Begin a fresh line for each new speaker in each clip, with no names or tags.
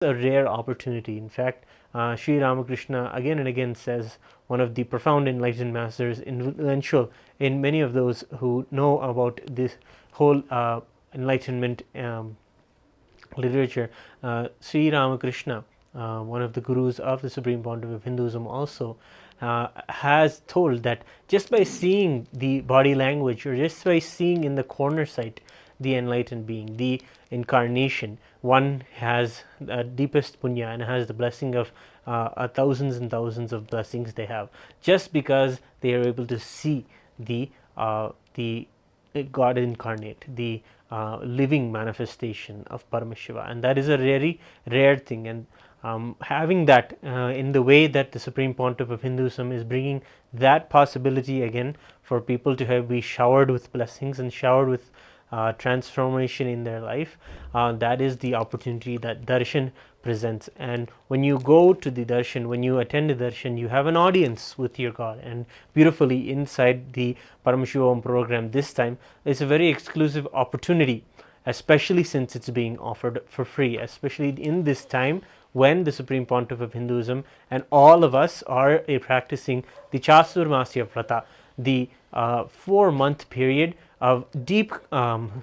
a rare opportunity. In fact, Sri Ramakrishna again and again says, one of the profound enlightened masters, influential in many of those who know about this whole enlightenment literature, Sri Ramakrishna, one of the gurus of the Supreme Pontiff of Hinduism, also has told that just by seeing the body language, or just by seeing in the corner sight the enlightened being, the incarnation, one has the deepest punya and has the blessing of thousands and thousands of blessings they have, just because they are able to see the God incarnate, the living manifestation of Paramashiva, and that is a very rare thing. And having that in the way that the Supreme Pontiff of Hinduism is bringing that possibility again for people to be showered with blessings and showered with transformation in their life, that is the opportunity that darshan presents. And when you go to the darshan, when you attend the darshan, you have an audience with your God. And beautifully inside the Paramashiva program this time, it's a very exclusive opportunity, especially since it's being offered for free, especially in this time when the Supreme Pontiff of Hinduism and all of us are practicing the Chaturmasya Vrata, the 4-month period of deep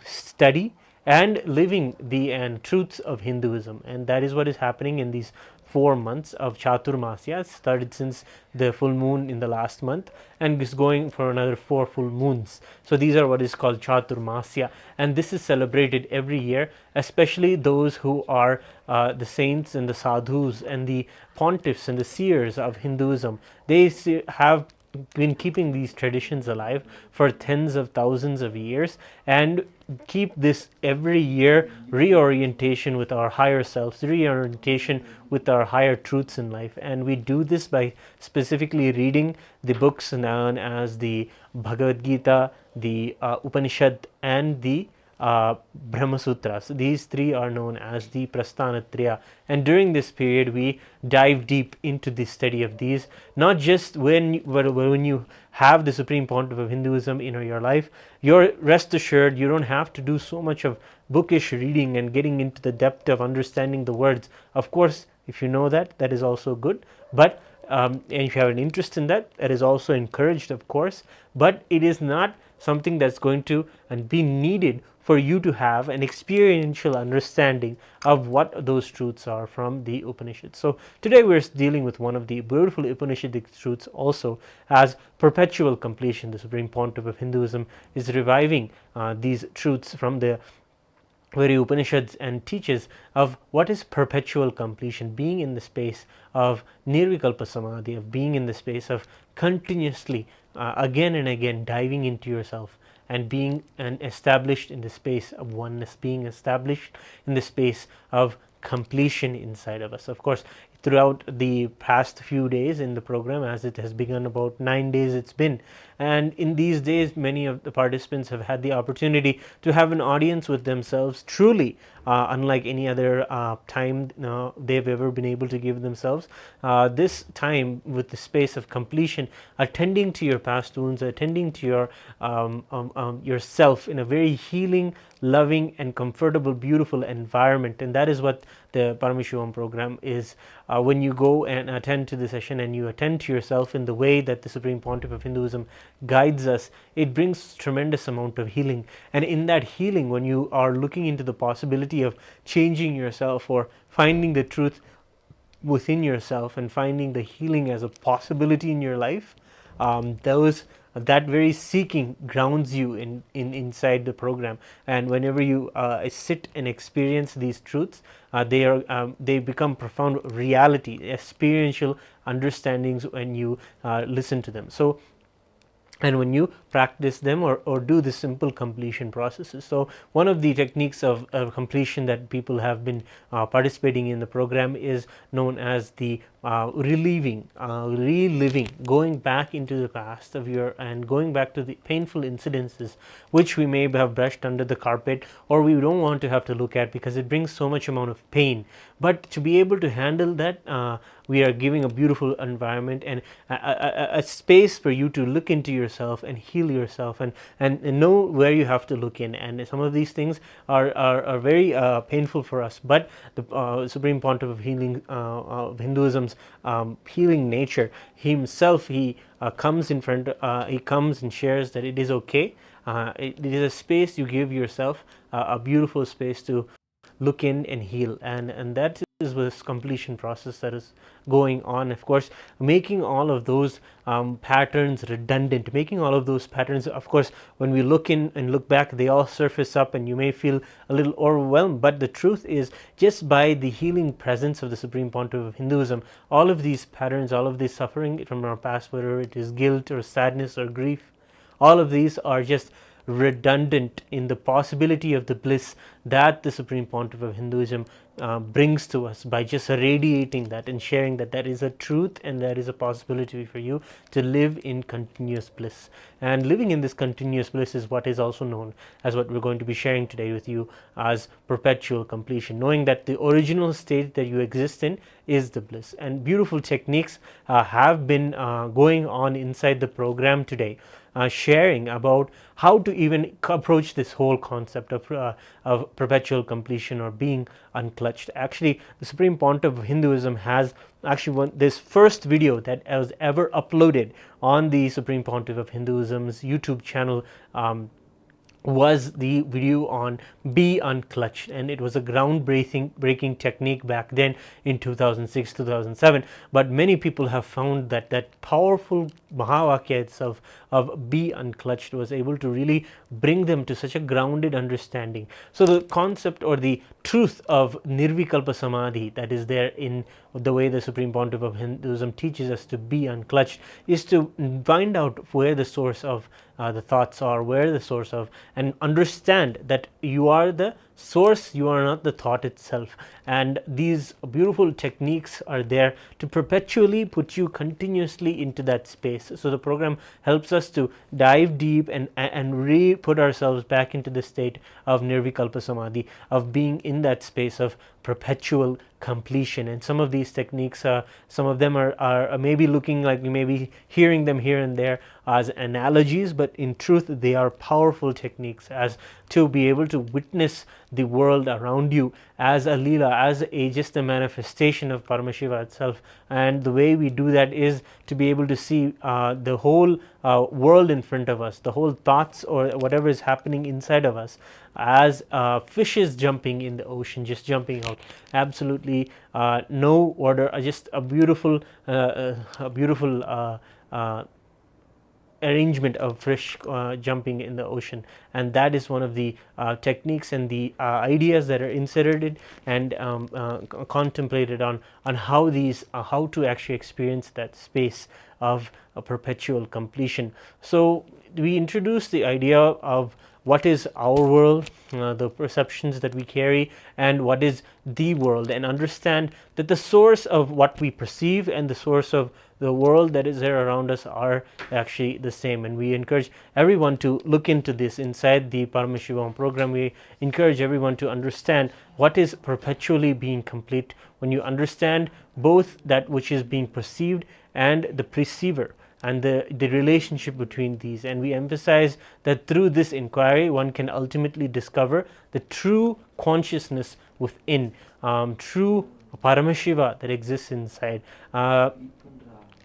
study and living the truths of Hinduism. And that is what is happening in these 4 months of Chaturmasya. It started since the full moon in the last month and is going for another 4 full moons. So these are what is called Chaturmasya, and this is celebrated every year, especially those who are the saints and the sadhus and the pontiffs and the seers of Hinduism. They have been keeping these traditions alive for tens of thousands of years and keep this every year reorientation with our higher selves, reorientation with our higher truths in life. And we do this by specifically reading the books known as the Bhagavad Gita, the Upanishad, and the Brahma Sutras. These 3 are known as the Prasthanatraya, and during this period we dive deep into the study of these, not just when you have the Supreme Pontiff of Hinduism in your life. You're rest assured you don't have to do so much of bookish reading and getting into the depth of understanding the words. Of course, if you know that, that is also good, but and if you have an interest in that, that is also encouraged, of course, but it is not something that's going to and be needed for you to have an experiential understanding of what those truths are from the Upanishads. So today we're dealing with one of the beautiful Upanishadic truths also, as perpetual completion. The Supreme Pontiff of Hinduism is reviving these truths from the very Upanishads and teaches of what is perpetual completion, being in the space of Nirvikalpa Samadhi, of being in the space of continuously again and again diving into yourself and being established in the space of oneness, being established in the space of completion inside of us. Of course, throughout the past few days in the program, as it has begun, about 9 days it's been, and in these days many of the participants have had the opportunity to have an audience with themselves, truly unlike any other time they've ever been able to give themselves. This time with the space of completion, attending to your past wounds, attending to your yourself in a very healing, loving and comfortable, beautiful environment. And that is what the Paramashivam program is. When you go and attend to the session and you attend to yourself in the way that the Supreme Pontiff of Hinduism guides us, it brings tremendous amount of healing. And in that healing, when you are looking into the possibility of changing yourself or finding the truth within yourself and finding the healing as a possibility in your life, that very seeking grounds you in inside the program. And whenever you sit and experience these truths, they become profound reality, experiential understandings when you listen to them. So, and when you practice them or do the simple completion processes. So one of the techniques of completion that people have been participating in the program is known as the reliving, going back into the past of your and going back to the painful incidences which we may have brushed under the carpet, or we don't want to have to look at because it brings so much amount of pain. But to be able to handle that, we are giving a beautiful environment and a space for you to look into yourself and heal yourself, and know where you have to look in. And some of these things are very painful for us, but the Supreme Pontiff of healing of Hinduism's healing nature, he himself, he comes in front, he comes and shares that it is okay. It is a space you give yourself, a beautiful space to look in and heal, and that is this completion process that is going on. Of course, making all of those patterns redundant, making all of those patterns, of course, when we look in and look back, they all surface up and you may feel a little overwhelmed, but the truth is, just by the healing presence of the Supreme Pontiff of Hinduism, all of these patterns, all of this suffering from our past, whether it is guilt or sadness or grief, all of these are just redundant in the possibility of the bliss that the Supreme Pontiff of Hinduism brings to us by just radiating that and sharing that there is a truth and there is a possibility for you to live in continuous bliss. And living in this continuous bliss is what is also known as what we're going to be sharing today with you as perpetual completion, knowing that the original state that you exist in is the bliss. And beautiful techniques have been going on inside the program today, sharing about how to even approach this whole concept of perpetual completion or being unclutched. Actually, the Supreme Pontiff of Hinduism has actually this first video that was ever uploaded on the Supreme Pontiff of Hinduism's YouTube channel was the video on Be Unclutched, and it was a groundbreaking technique back then in 2006 2007, but many people have found that that powerful Mahavakya itself of Be Unclutched was able to really bring them to such a grounded understanding. So the concept or the truth of Nirvikalpa Samadhi that is there in the way the Supreme Pontiff of Hinduism teaches us to be unclutched is to find out where the source of the thoughts are, where the source of, and understand that you are the source, you are not the thought itself. And these beautiful techniques are there to perpetually put you continuously into that space. So the program helps us to dive deep and re-put ourselves back into the state of Nirvikalpa Samadhi, of being in that space of perpetual completion. And some of these techniques, some of them are maybe looking like we may be hearing them here and there as analogies, but in truth they are powerful techniques as to be able to witness the world around you as a Leela, as just a manifestation of Paramashiva itself. And the way we do that is to be able to see the whole world in front of us, the whole thoughts or whatever is happening inside of us as fishes jumping in the ocean, just jumping out. Absolutely no order, just a beautiful arrangement of fish jumping in the ocean. And that is one of the techniques and the ideas that are inserted and contemplated on how these how to actually experience that space of a perpetual completion. So we introduced the idea of what is our world, the perceptions that we carry, and what is the world, and understand that the source of what we perceive and the source of the world that is there around us are actually the same. And we encourage everyone to look into this inside the Parmashiva program. We encourage everyone to understand what is perpetually being complete when you understand both that which is being perceived and the perceiver, and the relationship between these. And we emphasize that through this inquiry one can ultimately discover the true consciousness within, true Paramashiva that exists inside.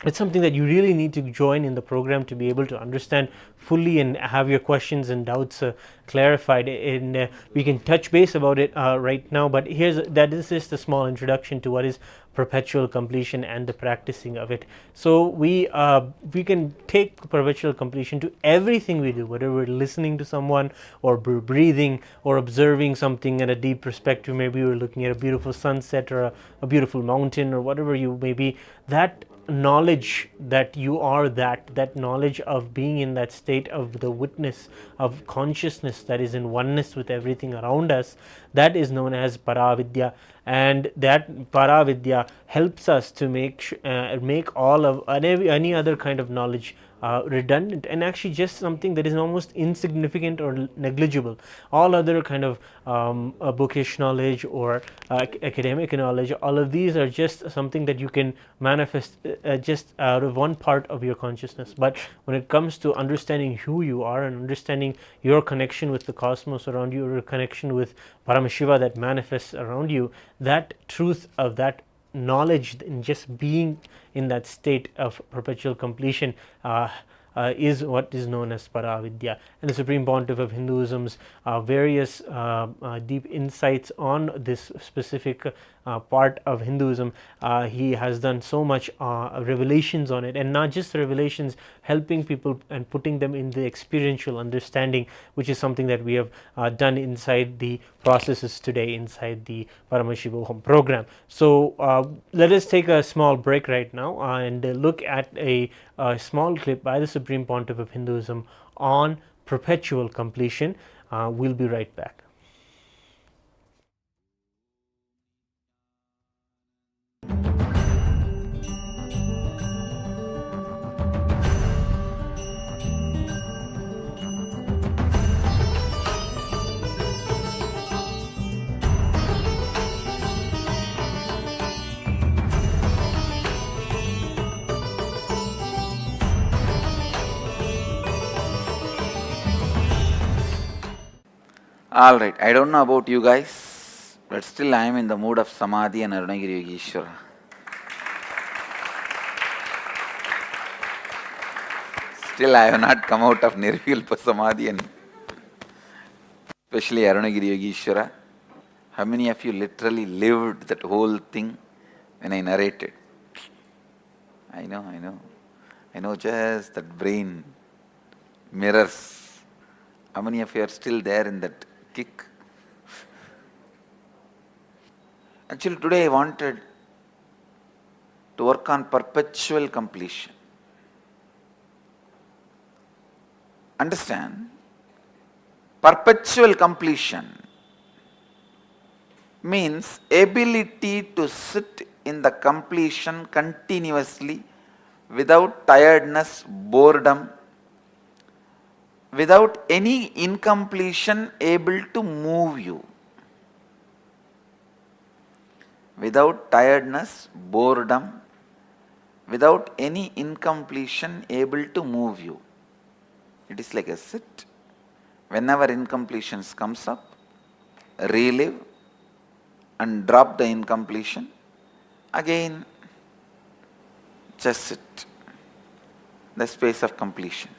It's something that you really need to join in the program to be able to understand fully and have your questions and doubts clarified. And we can touch base about it right now, but this is the small introduction to what is perpetual completion and the practicing of it. So we can take perpetual completion to everything we do, whether we're listening to someone or breathing or observing something at a deep perspective. Maybe we're looking at a beautiful sunset or a beautiful mountain or whatever you may be. That knowledge that you are that knowledge of being in that state of the witness of consciousness that is in oneness with everything around us, that is known as Paravidya. And that Paravidya helps us to make all of any other kind of knowledge redundant and actually just something that is almost insignificant or negligible. All other kind of bookish knowledge or academic knowledge, all of these are just something that you can manifest just out of one part of your consciousness. But when it comes to understanding who you are and understanding your connection with the cosmos around you, or your connection with Paramashiva that manifests around you, that truth of that knowledge in just being in that state of perpetual completion is what is known as Paravidya. And the Supreme Pontiff of Hinduism's various deep insights on this specific part of Hinduism, he has done so much revelations on it, and not just revelations, helping people and putting them in the experiential understanding, which is something that we have done inside the processes today inside the Paramashiva Home program. So let us take a small break right now and look at a small clip by the Supreme Pontiff of Hinduism on perpetual completion. We'll be right back.
Alright, I don't know about you guys, but still I am in the mood of Samadhi and Arunagiri Yogeshwara. Still I have not come out of Nirvilpa Samadhi and especially Arunagiri Yogeshwara. How many of you literally lived that whole thing when I narrated? I know just that brain mirrors. How many of you are still there in that kick? Actually, today I wanted to work on perpetual completion. Understand? Perpetual completion means ability to sit in the completion continuously without tiredness, boredom, without any incompletion able to move you. Without tiredness, boredom, without any incompletion able to move you. It is like a sit. Whenever incompletions comes up, relive and drop the incompletion. Again, just sit. The space of completion.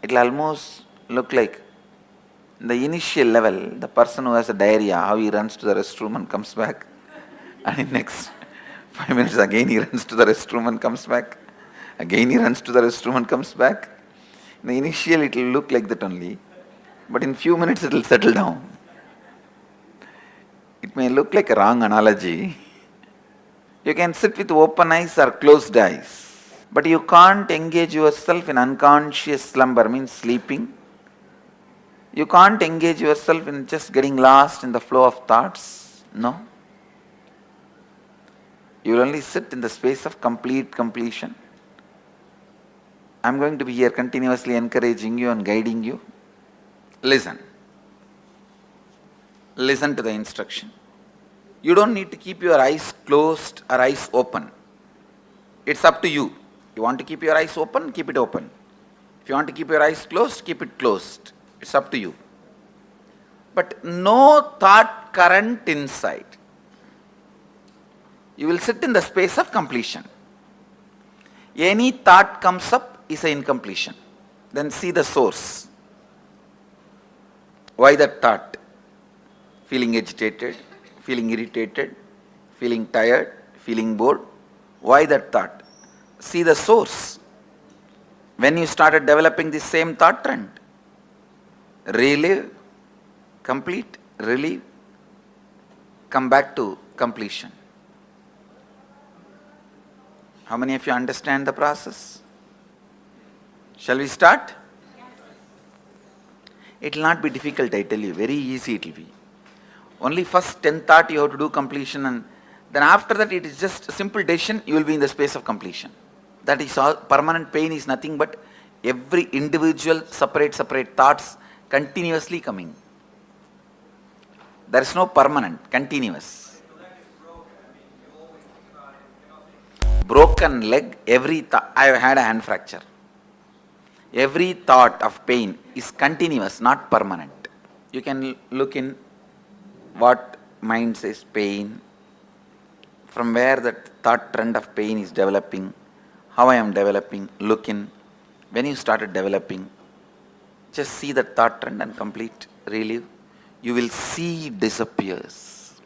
It will almost look like the initial level, the person who has a diarrhea, how he runs to the restroom and comes back. And in next 5 minutes again he runs to the restroom and comes back. Again he runs to the restroom and comes back. In the initial it will look like that only. But in few minutes it will settle down. It may look like a wrong analogy. You can sit with open eyes or closed eyes. But you can't engage yourself in unconscious slumber, means sleeping. You can't engage yourself in just getting lost in the flow of thoughts. No. You will only sit in the space of complete completion. I am going to be here continuously encouraging you and guiding you. Listen. Listen to the instruction. You don't need to keep your eyes closed or eyes open. It's up to you. You want to keep your eyes open, keep it open. If you want to keep your eyes closed, keep it closed. It's up to you. But no thought current inside. You will sit in the space of completion. Any thought comes up is an incompletion. Then see the source. Why that thought? Feeling agitated, feeling irritated, feeling tired, feeling bored. Why that thought? See the source. When you started developing the same thought trend, relive, complete, relieve, come back to completion. How many of you understand the process? Shall we start? Yes. It will not be difficult, I tell you. Very easy it will be. Only first 10 thought you have to do completion, and then after that it is just a simple decision, you will be in the space of completion. That is all. Permanent pain is nothing but every individual separate thoughts continuously coming. There is no permanent, continuous. Broken leg, I have had a hand fracture. Every thought of pain is continuous, not permanent. You can look in what mind says pain, from where that thought trend of pain is developing, how I am developing, look in. When you started developing, just see that thought trend and complete, relive. You will see it disappears.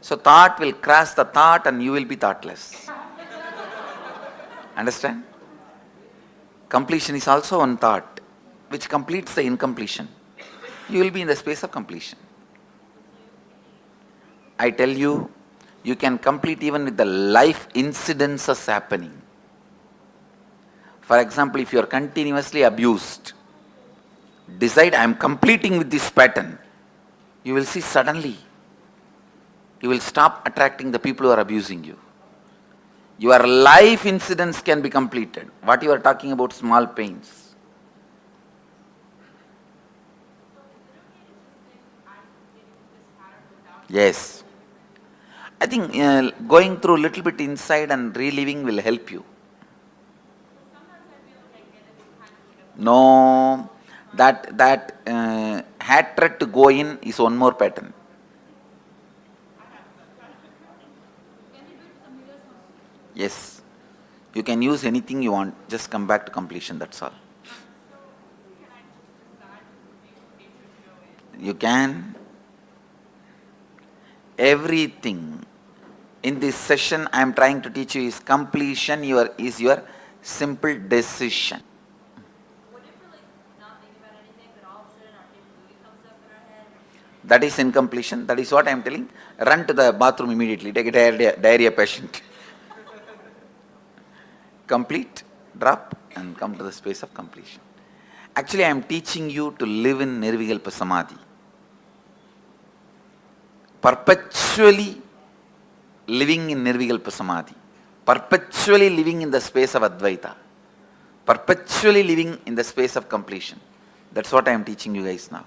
So thought will crash the thought and you will be thoughtless. Understand? Completion is also one thought which completes the incompletion. You will be in the space of completion. I tell you, you can complete even with the life incidences happening. For example, if you are continuously abused, decide I am completing with this pattern. You will see suddenly, you will stop attracting the people who are abusing you. Your life incidents can be completed. What you are talking about, small pains. Yes. I think going through a little bit inside and reliving will help you. No, that hatred to go in is one more pattern. Yes, you can use anything you want, just come back to completion, that's all. You can. Everything in this session I am trying to teach you is completion is your simple decision. That is incompletion. That is what I am telling. Run to the bathroom immediately. Take a diarrhea patient. Complete, drop, and come to the space of completion. Actually, I am teaching you to live in Nirvikalpa Samadhi. Perpetually living in Nirvikalpa Samadhi. Perpetually living in the space of Advaita. Perpetually living in the space of completion. That's what I am teaching you guys now.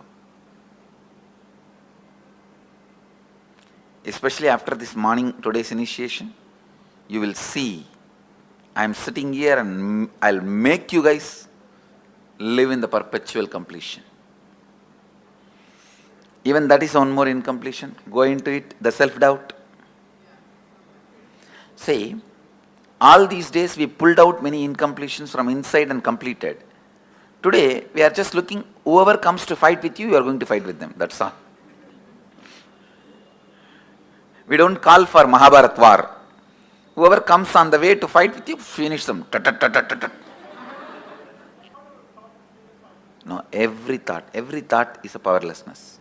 Especially after this morning, today's initiation, you will see I am sitting here and I'll make you guys live in the perpetual completion. Even that is one more incompletion. Go into it, the self-doubt. See, all these days we pulled out many incompletions from inside and completed. Today we are just looking, whoever comes to fight with you, you are going to fight with them. That's all. We don't call for Mahabharat war. Whoever comes on the way to fight with you, finish them. No, every thought is a powerlessness.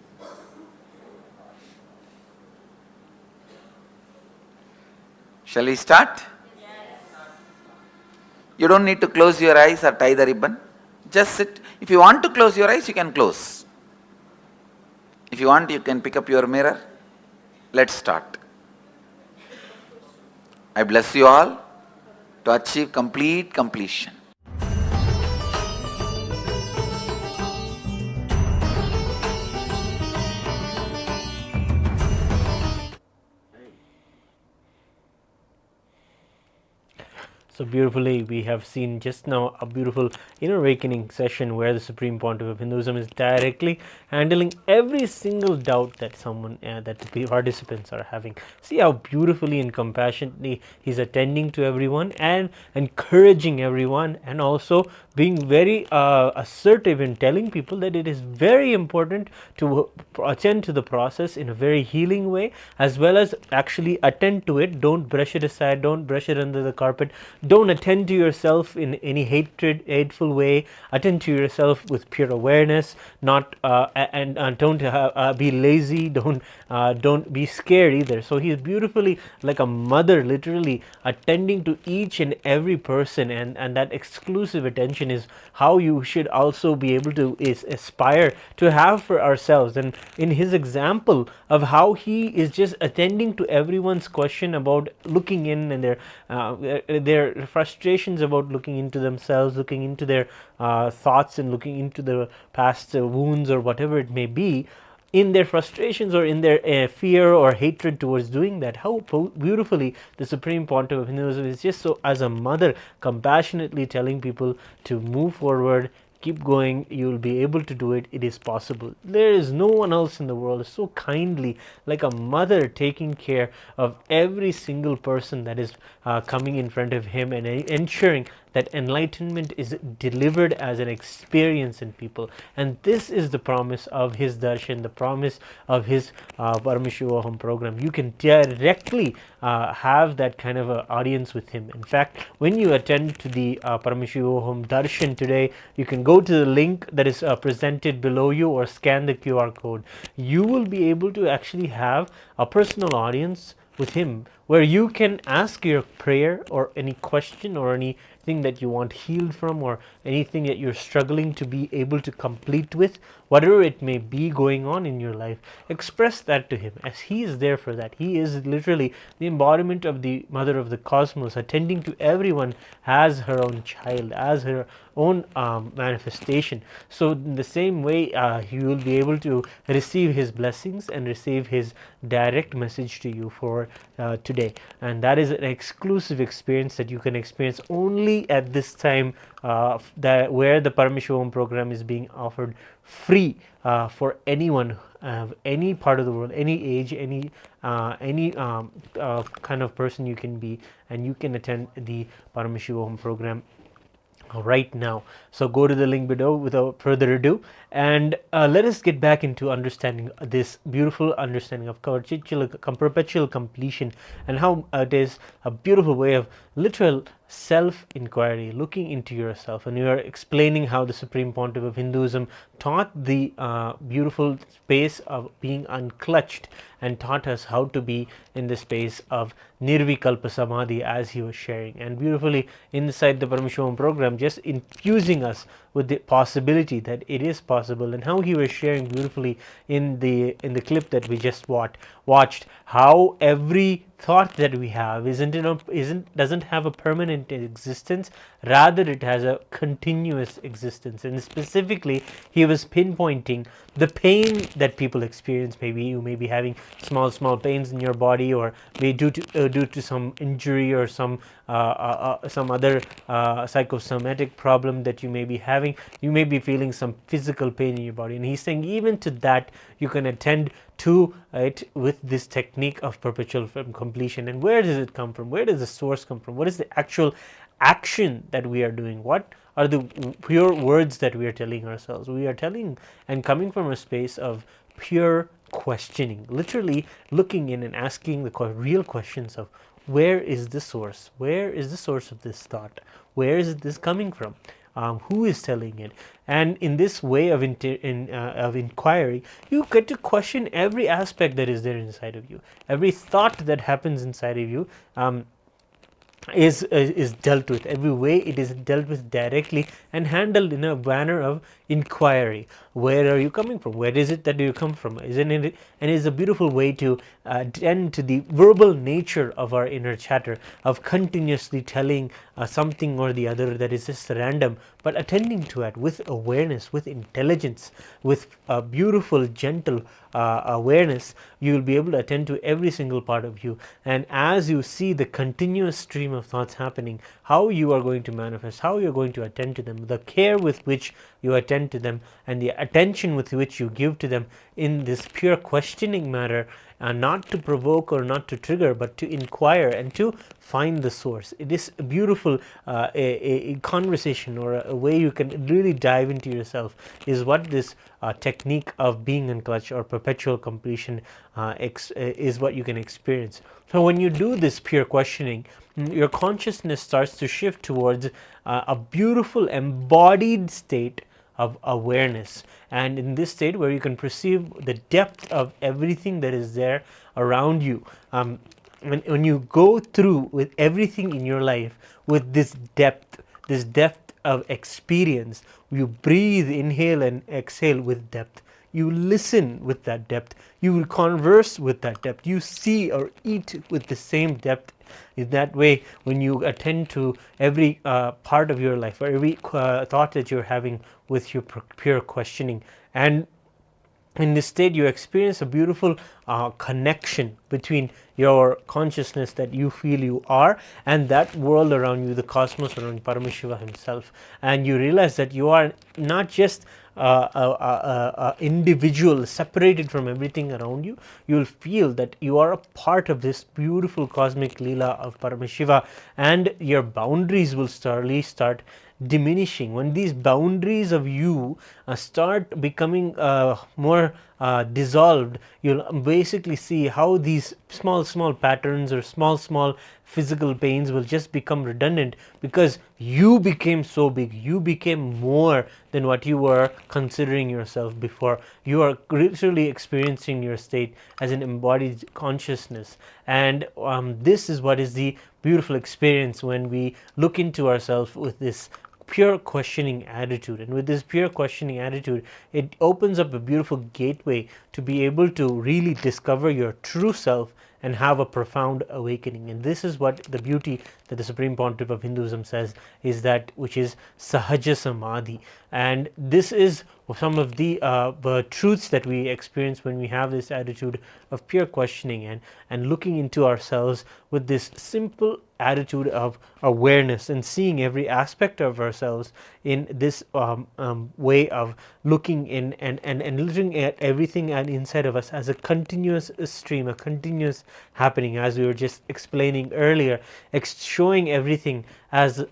Shall we start? Yes. You don't need to close your eyes or tie the ribbon. Just sit. If you want to close your eyes, you can close. If you want, you can pick up your mirror. Let's start. I bless you all to achieve complete completion.
So beautifully, we have seen just now a beautiful inner awakening session where the Supreme Pontiff of Hinduism is directly handling every single doubt that that the participants are having. See how beautifully and compassionately he's attending to everyone and encouraging everyone, and also being very assertive in telling people that it is very important to attend to the process in a very healing way, as well as actually attend to it. Don't brush it aside, don't brush it under the carpet. Don't attend to yourself in any hateful way. Attend to yourself with pure awareness. Not and don't be lazy. Don't be scared either. So he's beautifully like a mother, literally attending to each and every person, and that exclusive attention is how you should also be able to aspire to have for ourselves. And in his example of how he is just attending to everyone's question about looking in, and their frustrations about looking into themselves, looking into their thoughts, and looking into the past wounds or whatever it may be, in their frustrations or in their fear or hatred towards doing that, how beautifully the Supreme Pontiff of Hinduism is just so, as a mother, compassionately telling people to move forward, keep going, you will be able to do it, it is possible. There is no one else in the world so kindly, like a mother, taking care of every single person that is coming in front of him, and ensuring that enlightenment is delivered as an experience in people. And this is the promise of his darshan, the promise of his Paramashiva program. You can directly have that kind of a audience with him. In fact, when you attend to the Paramashiva darshan today, you can go to the link that is presented below you, or scan the QR code. You will be able to actually have a personal audience with him, where you can ask your prayer or any question or anything that you want healed from, or anything that you're struggling to be able to complete with, whatever it may be going on in your life. Express that to him, as he is there for that. He is literally the embodiment of the mother of the cosmos, attending to everyone as her own child, as her own manifestation. So in the same way, you will be able to receive his blessings and receive his direct message to you for today. And that is an exclusive experience that you can experience only at this time, where the Parmashiva program is being offered free for anyone, any part of the world, any age, any kind of person you can be, and you can attend the Paramashiva program right now. So go to the link below without further ado, and let us get back into understanding this beautiful understanding of perpetual completion, and how it is a beautiful way of literal self-inquiry, looking into yourself. And you are explaining how the Supreme Pontiff of Hinduism taught the beautiful space of being unclutched, and taught us how to be in the space of Nirvikalpa Samadhi, as he was sharing. And beautifully inside the Paramashiva program, just infusing us with the possibility that it is possible, and how he was sharing beautifully in the clip that we just watched, how every thought that we have doesn't have a permanent existence, rather it has a continuous existence. And specifically, he was pinpointing the pain that people experience. Maybe you may be having small pains in your body, or may due to some injury or some other psychosomatic problem that you may be having. You may be feeling some physical pain in your body, and he's saying even to that you can attend to it with this technique of perpetual completion. And where does it come from? Where does the source come from? What is the actual action that we are doing? What are the pure words that we are telling ourselves? We are telling and coming from a space of pure questioning, literally looking in and asking the real questions of, where is the source? Where is the source of this thought? Where is this coming from? Who is telling it? And in this way of inquiry, you get to question every aspect that is there inside of you. Every thought that happens inside of you is dealt with. Every way it is dealt with directly and handled in a manner of inquiry. Where are you coming from? Where is it that you come from? Isn't it? And it's a beautiful way to attend to the verbal nature of our inner chatter, of continuously telling something or the other that is just random, but attending to it with awareness, with intelligence, with a beautiful, gentle awareness. You will be able to attend to every single part of you. And as you see the continuous stream of thoughts happening, how you are going to manifest, how you are going to attend to them, the care with which you attend to them, and the attention with which you give to them in this pure questioning manner, not to provoke or not to trigger, but to inquire and to find the source. It is a beautiful a conversation, or a way you can really dive into yourself, is what this technique of being in clutch or perpetual completion is what you can experience. So when you do this pure questioning, your consciousness starts to shift towards a beautiful embodied state of awareness, and in this state where you can perceive the depth of everything that is there around you. When you go through with everything in your life with this depth of experience, you breathe, inhale and exhale with depth, you listen with that depth, you will converse with that depth, you see or eat with the same depth. In that way, when you attend to every part of your life, or every thought that you're having with your pure questioning, and in this state you experience a beautiful connection between your consciousness that you feel you are and that world around you, the cosmos around Paramashiva himself, and you realize that you are not just individual separated from everything around you. You will feel that you are a part of this beautiful cosmic Leela of Paramashiva, and your boundaries will start diminishing. When these boundaries of you start becoming more dissolved, you'll basically see how these small patterns or small physical pains will just become redundant, because you became so big, you became more than what you were considering yourself before. You are literally experiencing your state as an embodied consciousness, and this is what is the beautiful experience when we look into ourselves with this pure questioning attitude. And with this pure questioning attitude, it opens up a beautiful gateway to be able to really discover your true self and have a profound awakening. And this is what the beauty that the Supreme Pontiff of Hinduism says is that which is Sahaja Samadhi. And this is some of the truths that we experience when we have this attitude of pure questioning and looking into ourselves with this simple attitude of awareness and seeing every aspect of ourselves in this way of looking in and looking at everything and inside of us as a continuous stream, a continuous happening, as we were just explaining earlier, showing everything as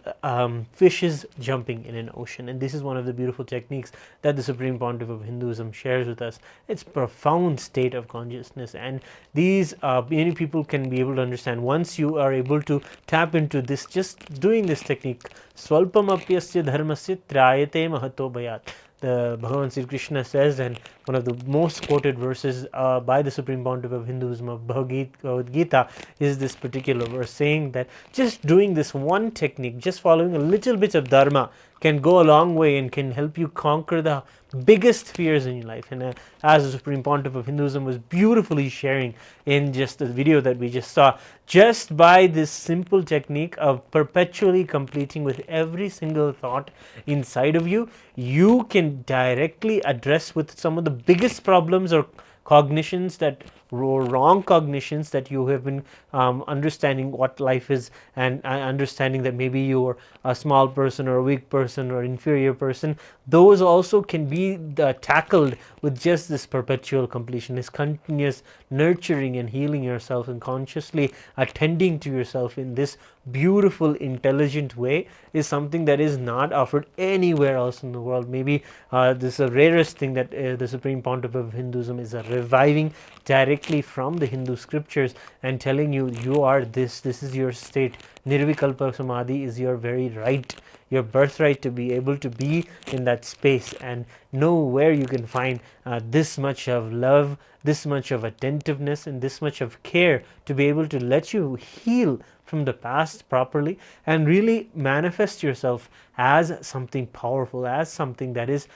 fishes jumping in an ocean. And this is one of the beautiful techniques that the Supreme Pontiff of Hinduism shares with us. It's profound state of consciousness, and these many people can be able to understand once you are able to tap into this, just doing this technique. Swalpamapyasya dharmasya trayate mahato bhayat. The Bhagavan Sri Krishna says, and one of the most quoted verses by the Supreme Pontiff of Hinduism of Bhagavad Gita is this particular verse, saying that just doing this one technique, just following a little bit of dharma, can go a long way and can help you conquer the biggest fears in your life. And as the Supreme Pontiff of Hinduism was beautifully sharing in just the video that we just saw, just by this simple technique of perpetually completing with every single thought inside of you, you can directly address with some of the biggest problems or cognitions that wrong cognitions that you have been understanding what life is, and understanding that maybe you're a small person or a weak person or inferior person. Those also can be tackled with just this perpetual completion, this continuous nurturing and healing yourself and consciously attending to yourself in this beautiful intelligent way is something that is not offered anywhere else in the world. Maybe this is the rarest thing that the Supreme Pontiff of Hinduism is reviving directly from the Hindu scriptures and telling you, you are this is your state. Nirvikalpa Samadhi is your very right, your birthright to be able to be in that space and know where you can find this much of love, this much of attentiveness, and this much of care to be able to let you heal from the past properly and really manifest yourself as something powerful, as something that is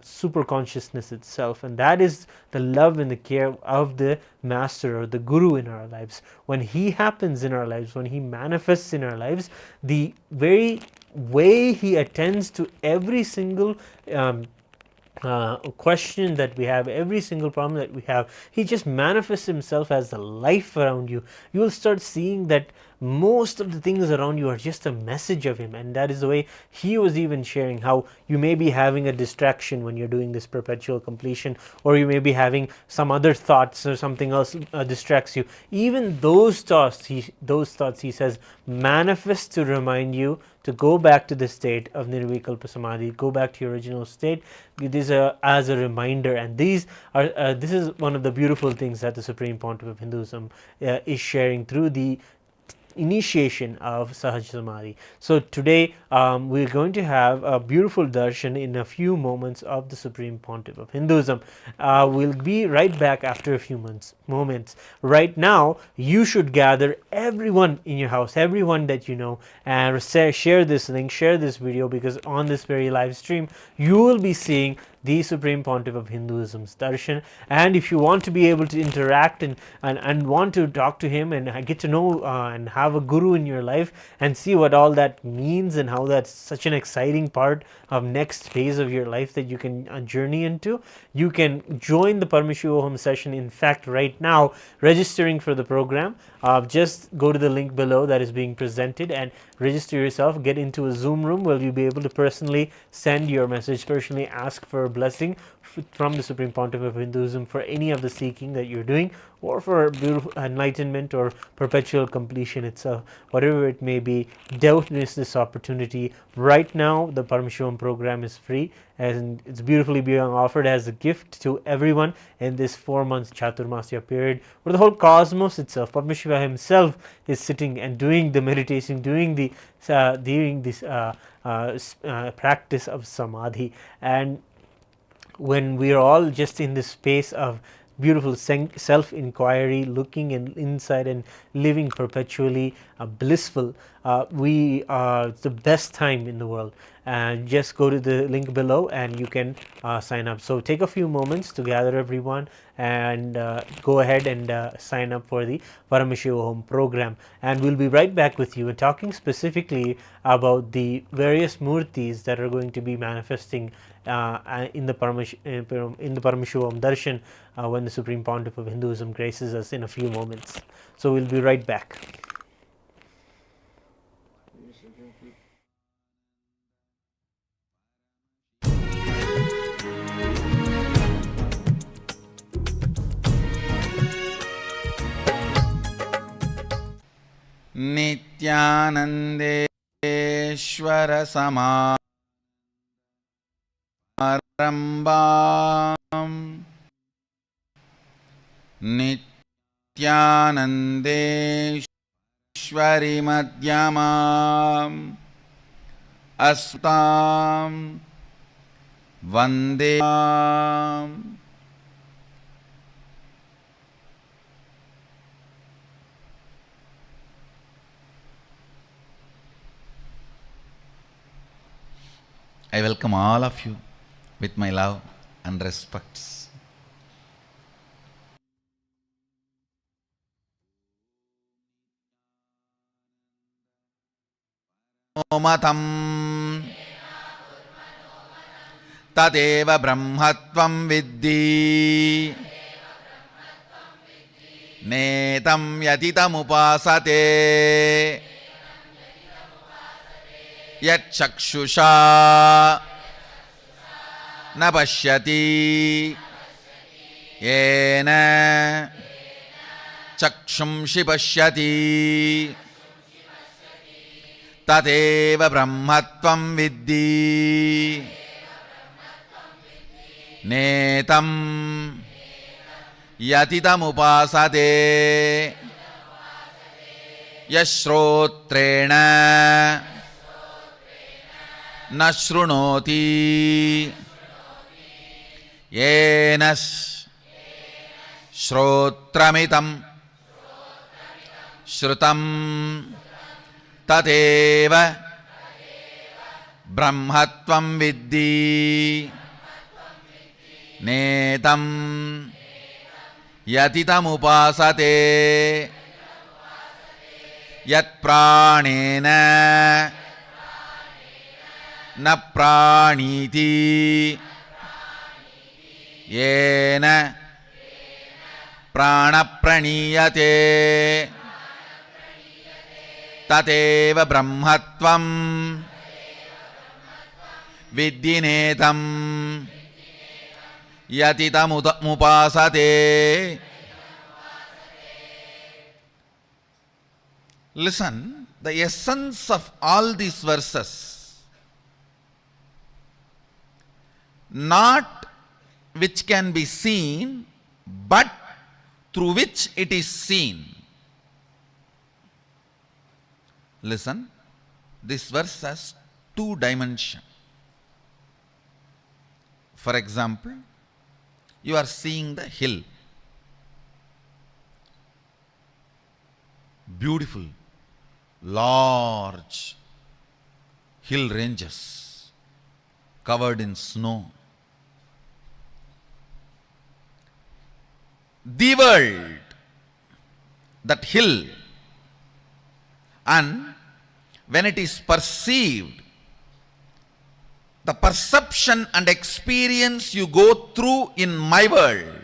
super consciousness itself. And that is the love and the care of the master or the guru in our lives. When he happens in our lives, when he manifests in our lives, the very way he attends to every single question that we have, every single problem that we have, he just manifests himself as the life around you. You will start seeing that most of the things around you are just a message of him, and that is the way he was even sharing how you may be having a distraction when you're doing this perpetual completion, or you may be having some other thoughts or something else distracts you. Even those thoughts, he says, manifest to remind you to go back to the state of Nirvikalpa Samadhi, go back to your original state. These are as a reminder, and these are this is one of the beautiful things that the Supreme Pontiff of Hinduism is sharing through the initiation of Sahaja Samadhi. So today we're going to have a beautiful darshan in a few moments of the Supreme Pontiff of Hinduism. We'll be right back after a few moments. Right now, you should gather everyone in your house, everyone that you know, and share this link, share this video, because on this very live stream, you will be seeing the Supreme Pontiff of Hinduism's darshan. And if you want to be able to interact and want to talk to him and get to know and have a guru in your life and see what all that means and how that's such an exciting part of next phase of your life that you can journey into, you can join the Parmashiva home session. In fact, right now, registering for the program, just go to the link below that is being presented and register yourself, get into a Zoom room where you'll be able to personally send your message, personally ask for a blessing from the Supreme Pontiff of Hinduism for any of the seeking that you're doing, or for beautiful enlightenment or perpetual completion itself, whatever it may be. Don't miss this opportunity. Right now, the Parmashivam program is free, and it's beautifully being offered as a gift to everyone in this 4 months Chaturmasya period, where the whole cosmos itself, Parmashiva himself, is sitting and doing the meditation, doing this practice of samadhi. And when we are all just in this space of beautiful self-inquiry, looking inside and living perpetually blissful, we are the best time in the world. And just go to the link below and you can sign up. So take a few moments to gather everyone and go ahead and sign up for the Paramashiva Home program. And we'll be right back with you and talking specifically about the various murtis that are going to be manifesting in the Paramashiva Home darshan when the Supreme Pontiff of Hinduism graces us in a few moments. So we'll be right back.
नित्यानन्देश्वर समारम्भाम् नित्यानन्देश्वरि मध्यमाम् अस्ताम् वन्दे I welcome all of you with my love and respects. Matam tadeva brahmatvam viddhi netam yatitam upasate yat chakshusha na pashyati yena chakshumshi pashyati tadeva brahmatvam viddhi netam yatitam upasate yashrotrena na shrunoti yenas shrotramitam shrutam tadeva brahmatvam viddhi netam yatitam upasate yat pranena na praniti
yena prana praniyate tateva brahmatvam vidyinetam yatitamupasate. Listen, the essence of all these verses, not which can be seen, but through which it is seen. Listen, this verse has two dimensions. For example, you are seeing the hill. Beautiful, large hill ranges covered in snow. The world, that hill, and when it is perceived, the perception and experience you go through in my world,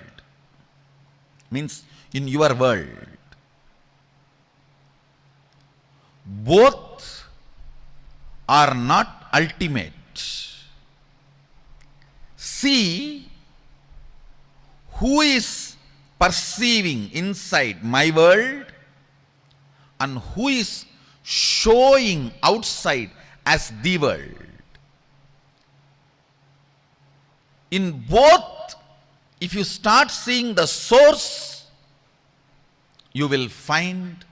means in your world, both are not ultimate. See who is perceiving inside my world and who is showing outside as the world. In both, if you start seeing the source, you will find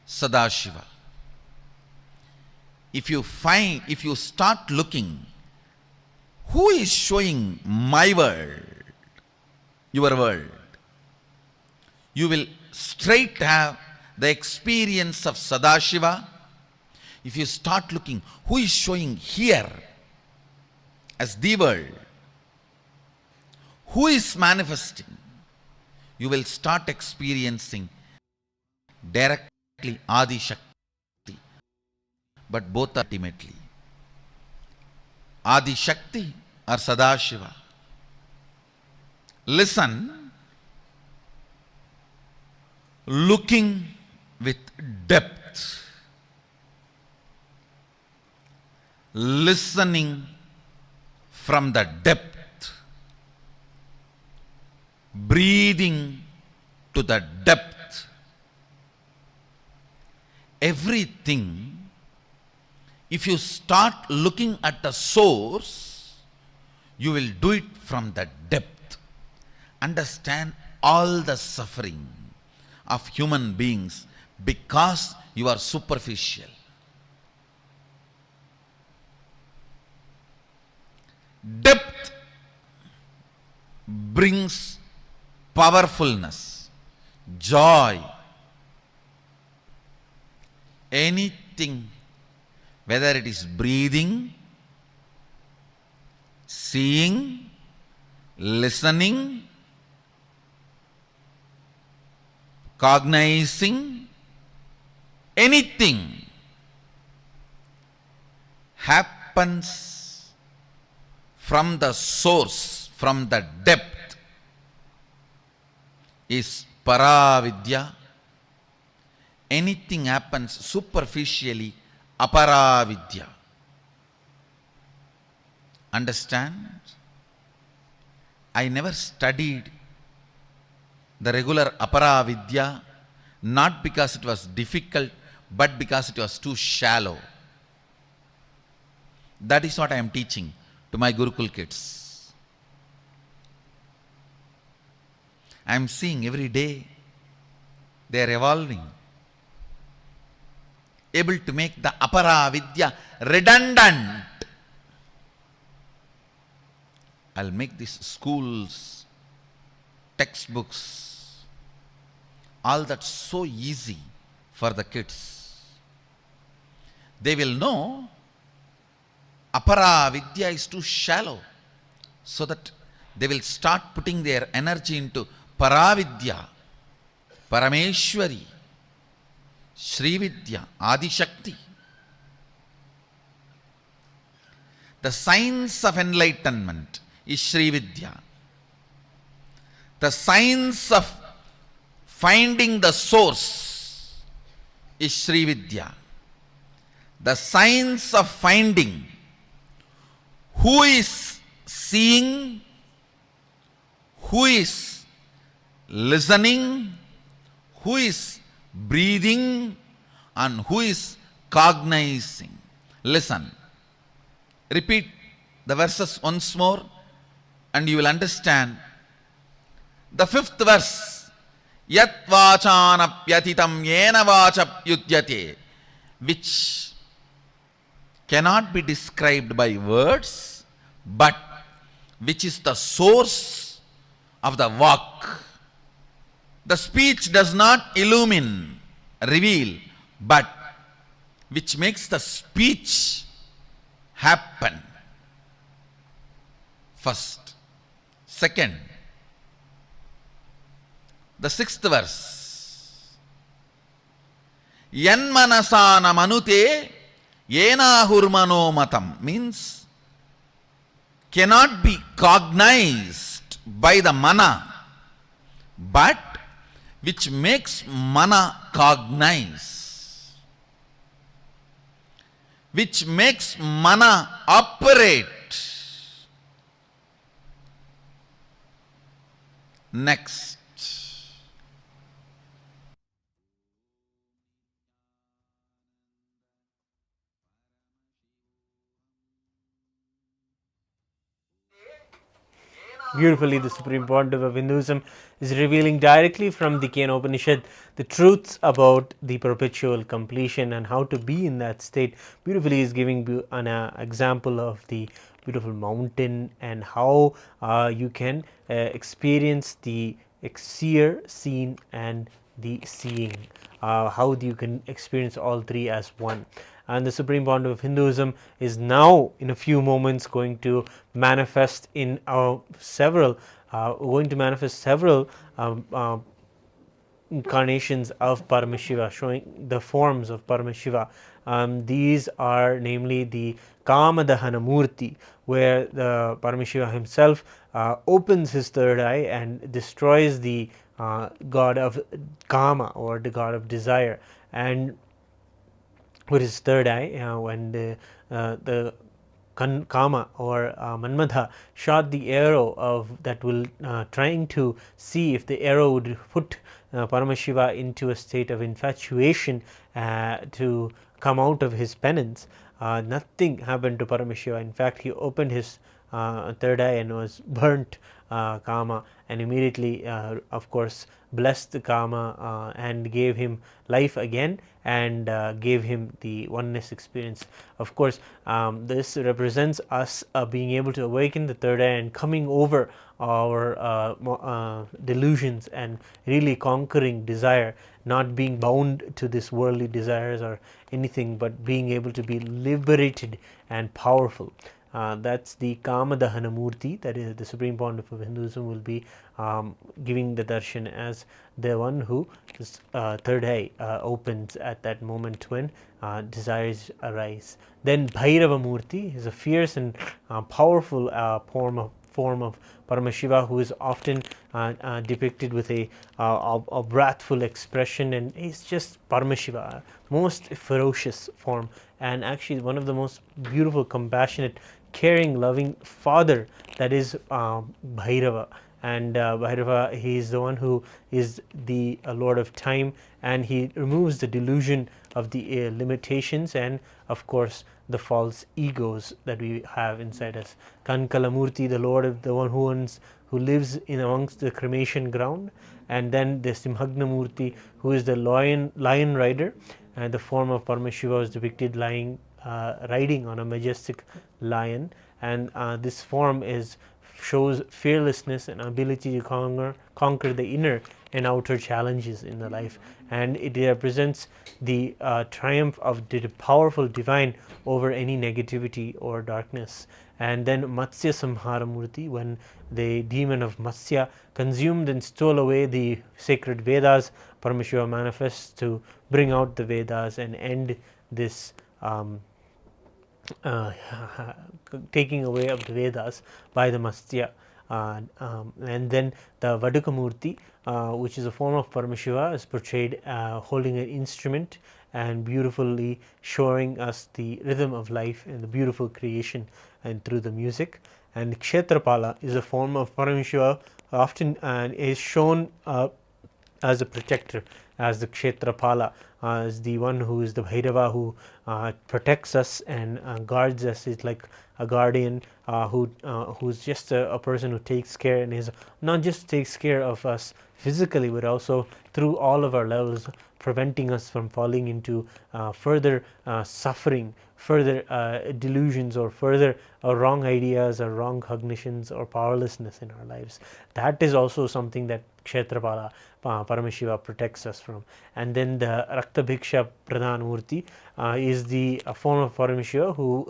Sadashiva. If you start looking, who is showing my world, your world, you will straight have the experience of Sadashiva. If you start looking, who is showing here as the world, who is manifesting, you will start experiencing directly Adi Shakti, but both ultimately. Adi Shakti or Sadashiva. Listen, looking with depth, listening from the depth, breathing to the depth. Everything, if you start looking at the source, you will do it from the depth. Understand all the suffering of human beings because you are superficial. Depth brings powerfulness, joy. Anything, whether it is breathing, seeing, listening, cognizing, anything happens from the source, from the depth, is Paravidya. Anything happens superficially, Aparavidya. Understand? I never studied the regular Aparavidya, not because it was difficult, but because it was too shallow. That is what I am teaching to my Gurukul kids. I am seeing every day they are evolving, able to make the Aparavidya redundant. I'll make these schools, textbooks, all that so easy for the kids. They will know Aparavidya is too shallow, so that they will start putting their energy into Paravidya, Parameshwari, Srividya, Adi Shakti. The science of enlightenment is Srividya. The science of finding the source is Sri Vidya. The science of finding who is seeing, who is listening, who is breathing, and who is cognizing. Listen. Repeat the verses once more and you will understand. The fifth verse, Yat vachanapyatitam yena vachapyudyate, which cannot be described by words, but which is the source of the vak. The speech does not illumine, reveal, but which makes the speech happen. First. Second, the sixth verse. Yan manasana manute yena hurmano matam, means cannot be cognized by the mana, but which makes mana cognize, which makes mana operate. Next.
Beautifully, the Supreme Pontiff of Hinduism is revealing directly from the Kena Upanishad the truths about the perpetual completion and how to be in that state. Beautifully, is giving an example of the beautiful mountain and how you can experience the seer, seen, and the seeing. How you can experience all three as one. And the Supreme Pontiff of Hinduism is now in a few moments going to manifest in several incarnations of Paramashiva, showing the forms of Paramashiva. These are namely the Kama Dahana Murthy, where the Paramashiva himself opens his third eye and destroys the god of Kama, or the god of desire, and with his third eye, when the Kama or Manmadha shot the arrow of that will trying to see if the arrow would put Paramashiva into a state of infatuation to come out of his penance. Nothing happened to Paramashiva. In fact, he opened his third eye and was burnt Kama, and immediately of course blessed the Kama and gave him life again and gave him the oneness experience. Of course, this represents us being able to awaken the third eye and coming over our delusions and really conquering desire, not being bound to this worldly desires or anything, but being able to be liberated and powerful. That's the Kama Dahana Murthy, that is the Supreme Pontiff of Hinduism will be giving the darshan as the one who third eye opens at that moment when desires arise. Then Bhairava Murthy is a fierce and powerful form of Paramashiva, who is often depicted with a wrathful expression, and is just Paramashiva, most ferocious form, and actually one of the most beautiful, compassionate, caring, loving father, that is Bhairava. And Bhairava, he is the one who is the Lord of time, and he removes the delusion of the limitations and of course the false egos that we have inside us. Kankala Murthy, the Lord of the one who lives in amongst the cremation ground, and then the Simhagna Murthy, who is the lion rider, and the form of Parmashiva is depicted riding on a majestic lion, and this form shows fearlessness and ability to conquer the inner and outer challenges in the life, and it represents the triumph of the powerful divine over any negativity or darkness. And then Matsya Samhara Murthy, when the demon of Matsya consumed and stole away the sacred Vedas, Paramashiva manifests to bring out the Vedas and end this taking away of the Vedas by the Matsya. and then the Vaduka Murthy, which is a form of Paramashiva, is portrayed holding an instrument and beautifully showing us the rhythm of life and the beautiful creation and through the music. And Kshetrapaala is a form of Paramashiva, often is shown as a protector, as the Kshetrapaala, as the one who is the Bhairava, who protects us and guards us. Is like a guardian who's just a person who takes care, and is not just takes care of us physically, but also through all of our levels, preventing us from falling into further suffering, further delusions, or further wrong ideas or wrong cognitions or powerlessness in our lives. That is also something that Kshetrapaala Paramashiva protects us from. And then the Rakthabiksha Pradana Murthy is the form of Paramashiva who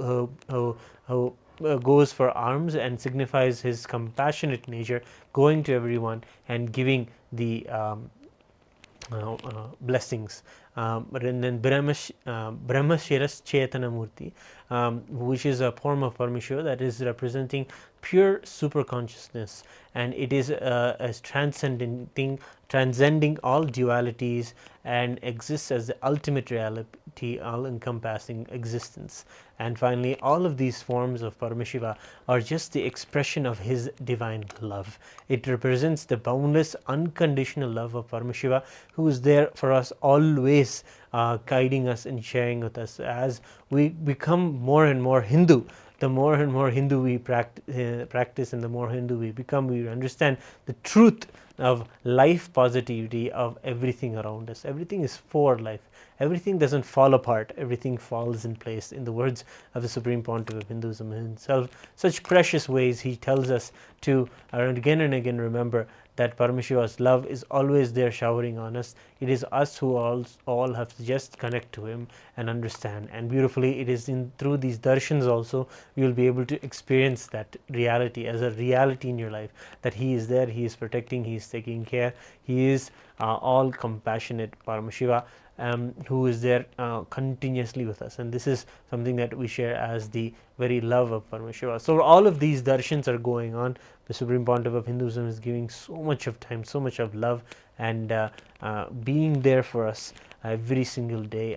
goes for alms and signifies his compassionate nature, going to everyone and giving the blessings. And then Brahmashirachethana Murthy, which is a form of Parmashiva that is representing pure super consciousness, and it is as transcending all dualities and exists as the ultimate reality, all encompassing existence. And finally, all of these forms of Paramashiva are just the expression of his divine love. It represents the boundless, unconditional love of Paramashiva, who is there for us always, guiding us and sharing with us. As we become more and more Hindu, the more and more Hindu we practice and the more Hindu we become, we understand the truth of life positivity of everything around us. Everything is for life. Everything doesn't fall apart. Everything falls in place. In the words of the Supreme Pontiff of Hinduism himself, such precious ways he tells us to again and again remember that Paramashiva's love is always there showering on us. It is us who all have to just connect to him and understand. And beautifully, it is through these darshans also you will be able to experience that reality as a reality in your life, that he is there, he is protecting, he is taking care, he is all compassionate Paramashiva, who is there continuously with us. And this is something that we share as the very love of Paramashiva. So all of these darshans are going on. The Supreme Pontiff of Hinduism is giving so much of time, so much of love, and being there for us every single day.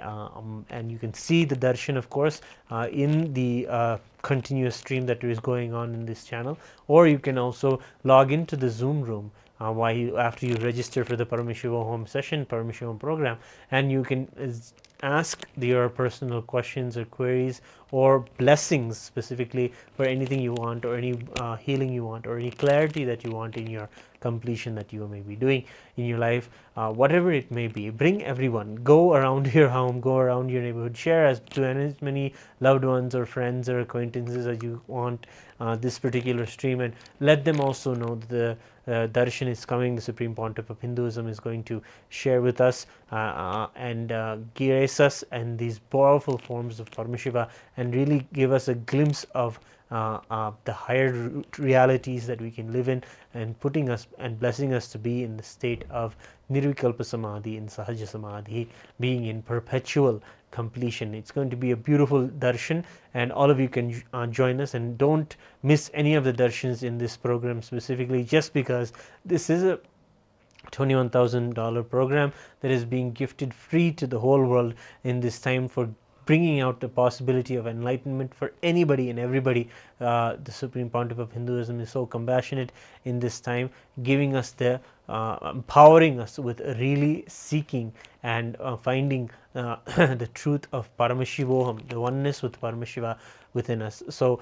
And you can see the darshan, of course, in the continuous stream that is going on in this channel, or you can also log into the Zoom room after you register for the Parmashiva Home session, Parmashiva Home program, and you can ask your personal questions or queries or blessings specifically for anything you want, or any healing you want, or any clarity that you want in your completion that you may be doing in your life, whatever it may be. Bring everyone, go around your home, go around your neighborhood, share as to as many loved ones or friends or acquaintances as you want this particular stream, and let them also know that the darshan is coming. The Supreme Pontiff of Hinduism is going to share with us and grace us and these powerful forms of Parmashiva, and really give us a glimpse of the higher realities that we can live in, and putting us and blessing us to be in the state of Nirvikalpa Samadhi, in Sahaja Samadhi, being in perpetual completion. It's going to be a beautiful darshan, and all of you can join us, and don't miss any of the darshans in this program specifically, just because this is a $21,000 program that is being gifted free to the whole world in this time, for bringing out the possibility of enlightenment for anybody and everybody. The Supreme Pontiff of Hinduism is so compassionate in this time, giving us the empowering us with really seeking and finding the truth of Paramashivoham, the oneness with Paramashiva within us. So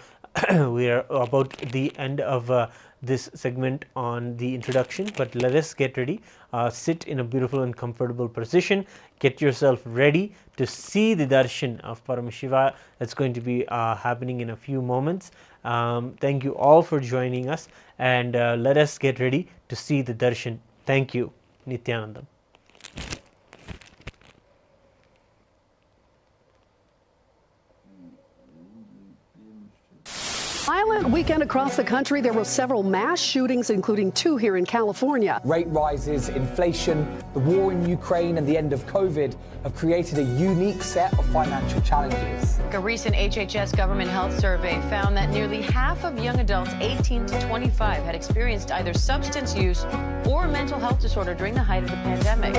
we are about the end of this segment on the introduction, but let us get ready. Sit in a beautiful and comfortable position. Get yourself ready to see the darshan of Paramashiva that's going to be happening in a few moments. Thank you all for joining us, and let us get ready to see the darshan. Thank you. Nithyanandam.
I violent weekend across the country. There were several mass shootings, including 2 here in California.
Rate rises, inflation, the war in Ukraine and the end of COVID have created a unique set of financial challenges.
A recent HHS government health survey found that nearly half of young adults 18 to 25 had experienced either substance use or mental health disorder during the height of the pandemic.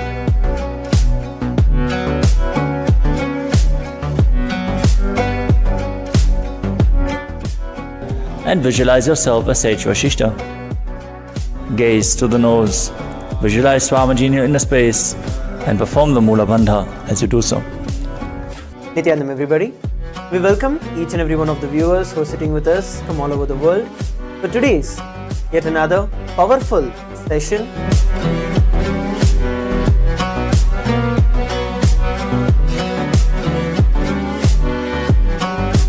And visualize yourself as Sage Vasishta. Gaze to the nose, visualize Swamiji in the space, and perform the Mula Bandha as you do so.
Nityanam everybody. We welcome each and every one of the viewers who are sitting with us from all over the world for today's yet another powerful session.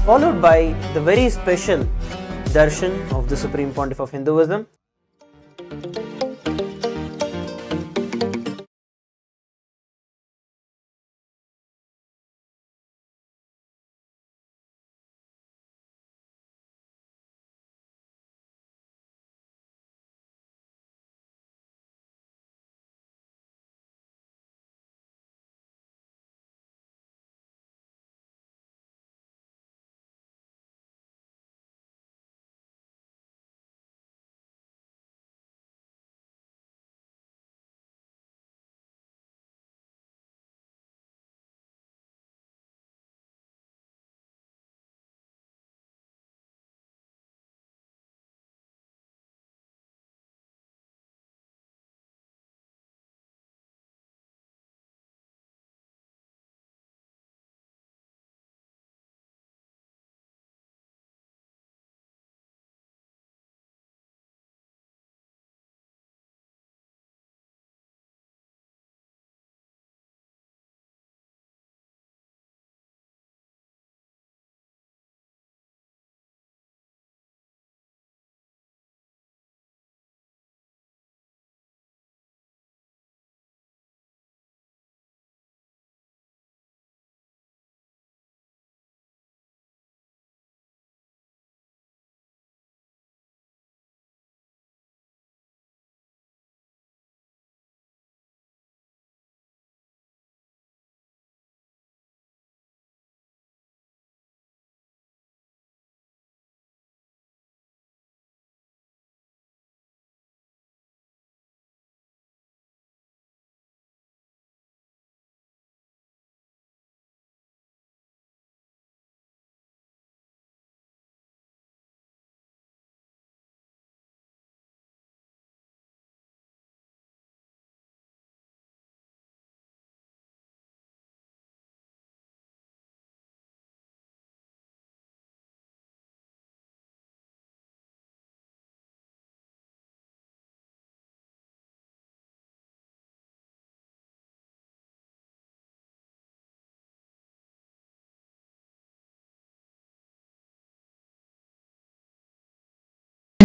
Followed by the very special Darshan of the Supreme Pontiff of Hinduism.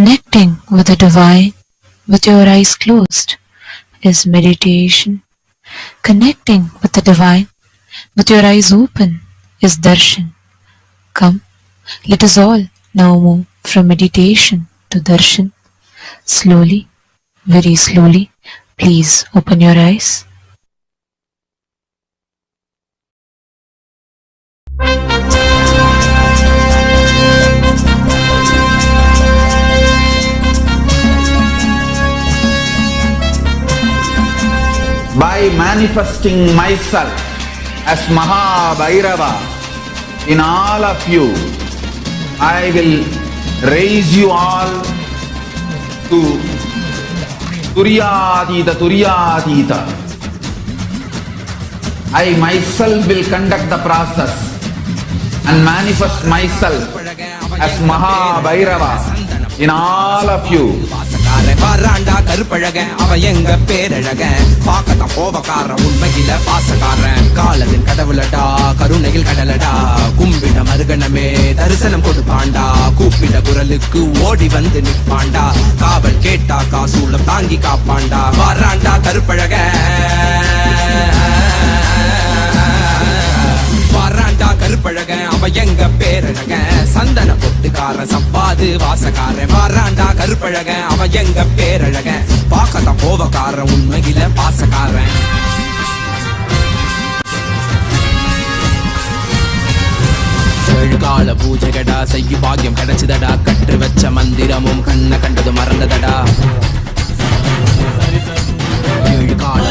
Connecting with the divine with your eyes closed is meditation. Connecting with the divine with your eyes open is darshan. Come, let us all now move from meditation to darshan. Slowly, very slowly, please open your eyes.
By manifesting myself as Bhairava in all of you, I will raise you all to Turyatita. I myself will conduct the process and manifest myself as Bhairava in all of you.
வராண்டா கருப்பழக அவ எங்க பேரழக பாக்கத்த போவக்கார உண்மையில பாசக்காரன் காலத்தின் கடவுளடா கருணையில் கடலடா கும்பிட மருகணமே தரிசனம் கொடுப்பாண்டா கூப்பிட குரலுக்கு ஓடி வந்து நிற்பாண்டா காவல் கேட்டா காசூலம் தாங்கி காப்பாண்டா வராண்டா கருப்பழக வராண்டா கருப்பழக அவ எங்க பேரழக சந்தன பொட்டு பாட்டுக்காரன் சப்பாது வாசக்காரன் வாராண்டா கருப்பழகன் அவன் எங்க பேரழகன் பாக்கத்தான் கோவக்காரன் உண்மையில பாசக்காரன் கால பூஜைகடா செய்யு பாக்கியம் கிடைச்சதடா கற்று வச்ச மந்திரமும் கண்ண கண்டது மறந்ததடா ஏழு கால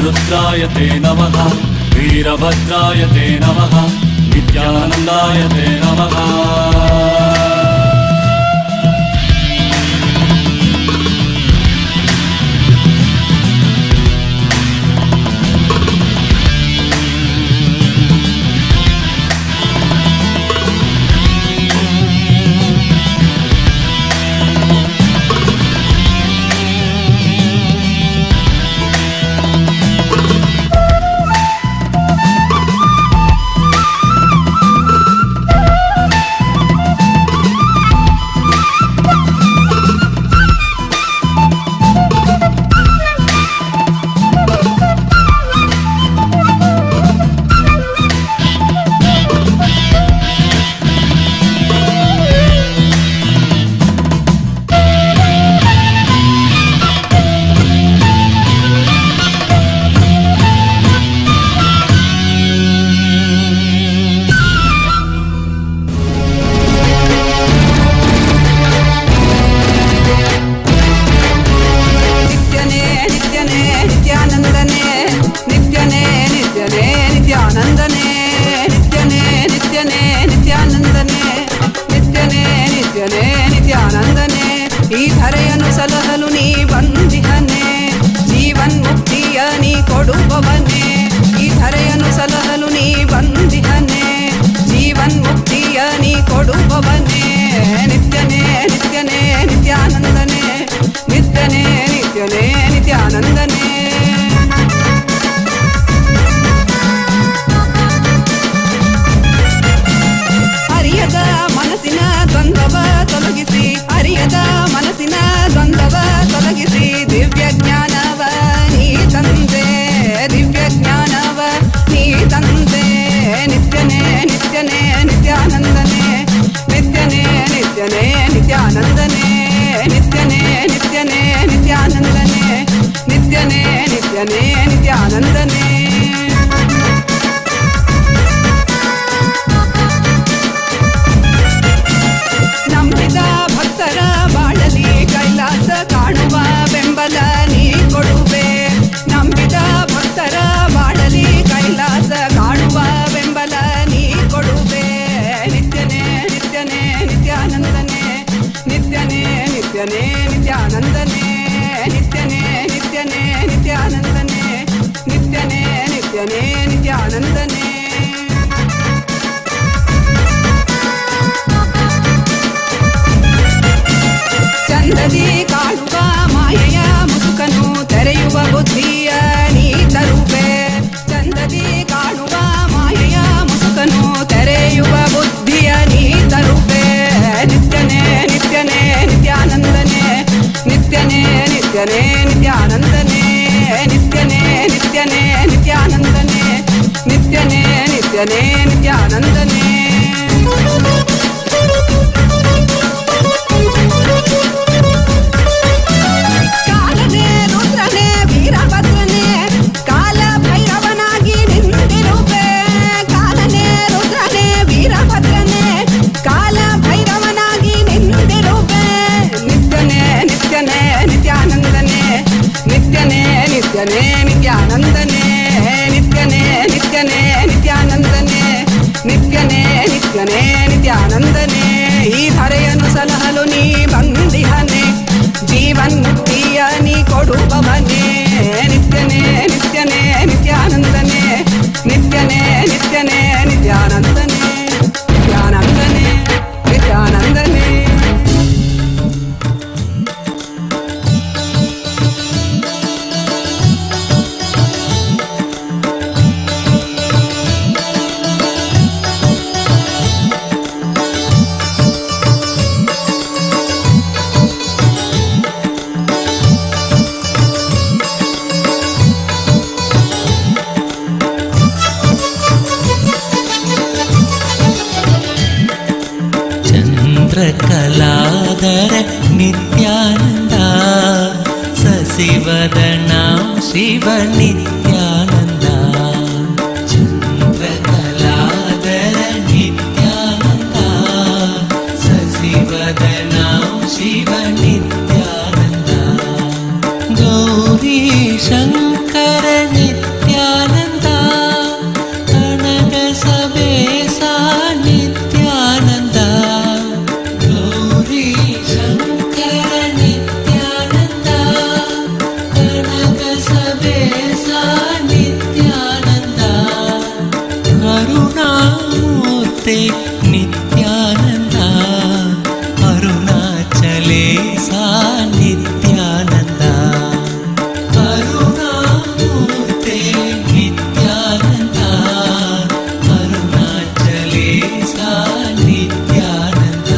रुद्राय ते नमः वीरभद्राय ते नमः नित्यानन्दाय ते नमः
ನಿತ್ಯನೇ ನಿತ್ಯಾನಂದನೇ. ಕಾಲನೇ ರುದ್ರನೇ ವೀರಭದ್ರನೇ ಕಾಲ ಭೈರವನಾಗಿ ನಿಂತಿರುವೆ. ಕಾಲನೇ ರುದ್ರನೇ ವೀರಭದ್ರನೇ ಕಾಲ ಭೈರವನಾಗಿ ನಿಂತಿರುವೆ. ನಿತ್ಯನೇ ನಿತ್ಯನೇ ನಿತ್ಯಾನಂದನೇ ನಿತ್ಯನೇ ನಿತ್ಯನೇ ನಿತ್ಯಾನಂದನೇ ನಿತ್ಯನೇ ನಿತ್ಯನೇ ನಿತ್ಯಾನಂದನೇ ನಿತ್ಯನೇ ನಿತ್ಯನೇ ನಿತ್ಯಾನಂದನೇ. ಈ ಧರೆಯನ್ನು ಸಲಹಲು ನೀ ಬಂದಿಹನೆ ಜೀವನ್ ಮುಕ್ತಿಯ ನೀ ಕೊಡುವವನೇ. ನಿತ್ಯನೇ ನಿತ್ಯನೇ ನಿತ್ಯಾನಂದನೇ ನಿತ್ಯನೇ ನಿತ್ಯನೇ ನಿತ್ಯಾನಂದನೇ ನಿತ್ಯಾನಂದನೇ ನಿತ್ಯಾನಂದನೇ.
ಚಂದ್ರಕಲಾಧರ ನಿತ್ಯಾನಂದ ಸಸಿವದನ ಶಿವ ನಿತ್ಯಾನಂದ. ಚಂದ್ರಕಲಾಧರ ನಿತ್ಯಾನಂದ ಸಸಿವದನ ಶಿವ ನಿತ್ಯಾನಂದ. ಗೌರಿ ಶಂಕರ ನಿತ್ಯಾನಂದ ಕನಕ ಸಬೇಸ ನಿತ್ಯಾನಂದ. ಗೌರಿ ಶಂಕರ ನಿತ್ಯಾನಂದ ಕನಕ ಸಬೇಸ ನಿತ್ಯಾನಂದ. ಕರುಣಾಮೂರ್ತಿ ನಿತ್ಯಾನಂದ ಅರುಣಾಚಲೇಶ ನಿತ್ಯಾನಂದ. ಕರುಣಾಮೂರ್ತಿ ನಿತ್ಯಾನಂದ ಅರುಣಾಚಲೇಶ ನಿತ್ಯಾನಂದ.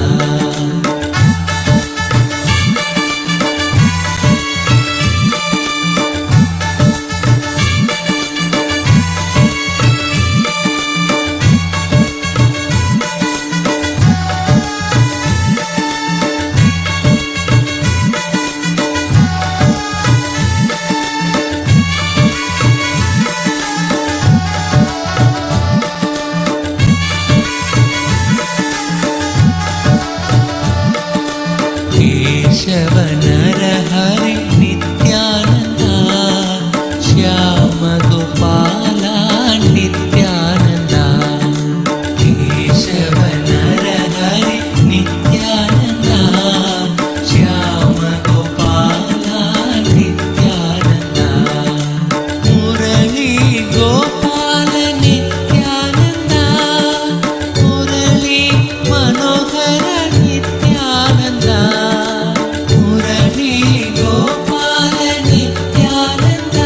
ಕೇಶವನರ ಹರಿ ನಿತ್ಯಾನಂದ ಶ್ಯಾಮ ಗೋಪಾಲ ನಿತ್ಯಾನಂದ. ಕೇಶವನರ ಹರಿ ನಿತ್ಯಾನಂದ ಶ್ಯಾಮ ಗೋಪಾಲ ನಿತ್ಯಾನಂದ. ಮುರಳಿ ಗೋಪಾಲ ನಿತ್ಯಾನಂದ ಮುರಳಿ ಮನೋಹರ ನಿತ್ಯಾನಂದ. ಮುರಳಿ ಗೋಪಾಲ ನಿತ್ಯಾನಂದ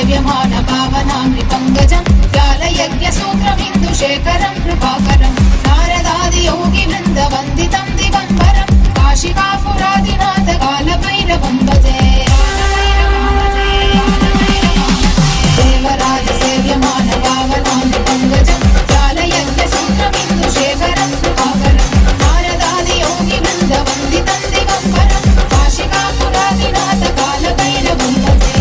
सेव्यमान पावनाम्नि पङ्कजं व्यालयज्ञसूत्रमिन्दुशेखरं कृपाकरं नारदादियोगिवृन्दवन्दितं दिगम्बरं काशिकापुरादिनाथ कालभैरवं भजे देवराज सेव्यमान पावनाम्नि पङ्कजं व्यालयज्ञसूत्रमिन्दुशेखरं कृपाकरं नारदादियोगिवृन्दवन्दितं दिगम्बरं काशिकापुरादिनाथ कालभैरवं भजे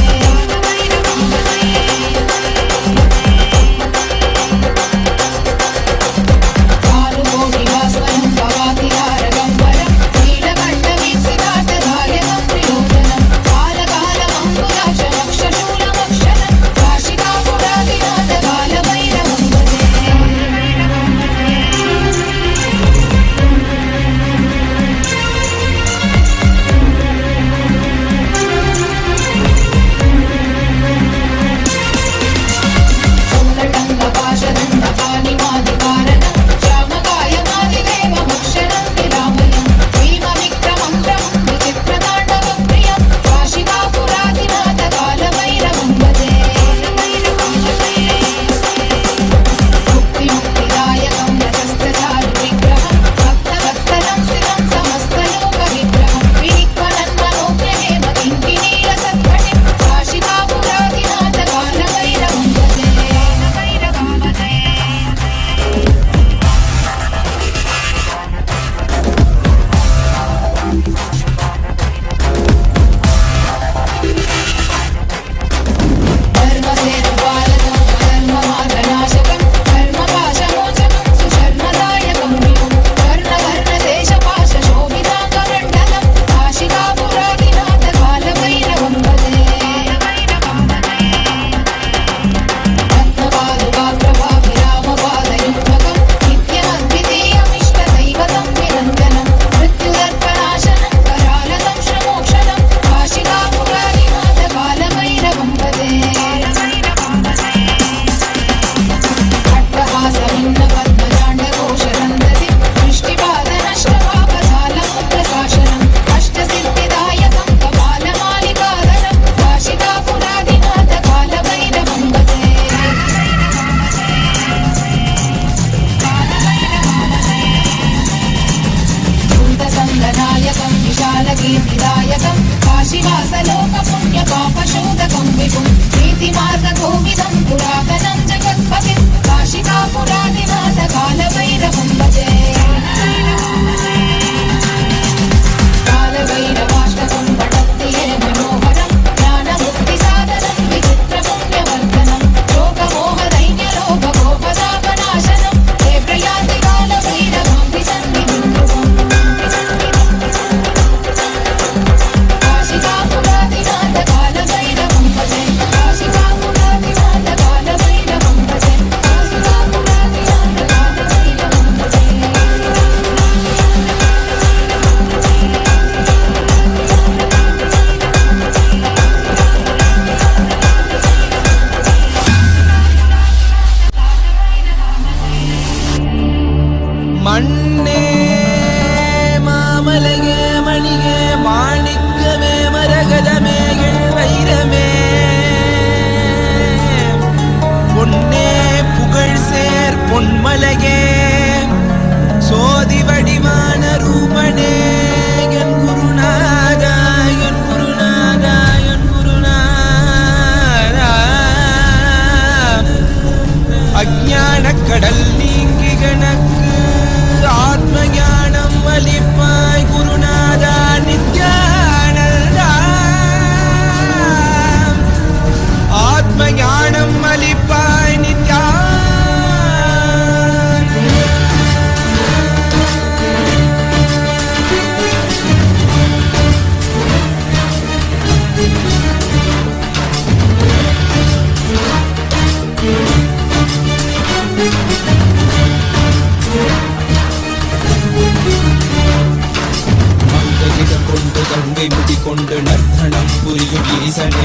கொண்டு நர்த்தனம் புரியும் ஈசனே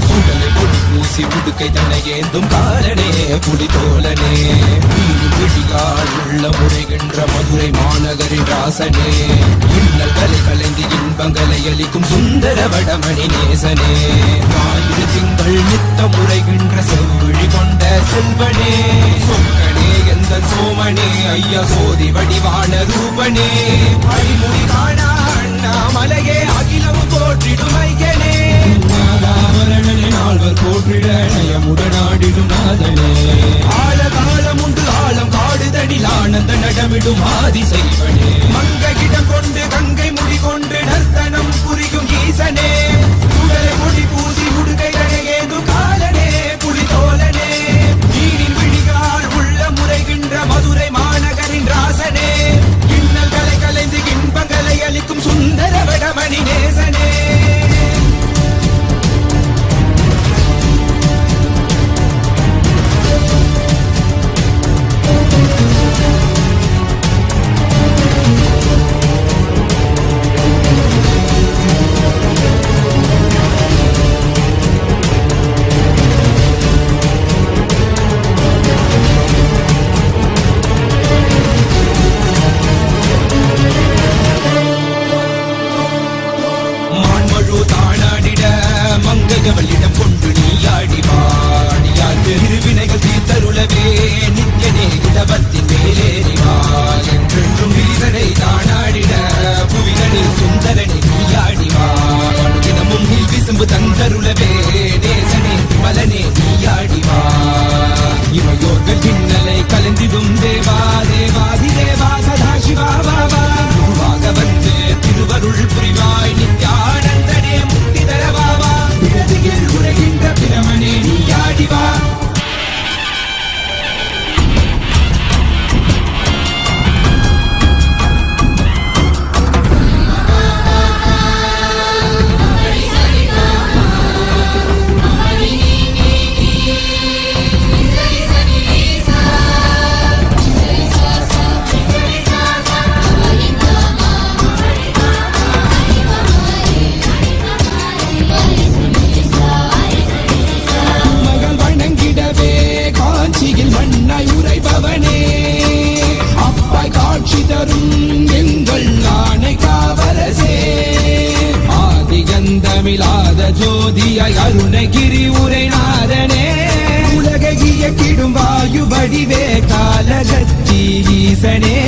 சுடலை பொற்பூசி உடுக்கை தனையேந்தும் காலனே புலிதோலனே விழியால் உள்ள முறைகின்ற மதுரை மாநகரின் ராசனே இன்னல் கலை கலைந்து இன்பங்களை அளிக்கும் சுந்தர வடமணி நேசனே ஆயிர திங்கள் நித்த முறைகின்ற செவ்விழி கொண்ட செல்வனே சொக்கனே எந்த சோமனே ஐயா சோதி வடிவான ரூபனே அடிமுடி காணா அண்ணாமலையே அகிலம் போற்றிடும் ஐயனே நாதாவரணனே நால்வர் போற்றிட நயமுடனாடிடும் நாதனே ஆழகாலம் உண்டு ஆழம் காடுதடில் ஆனந்த நடமிடும் ஆதி செய்வனே மங்கையிடம் கொண்டு கங்கை முடி கொண்டு நர்த்தனம் புரியும் ஈசனே சுடலை முடி பூசி உடுகை கடையேது காலனே புலிதோலனே நீரின் விழிகால் உள்ள முறைகின்ற மதுரை மாநகரின் ராசனே இன்னல் கலை கலைந்து இன்பங்களை அளிக்கும் சுந்தர வடமணி நேசனே மங்கையவளிடம் கொண்டு நீயாடி வாடியார் திருவினைகள் தீர்த்தருளவே நித்யனே இடவத்தின் மேலேறிவார் என்றென்றும் வீரனை தானாடிட புவிதனில் சுந்தரனை நீயாடிவார் தினமும் நீ விசும்பு தந்தருளவே நேசனே மலனே நீயாடிவார் இமையோர்கள் பின்னலை கலந்திடும் தேவா தேவாதி தேவா சதா சிவா பாபா குருவாக வந்து திருவருள் புரிவாய் நித்யானந்தனே முக்தி தரவாவா உரைகின்ற பிரமனே நீயாடிவா ஜோதியாய் அருணகிரி உரைநாதனே உலகைய கிடும் வாயு வடிவே காலகத்தி ஈசனே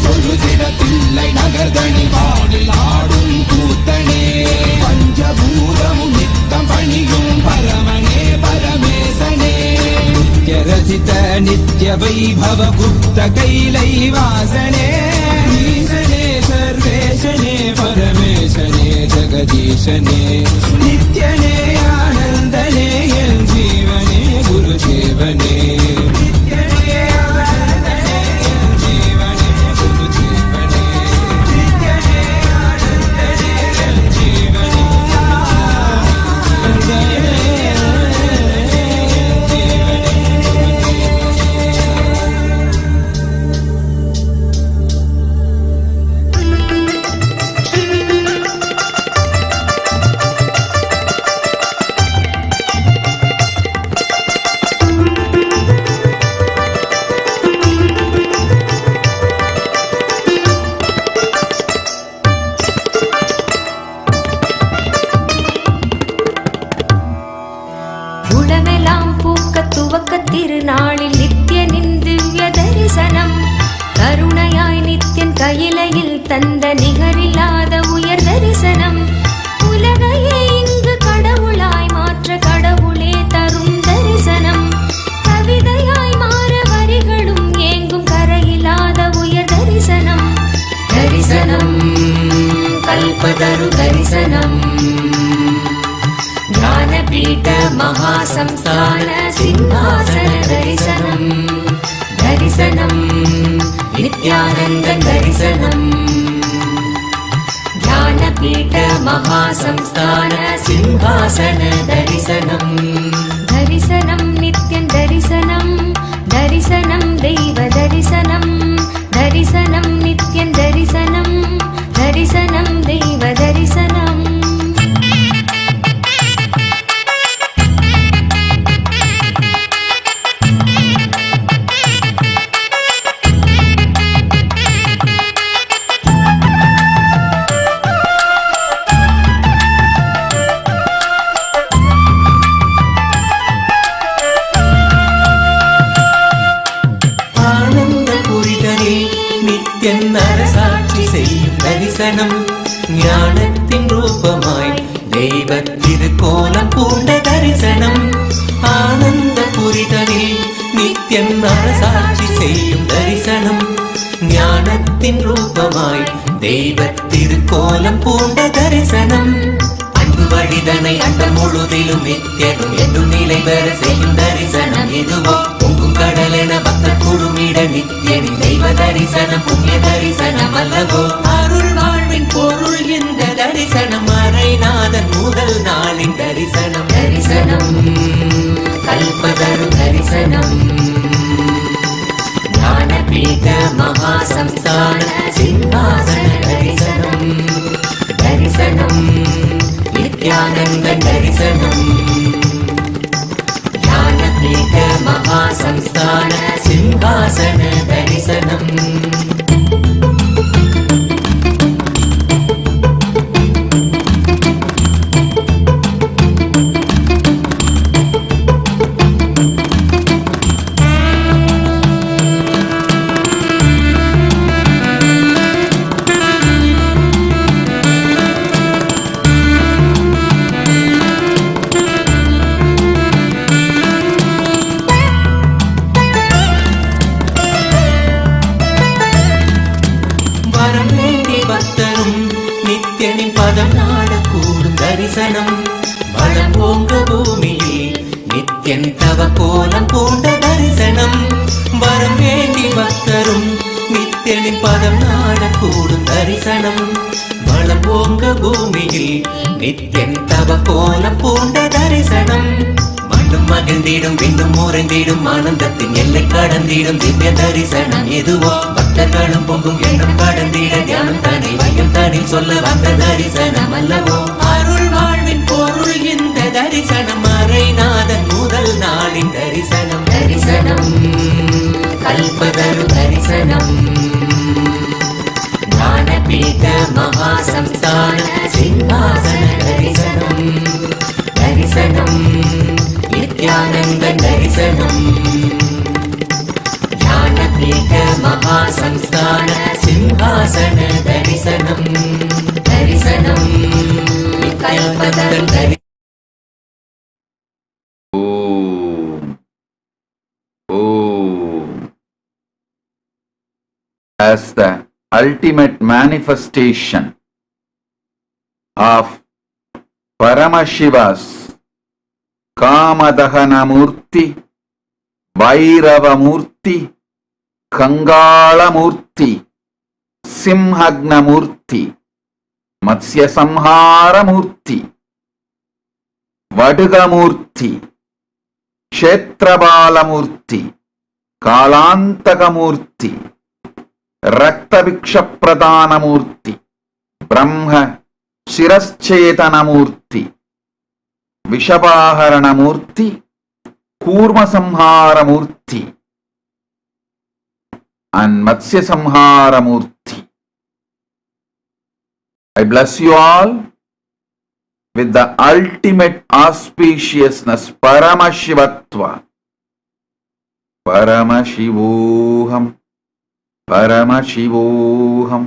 சொல்லுதிடத்தில்லை நகர்தனி வானில் ஆடும் கூத்தனே பஞ்சபூதமும் நித்தம் பணியும் பரமனே பரமேசனே நித்ய ரசித நித்ய வைபவ குப்த கைலை வாசனே ஈசனே சர்வேசனே பரமேசனே ஜகதீசனே நித்யனே ஆனந்தனே என் ஜீவனே குருதேவனே நித்யனே ஆனந்தனே என் ஜீவனே குருதேவனே நித்யனே ஆனந்தனே என் ஜீவனே
திருநாளில் நித்யனின் திவ்ய தரிசனம் கருணையாய் நித்யன் கையிலையில் தந்த நிகரில்லாத உயர் தரிசனம் உலகையே இங்கு கடவுளாய் மாற்ற கடவுளே தரும் தரிசனம் கவிதையாய் மாற வரிகளும் ஏங்கும் கரையில்லாத உயர் தரிசனம் தரிசனம் கல்பதரு தரிசனம் ஞானபீட மகாசம்ஸ்தான சிம்ஹாசன தரிசனம் தரிசனம் நித்யானந்த தரிசனம் ஞானபீட மகாசம்ஸ்தான சிம்ஹாசன தரிசனம் தரிசனம் நித்யன் தரிசனம் தரிசனம் தெய்வ தரிசனம் தரிசனம் நித்யன் தரிசனம் தரிசனம் தெய்வ தரிசனம்
தரிசனம் ஞானத்தின் ரூபமாய் தெய்வ திருக்கோலம் பூண்ட தரிசனம் ஆனந்த புரிதலில் நித்தியம் அரசாட்சி செய்யும் தரிசனம் ஞானத்தின் ரூபமாய் தெய்வ திருக்கோலம் பூண்ட தரிசனம் அன்பு வழிதனை அந்த முழுதிலும் நித்தியனும் என்னும் நிலை பெற செய்யும் தரிசனம் எதுவோ பொங்கும் கடலென பக்த குழுமிட நித்தியனின் தெய்வ தரிசனம் புண்ணிய தரிசனம் அல்லவோ அருள் வாழ்வின் பொருள் இந்த தரிசனம் அரைநாதன் முதல் நாளின் தரிசனம் தரிசனம் கல்பதரு தரிசனம் ஞானபீட மகாசம்ஸ்தான சிம்ஹாசன தரிசனம் தரிசனம் நித்யானந்த தரிசனம் ஞானபீட மகாசம்ஸ்தான சிம்ஹாசன தரிசனம் தரிசனம் வளம் போங்க பூமியில் நித்யன் தவ கோலம் பூண்ட தரிசனம் வரம் வேண்டி பக்தரும் நித்யனின் பதம் நாடக்கூடும் தரிசனம் வளம் போங்க பூமியில் நித்யன் தவ கோலம் பூண்ட தரிசனம் மண்ணும் மகிழ்ந்திடும் விண்ணும் முறைந்திடும் ஆனந்தத்தின் எல்லை கடந்திடும் திவ்ய தரிசனம் எதுவோ பக்தர்களும் பொங்கும் எண்ணம் கடந்திட தியானம் தனி வையம் தனி சொல்ல வந்த தரிசனம் அல்லவோ அருள் வாழ்வின் பொருள் இந்த தரிசனம் அரைநாதன் முதல் நாளின் தரிசனம் தரிசனம் கல்பதரு தரிசனம் ஞானபீட மகாசம்ஸ்தான சிம்ஹாசன தரிசனம் தரிசனம் நித்யானந்த தரிசனம் ஞானபீட மகாசம்ஸ்தான சிம்ஹாசன தரிசனம் தரிசனம் கல்பதரு தரிசனம்.
As the ultimate manifestation of Paramashiva's Kama Dahana Murthy, Bhairava Murthy, Kankala Murthy, Simhagna Murthy, Matsya Samhara Murthy, Vaduka Murthy, Kshetrapaala Murthy, Murthy, Rakthabiksha Pradana Murthy, Brahmashirachethana Murthy, Vishabaharana Murthy, Samhara Murthy, and Matsya Samhara Murthy. I bless you all with the ultimate auspiciousness Paramashivatva. Paramashivoham, Paramashivoham,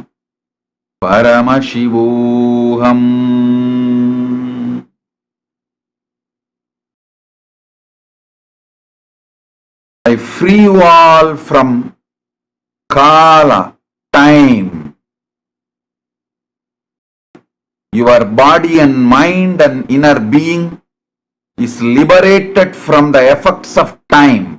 Paramashivoham. I free you all from Kala, time. Your body and mind and inner being is liberated from the effects of time.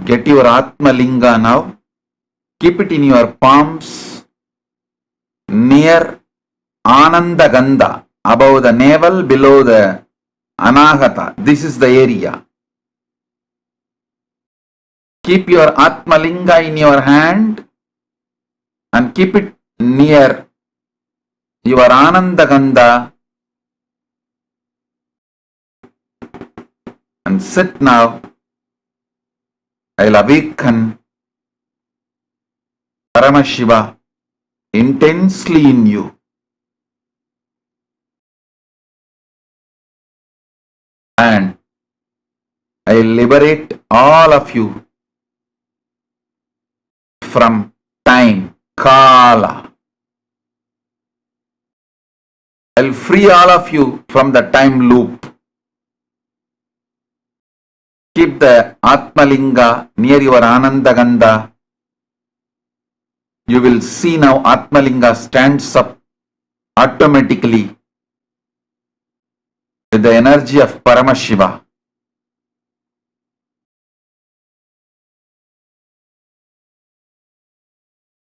Get your Atma Linga now. Keep it in your palms near Ananda Gandha, above the navel, below the Anahata. This is the area. Keep your Atma Linga in your hand and keep it near your Ananda Gandha and sit now. I'll awaken Paramashiva intensely in you. And I'll liberate all of you from time, Kala. I'll free all of you from the time loop. Keep the Atmalinga near your Anandaganda. You will see now Atmalinga stands up automatically with the energy of Paramashiva.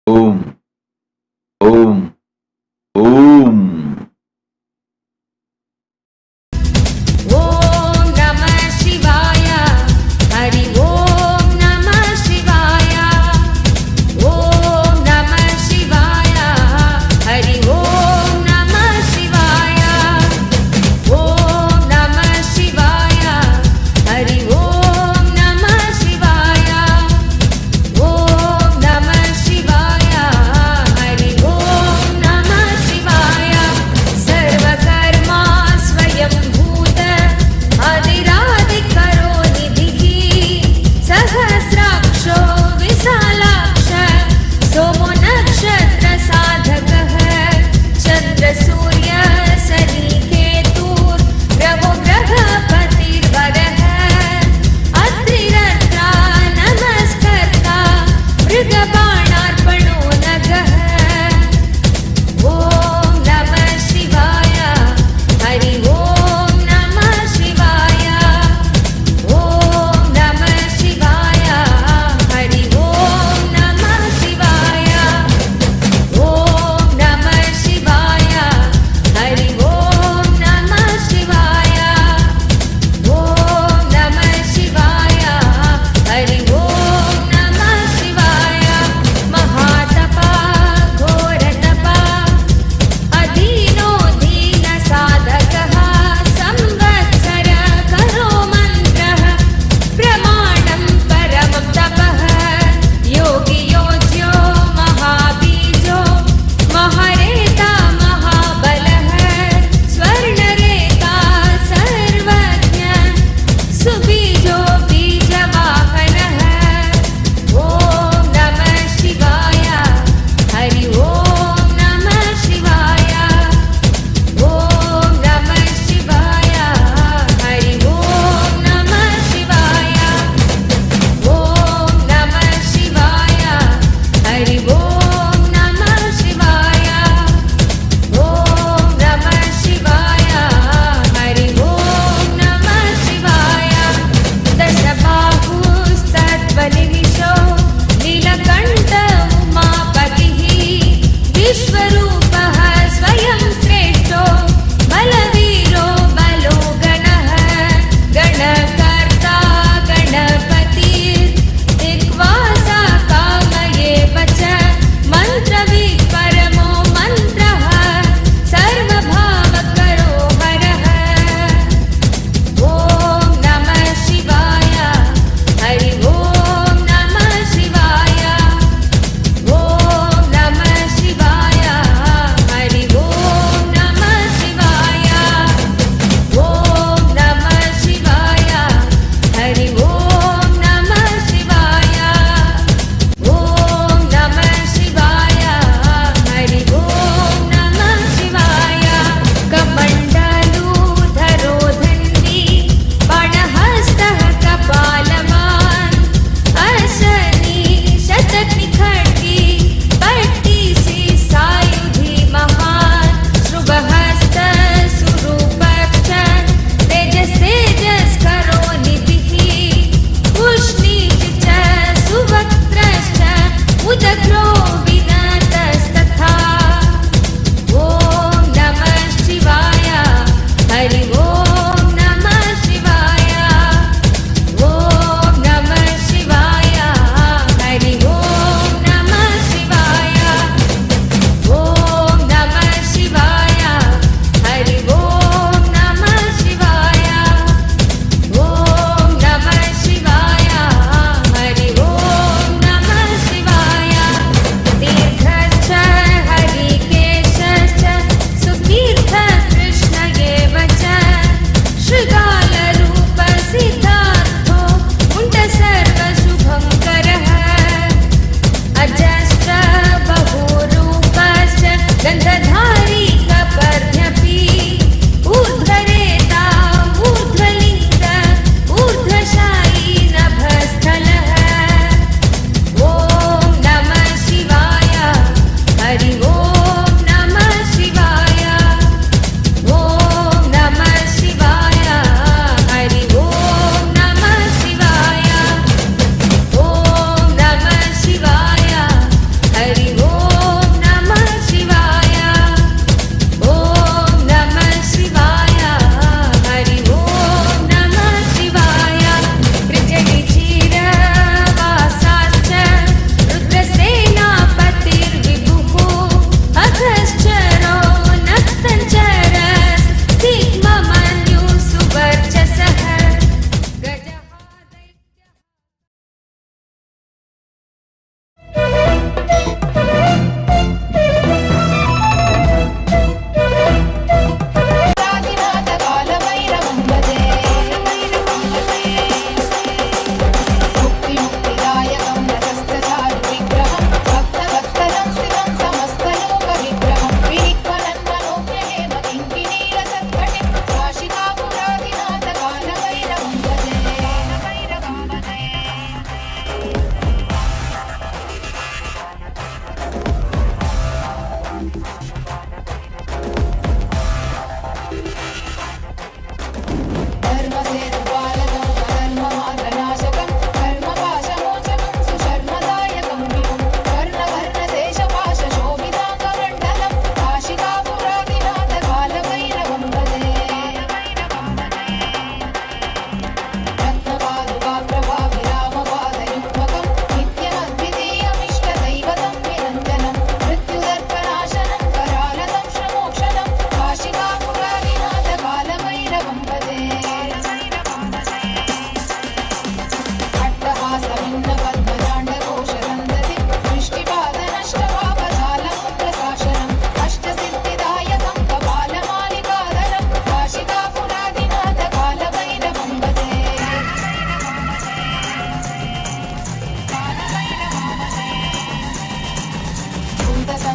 Om, Om, Om.
Om Namah Shivaya, Hari Om Namah Shivaya, Om Namah Shivaya, Hari Om Namah Shivaya, Om Namah Shivaya, Hari Om Namah Shivaya, Om Namah Shivaya, Hari Om Namah Shivaya.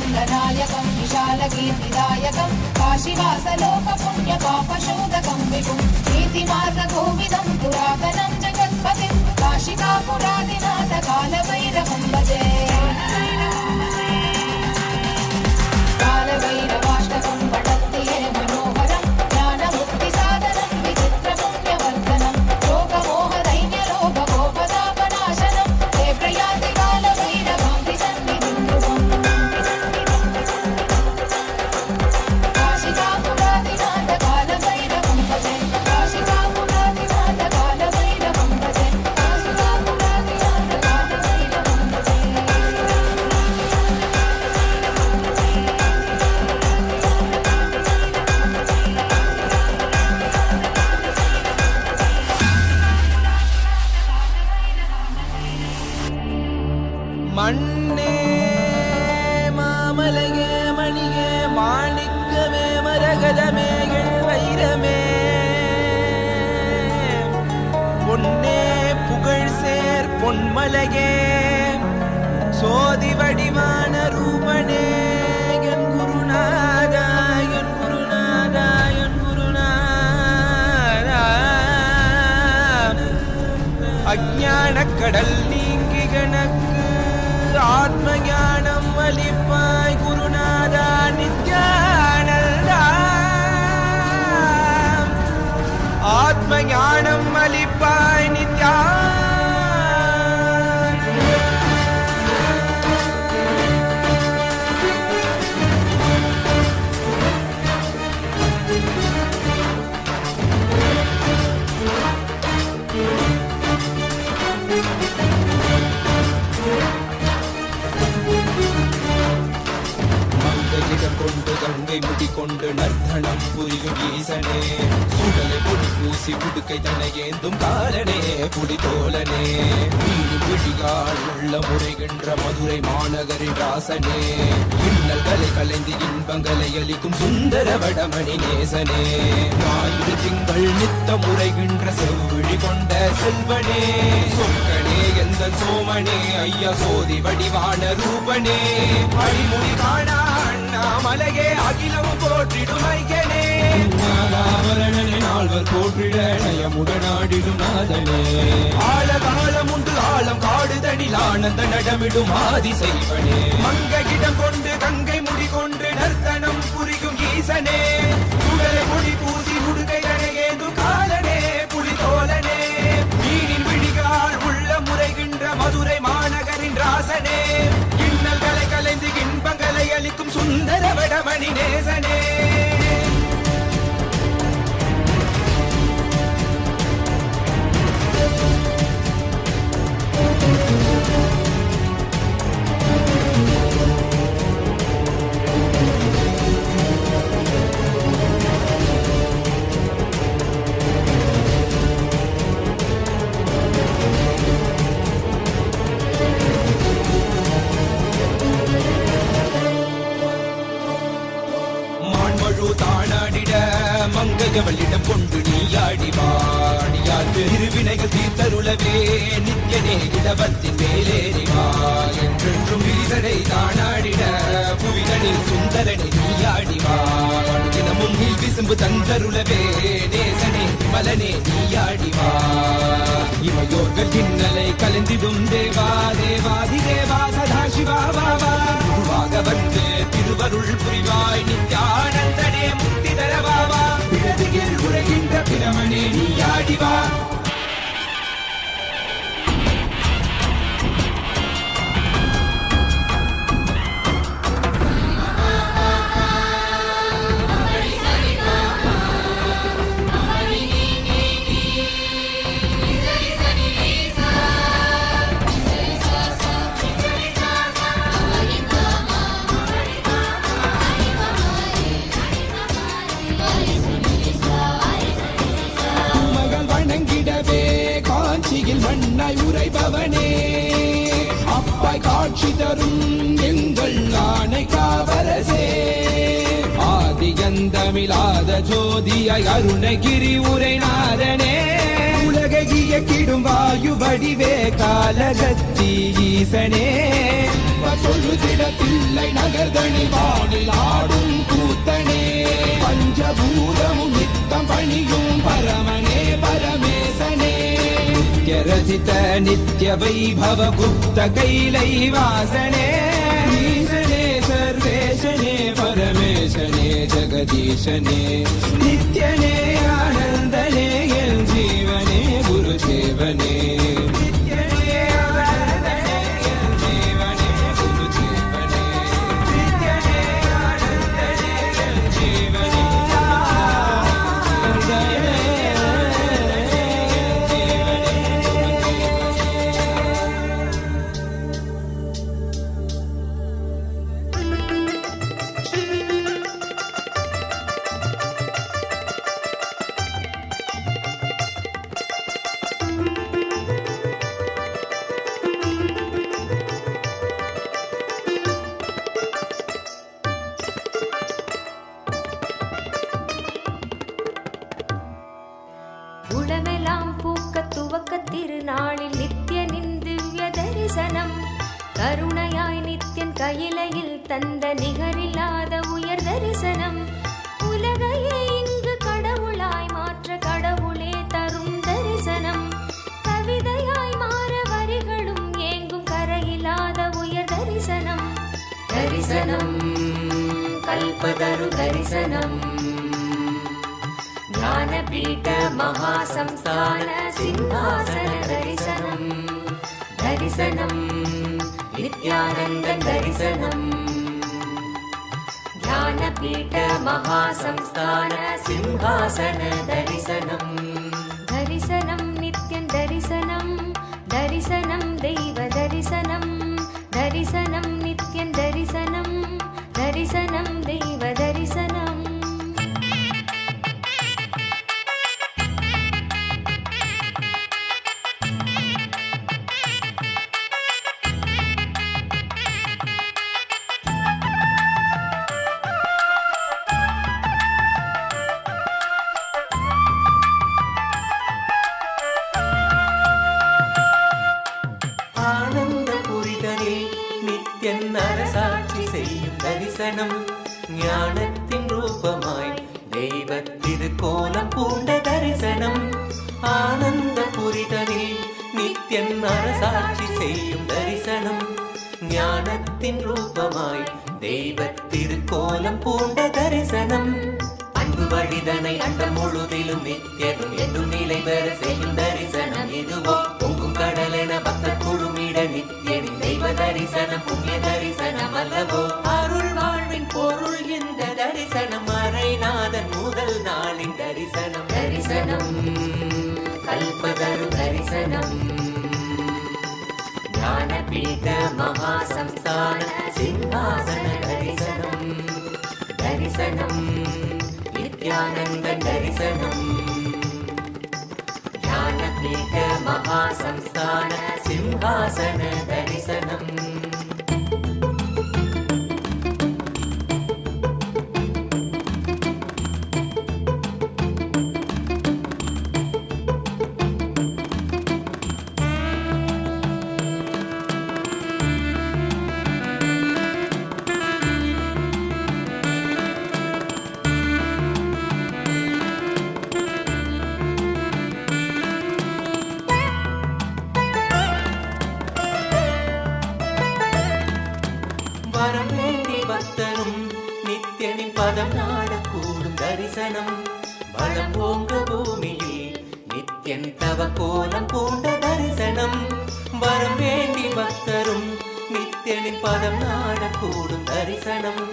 रङ्गनायकं विशालकीर्तिदायकं काशीवासलोकपुण्यपापशोधकं विभुं नीतिमार्गकोविदं पुरातनं जगत्पतिं काशिकापुरादिनाथ कालभैरवं भजे कालभैरवाष्टकं पठन्ति ये मनोहरं ज्ञानमुक्तिसाधनं विचित्रपुण्यवर्धनं शोकमोहदैन्यलोभगोपतापनाशनं ते प्रयान्ति कालभैरवान्ति सन्निधिं ध्रुवम् काशिकापुरादिनाथ कालभैरवं भजे काशिकापुरादिनाथ कालभैरवं भजे काशिकापुरादिनाथ कालभैरवं भजे
மண்ணே மாமலையே மணியே மாணிக்கமே மரகதமே வைரமே பொன்னே புகழ் சேர் பொன்மலையே சோதி வடிவான ரூபனே என் குருநாதா என் குருநாதா என் குருநாதா அஞ்ஞானக் கடல் நீங்கி கணக்கு ஆத்ம ஞானம் அளிப்பாய் குருநாதா நித்யானந்தா ஆத்ம ஞானம் அளிப்பாய் நித்யா கொண்டு கங்கை முடிக்கொண்டு நர்த்தனம் புரியும் ஈசனே சுடலை பொடி பூசி புடுக்கை தனையேந்தும் காலனே புலிதோலனே விழிகால் உள்ள முறைகின்ற மதுரை மாநகரின் ராசனே இன்னல்களை கலைந்து இன்பங்களை அளிக்கும் சுந்தர வடமணி நேசனே ஞாயிறு திங்கள் நித்த முறைகின்ற செவ்விழி கொண்ட செல்வனே சொக்கனே எந்த சோமனே ஐயா சோதி வடிவான ரூபனே அடிமுடி காணா மலையே அகிலம் போற்றிடும் ஐயனே ஆவரணனே நால்வர் போற்றிட நயமுடனாடிடும் நாதனே ஆழகாலம் உண்டு ஆழம் காடுதனில் ஆனந்த நடமிடும் ஆதி செய்வனே மங்கையிடம் கொண்டு கங்கை முடி கொண்டு நர்த்தனம் புரியும் ஈசனே சுடலை பொடி பூசி உடுகை தனையேந்தும் காலனே புலிதோலனே மீனின் விழிகால் உள்ள முறைகின்ற மதுரை மாநகரின் ராசனே இன்னல்களை கலைந்து இன்பங்களை அளிக்கும் சுந்தர வடமணி நேசனே தானாடிட மங்கையவளிடம் கொண்டு நீயாடி வாடியாற்று இருவினைகள் தீர்த்தருளவே நித்யனே இடவத்தின் மேலேறிவா என்றென்றும் ஈசனை தானாடிட புவிதனில் சுந்தரனை நீயாடிவா தினமும் நீ விசும்பு தந்தருளவே நேசனே மலனே நீயாடிவா இமையோர்கள் இன்னலை கலந்திடும் தேவா தேவாதி தேவா சதா சிவா பாபா குருவாக வந்து திருவருள் புரிவாய் நித்யானந்தனே முக்தி தரவாவா பிறதியில் உரைகின்ற பிரமனே நீயாடிவா மண்ணாய் உரைபவனே அப்பாய் காட்சி தரும் எங்கள் ஆணை காவரசே ஆதியந்தமில்லாத ஜோதியாய் அருணகிரி உரைநாதனே உலகை இயக்கிடும் வாயு வடிவே காலகத்தி ஈசனே தொழுதிடத்தில்லை நகர்தனே வானில் ஆடும் கூத்தனே பஞ்சபூதமும் நித்தம் பணியும் பரமனே பரமேசனே நித்ய ரசித நித்ய வைபவ குப்த கைலை வாசனே ஈசனே சர்வேசனே பரமேசனே ஜெகதீசனே நித்யனே ஆனந்தனே என் ஜீவனே குருதேவனே
உளமெல்லாம் பூக்க துவக்க திருநாளில் நித்யனின் திவ்ய தரிசனம் கருணையாய் நித்யன் கையிலையில் தந்த நிகரில்லாத உயர் தரிசனம் உலகையே இங்கு கடவுளாய் மாற்ற கடவுளே தரும் தரிசனம் கவிதையாய் மாற வரிகளும் ஏங்கும் கரையில்லாத உயர் தரிசனம் தரிசனம் கல்பதரு தரிசனம் ஞானபீட மகாசம்ஸ்தான சிம்ஹாசன தரிசனம் தரிசனம் நித்யானந்த தரிசனம் ஞானபீட மகாசம்ஸ்தான சிம்ஹாசன தரிசனம் தரிசனம் நித்யன் தரிசனம் தரிசனம் தெய்வ தரிசனம் தரிசனம் நித்யன் தரிசனம் தரிசனம் தெய்வ தரிசனம்
அரசாட்சி செய்யும் தரிசனம் ஞானத்தின் ரூபமாய் தெய்வ திருக்கோலம் பூண்ட தரிசனம் ஆனந்த புரிதலில் நித்யன் அரசாட்சி செய்யும் தரிசனம் ஞானத்தின் ரூபமாய் தெய்வ திருக்கோலம் பூண்ட தரிசனம் அன்பு வழிதனை அண்டம் முழுதிலும் நித்யனும் என்றும் நிலை பெற செய்யும் தரிசனம் இதுவோ பொங்கும் கடலென பக்த குழுமிட நித்யனின் தெய்வ தரிசனம் புண்ணிய தரிசனம் அல்லவோ அருள் வாழ்வின் பொருள் இந்த தரிசனம் மறைநாதன் முதல் நாளின் தரிசனம் தரிசனம் கல்பதரு தரிசனம் ஞானபீட மகாசம்ஸ்தான சிம்ஹாசன தரிசனம் தரிசனம் நித்யானந்த தரிசனம் ஞானபீட மகாசம்ஸ்தான சிம்ஹாசன தரிசனம் பதம் நாடக்கூடும் தரிசனம் வளம் போங்க பூமியில் நித்யன் தவ கோலம் பூண்ட தரிசனம் வரம் வேண்டி பக்தரும் நித்யனின் பதம் நாடக்கூடும் தரிசனம்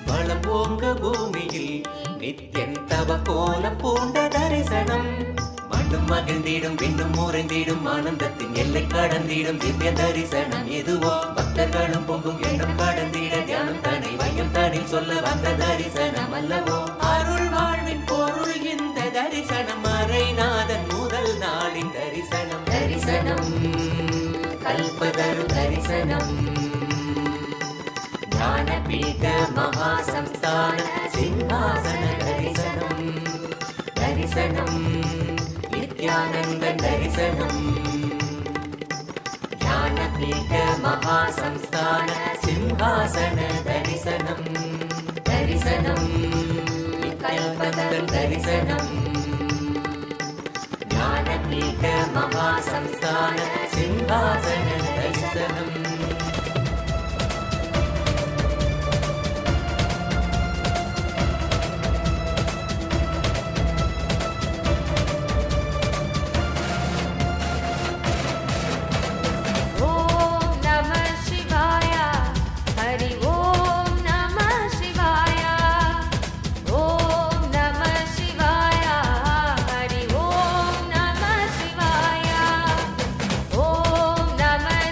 வளம் போங்க பூமியில் நித்யன் தவ கோலம் பூண்ட தரிசனம் மண்ணும் மகிழ்ந்திடும் விண்ணும் முறைந்திடும் ஆனந்தத்தின் எல்லை கடந்திடும் திவ்ய தரிசனம் எதுவோ பக்தர்களும் பொங்கும் எண்ணம் கடந்திட தியானம் தனை வையம் தனில் சொல்ல வந்த தரிசனம் அல்லவோ அருள் வாழ்வின் பொருள் இந்த தரிசனம் மறைநாதன் முதல் நாளின் தரிசனம் தரிசனம் கல்பதரு தரிசனம் ஞானபீட மகாசம்ஸ்தான சிம்ஹாசன தரிசனம் தரிசனம் நித்யானந்த தரிசனம் ஞானபீட மகாசம்ஸ்தான சிம்ஹாசன தரிசனம் दर्शनम् ज्ञानपीठ महासंस्थान सिंहासन दर्शनम्
Namah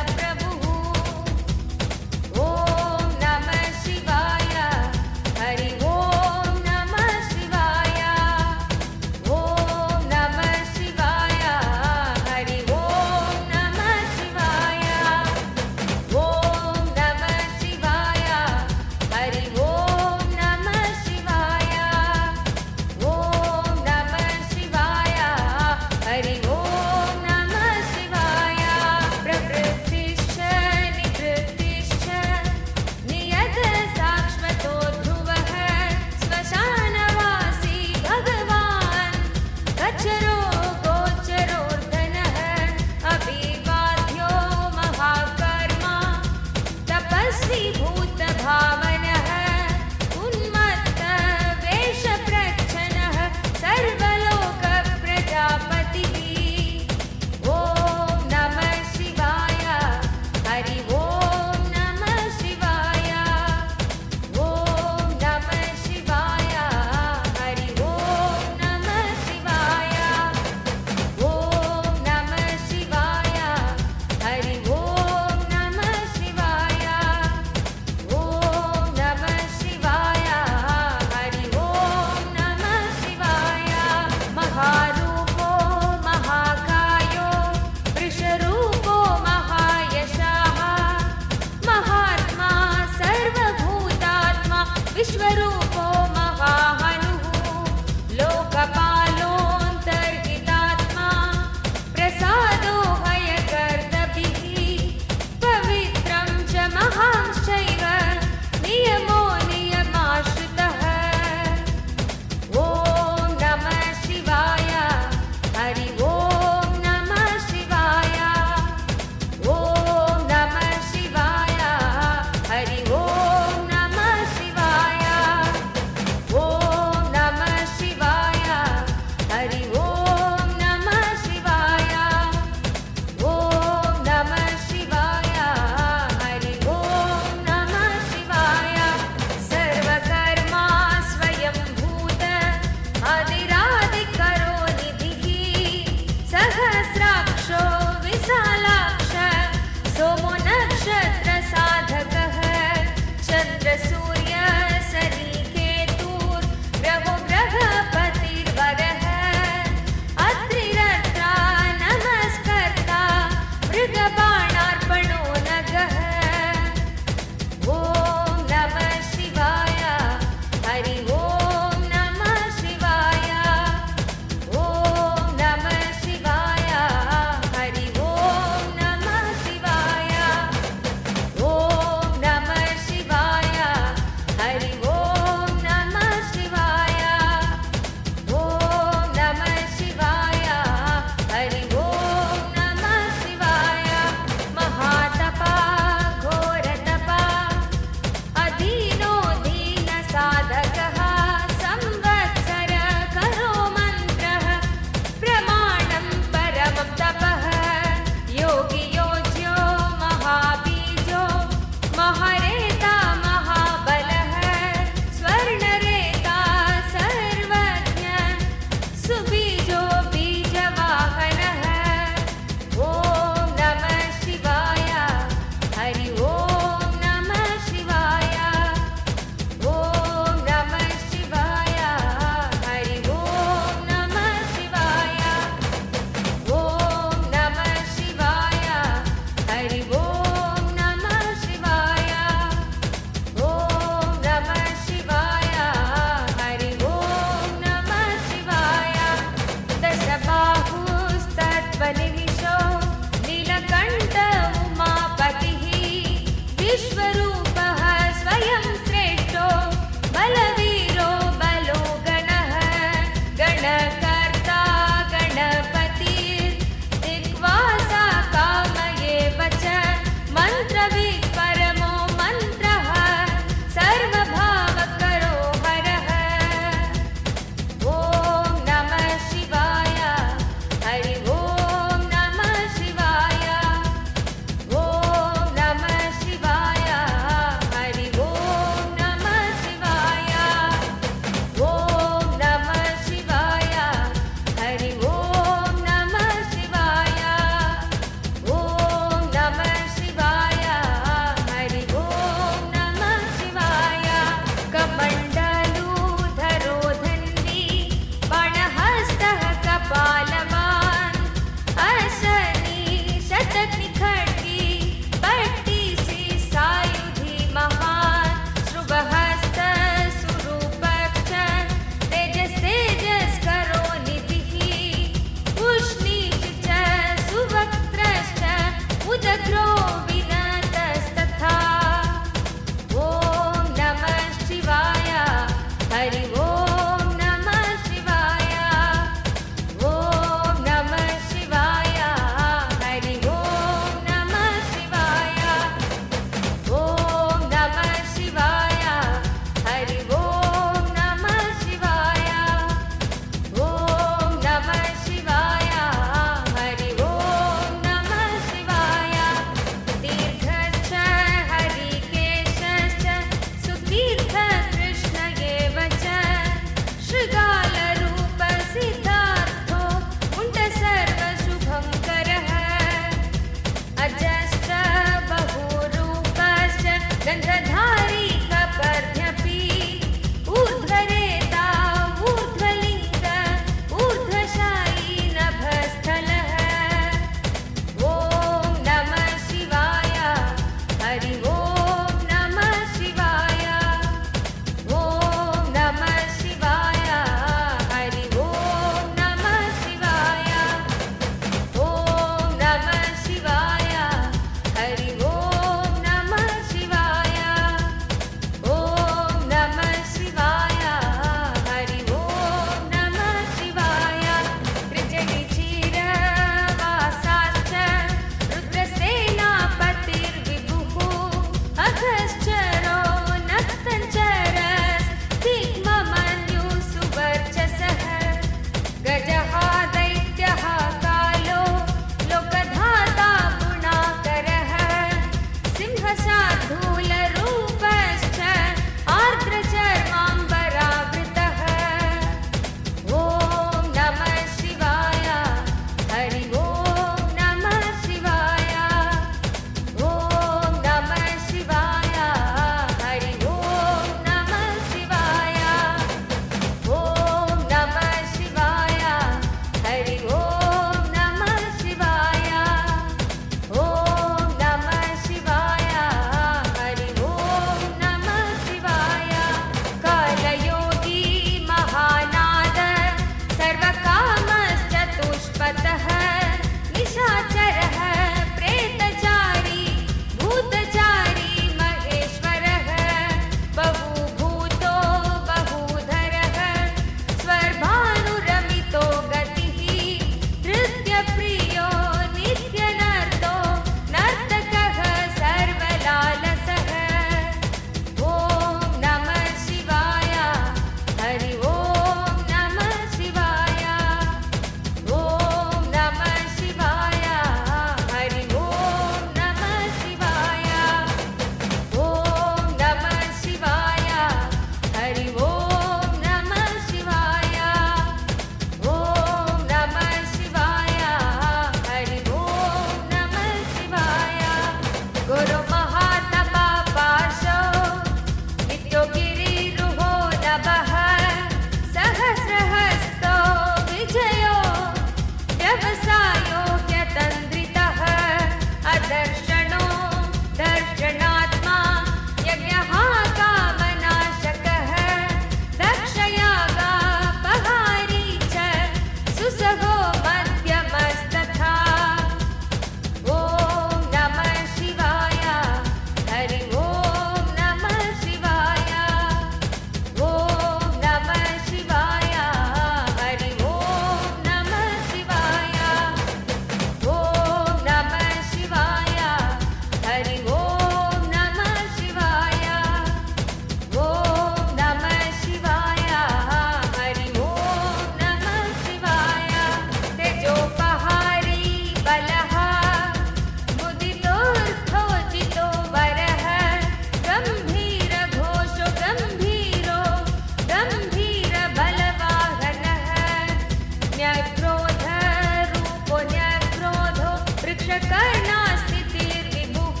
कर्णास्थितिर्विभुः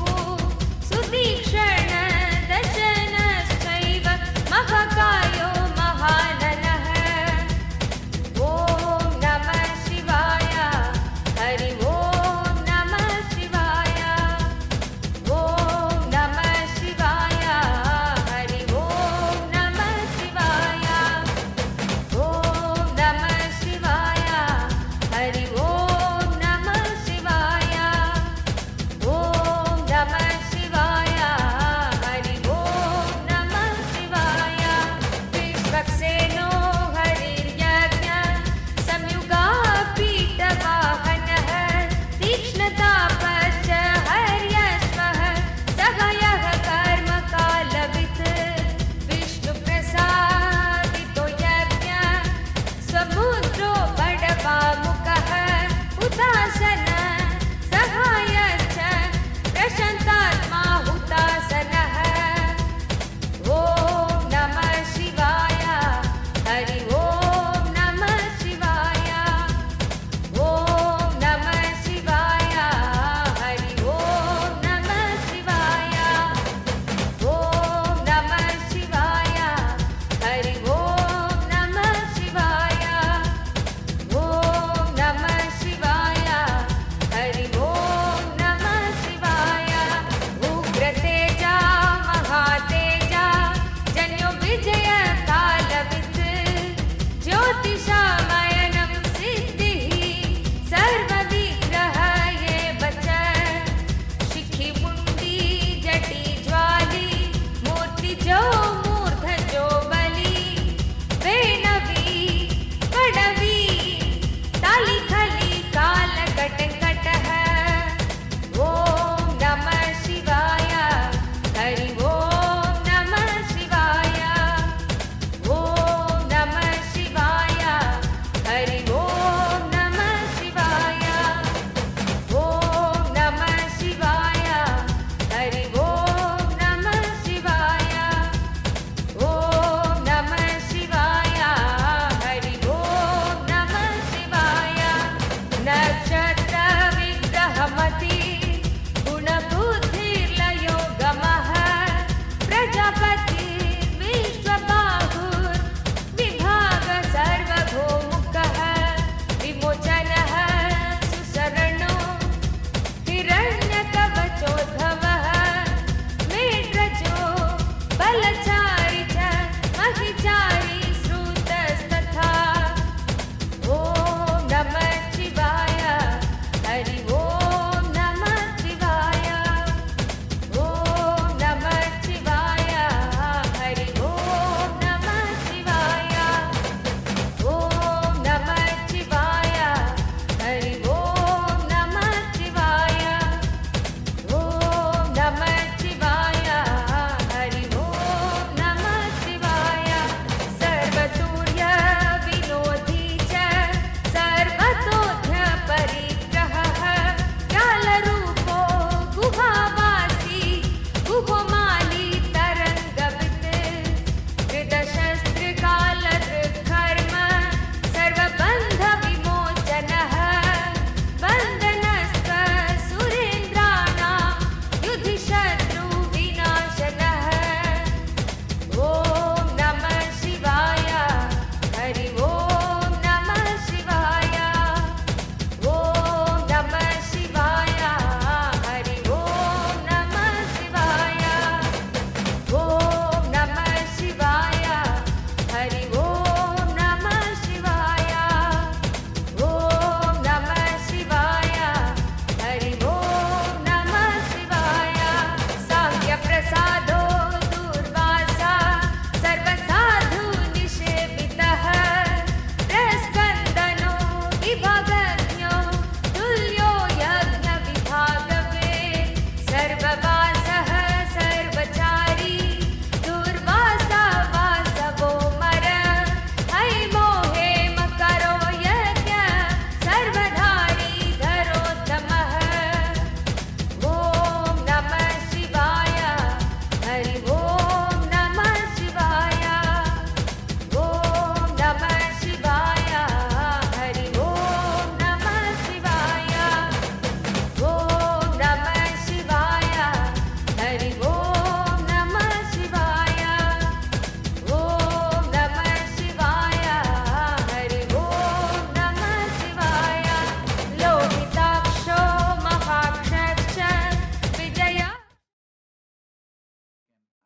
सुतीक्ष्णदशनश्चैव महकायो महाननः ॐ नमः शिवाय हरि ॐ नमः शिवाय ॐ नमः शिवाय हरि ॐ नमः शिवाय ॐ नमः शिवाय हरि ॐ नमः शिवाय ॐ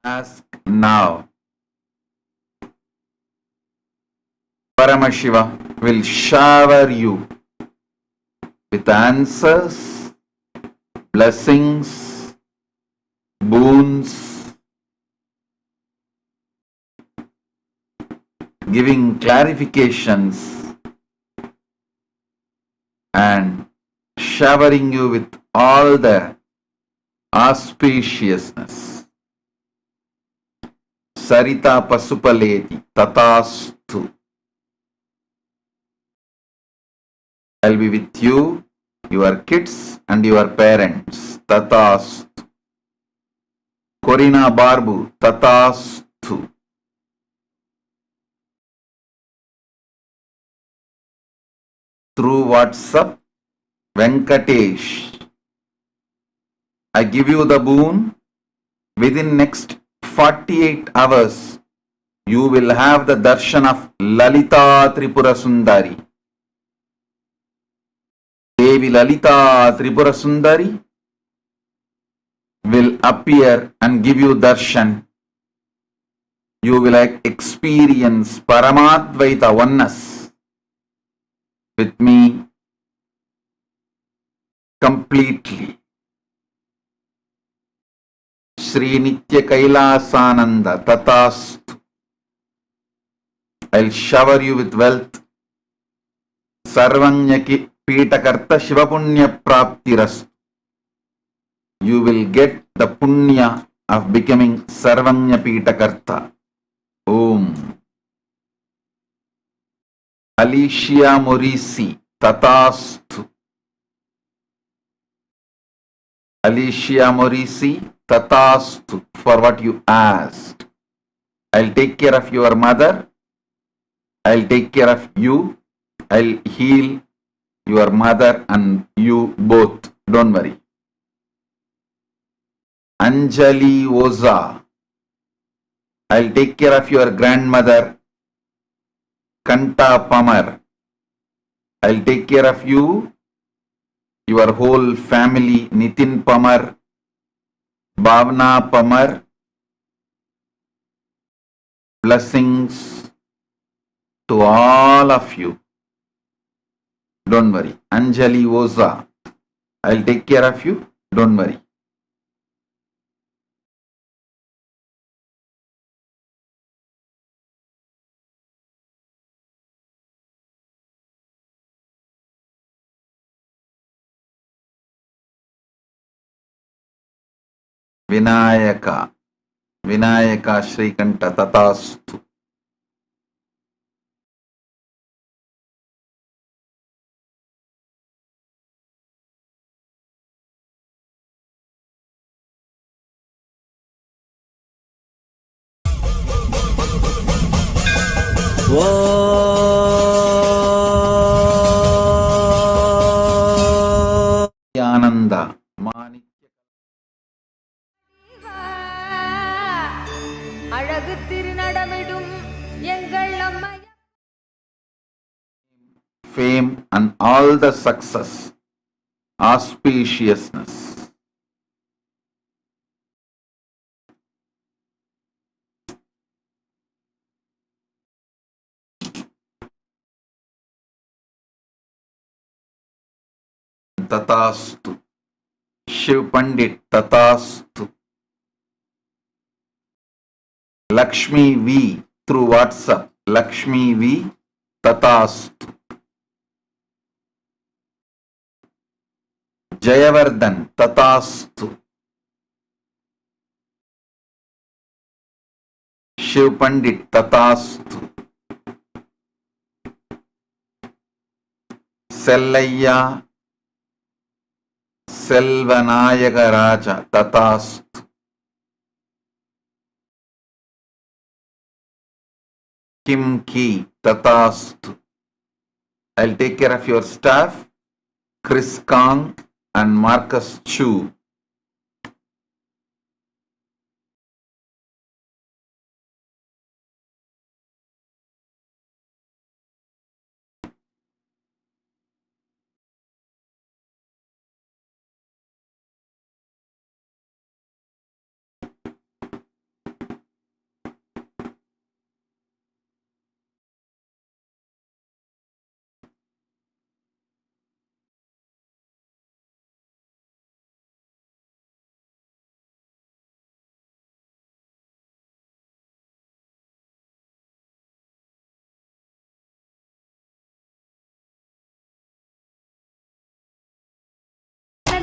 Ask now. Paramashiva will shower you with answers, blessings, boons, giving clarifications and showering you with all the auspiciousness. Sarita Pasupaleti Tatastu. I'll be with you, your kids and your parents. Tatastu. Corina Barbu. Tatastu. Through WhatsApp, Venkatesh. I give you the boon. Within next 48 hours, you will have the darshan of Lalita Tripura Sundari. Devi Lalita Tripura Sundari will appear and give you darshan. You will experience Paramadvaita oneness with me completely. Sri Nitya Kailasananda Tatastu. I'll shower you with wealth. Sarvanyaki Pitakarta Shivapunya Praptirastu. You will get the punya of becoming Sarvanya Pitakarta. Om. Alicia Morisi Tatastu. Alicia Morisi Tatastu for what you asked. I'll take care of your mother. I'll take care of you. I'll heal your mother and you both. Don't worry. Anjali Oza. I'll take care of your grandmother. Kanta Pamar. I'll take care of you, your whole family. Nitin Pamar. Bhavna Pamar. Blessings to all of you. Don't worry. Anjali Oza. I'll take care of you. Don't worry. Vinayaka. Vinayaka Shrikanta Tatastu. Ananda.
அழகு திருநடமிடும் எங்கள் அம்மை
Fame and all the success, auspiciousness. Tatastu. Shiv Pandit Tatastu. Lakshmi V through WhatsApp. Lakshmi V Tatastu. Jayavardhan Tatastu. Shiv Pandit Tatastu. Sellayya Selvanayaka Raja Tatastu. Kim Ki Tatastu. I'll take care of your staff, Chris Kong and Marcus Chu.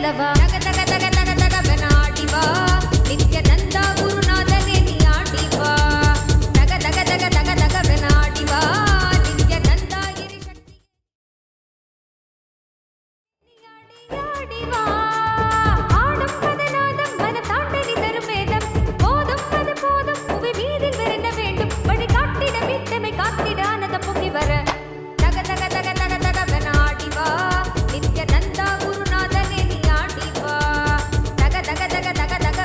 போலவா தக தக தக தக தக பெனாடிவா நித்யானந்தா குருநாதனே நீ ஆடிவா தக தக தக தக தக பெனாடிவா நித்யானந்தா கிரி சக்தி நீ ஆடிவா ஆடம் பதநாதம் மன தாண்டடி தரும் வேதம் போதும் அது போதும் புவி வீதில் விரைந்த வேண்டும் வழி காட்டிட மீட்டமை காத்திட ஆனந்த பொங்கி வர தக தக தக தக தக பெனாடிவா நித்யானந்தா குருநாதனே நீ ஆடிவா தக தக தக தக தக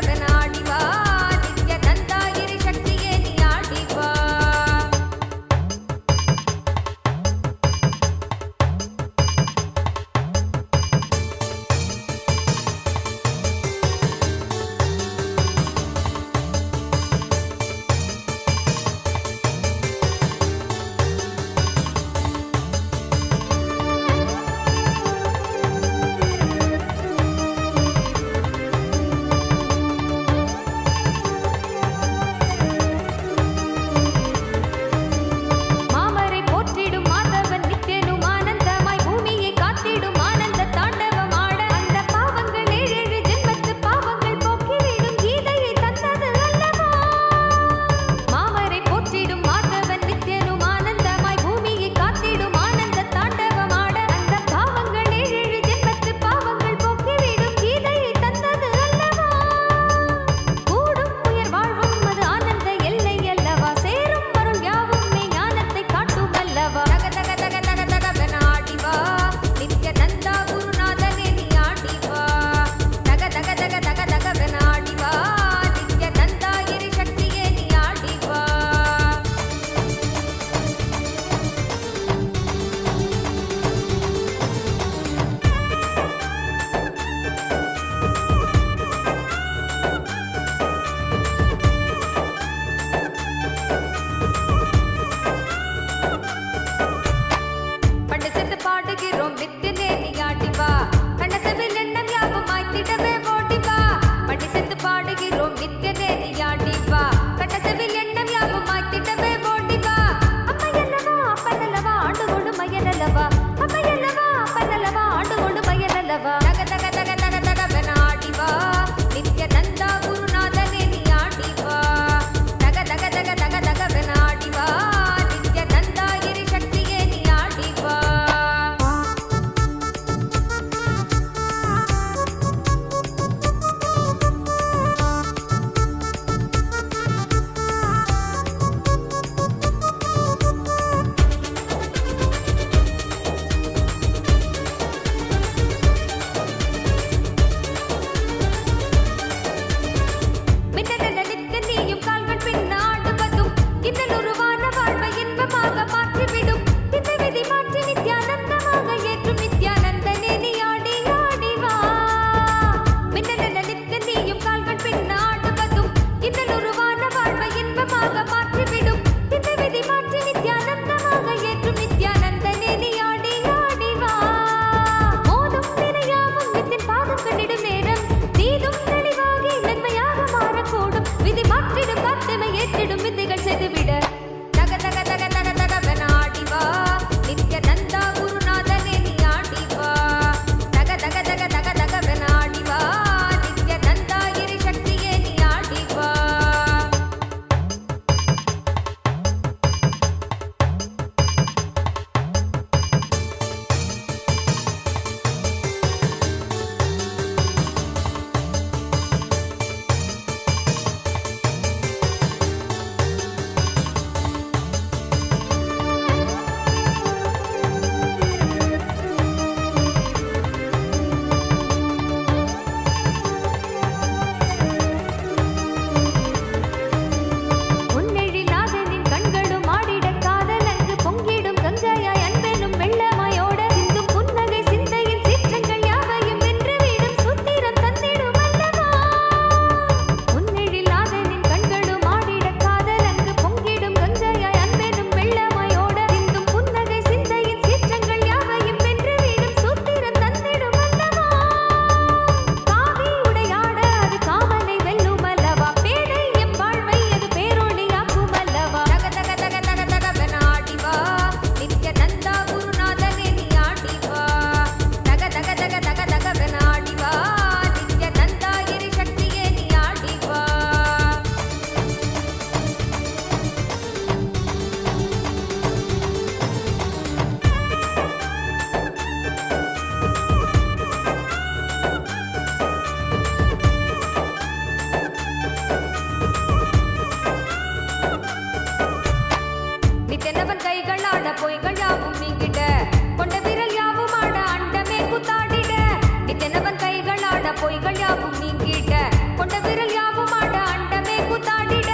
இல்லாத பொய்கள் யாவும் நீங்கிட கொண்ட விரல் யாவும் ஆட அண்டமே கூத்தாடிட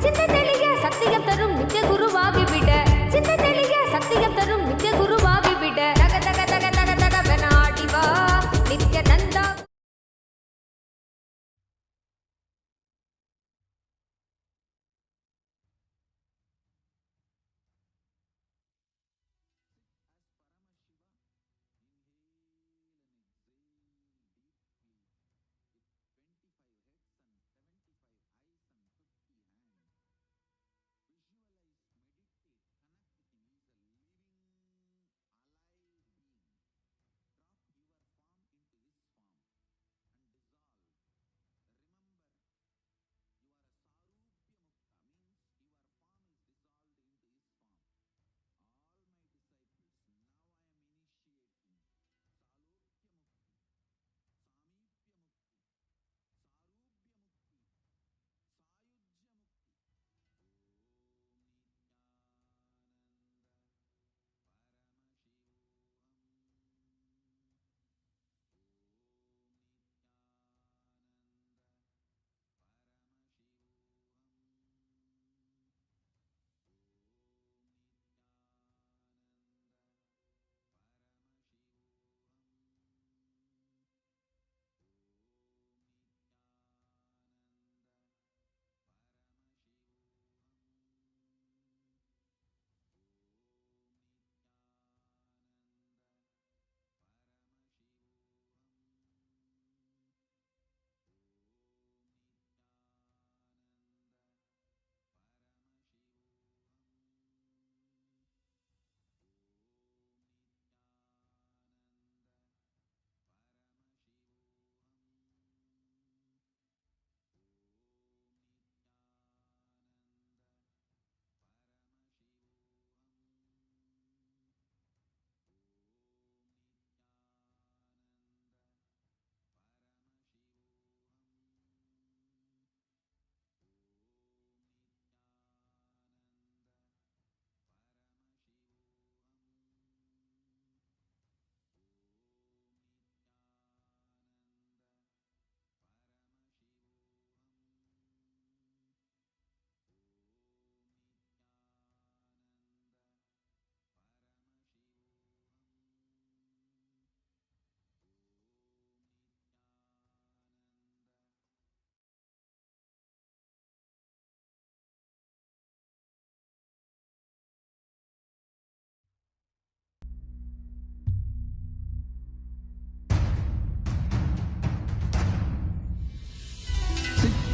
சிந்த தெளிய சத்தியம் தரும் நித்திய குருவாகிவிட சிந்த தெளிய சத்தியம் தரும் நித்திய குருவாகிவிட தக தக தக தக தகவன ஆடிவா Nithyananda.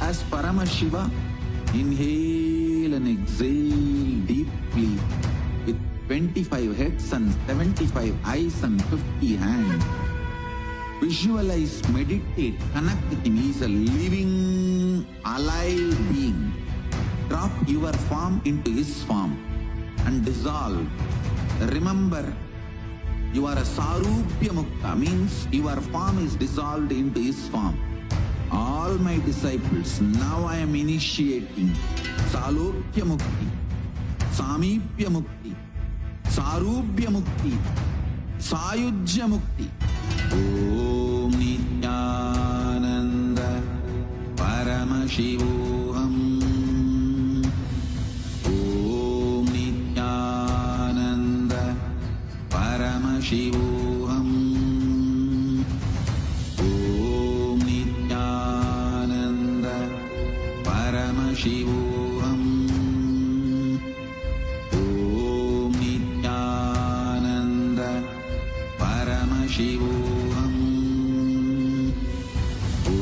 As Paramashiva, inhale and exhale deeply with 25 heads and 75 eyes and 50 hands. Visualize, meditate, connect with him. He is a living, alive being. Drop your form into his form and dissolve. Remember, you are a Sarupya Mukta, means your form is dissolved into his form. All my disciples, now I am initiating Salokya Mukti, Samipya Mukti, Sarupya Mukti, Sayujya Mukti. Om Nithyananda Paramashivam. Om Nithyananda Paramashivam. Paramashivam. Om Nithyananda Paramashivam.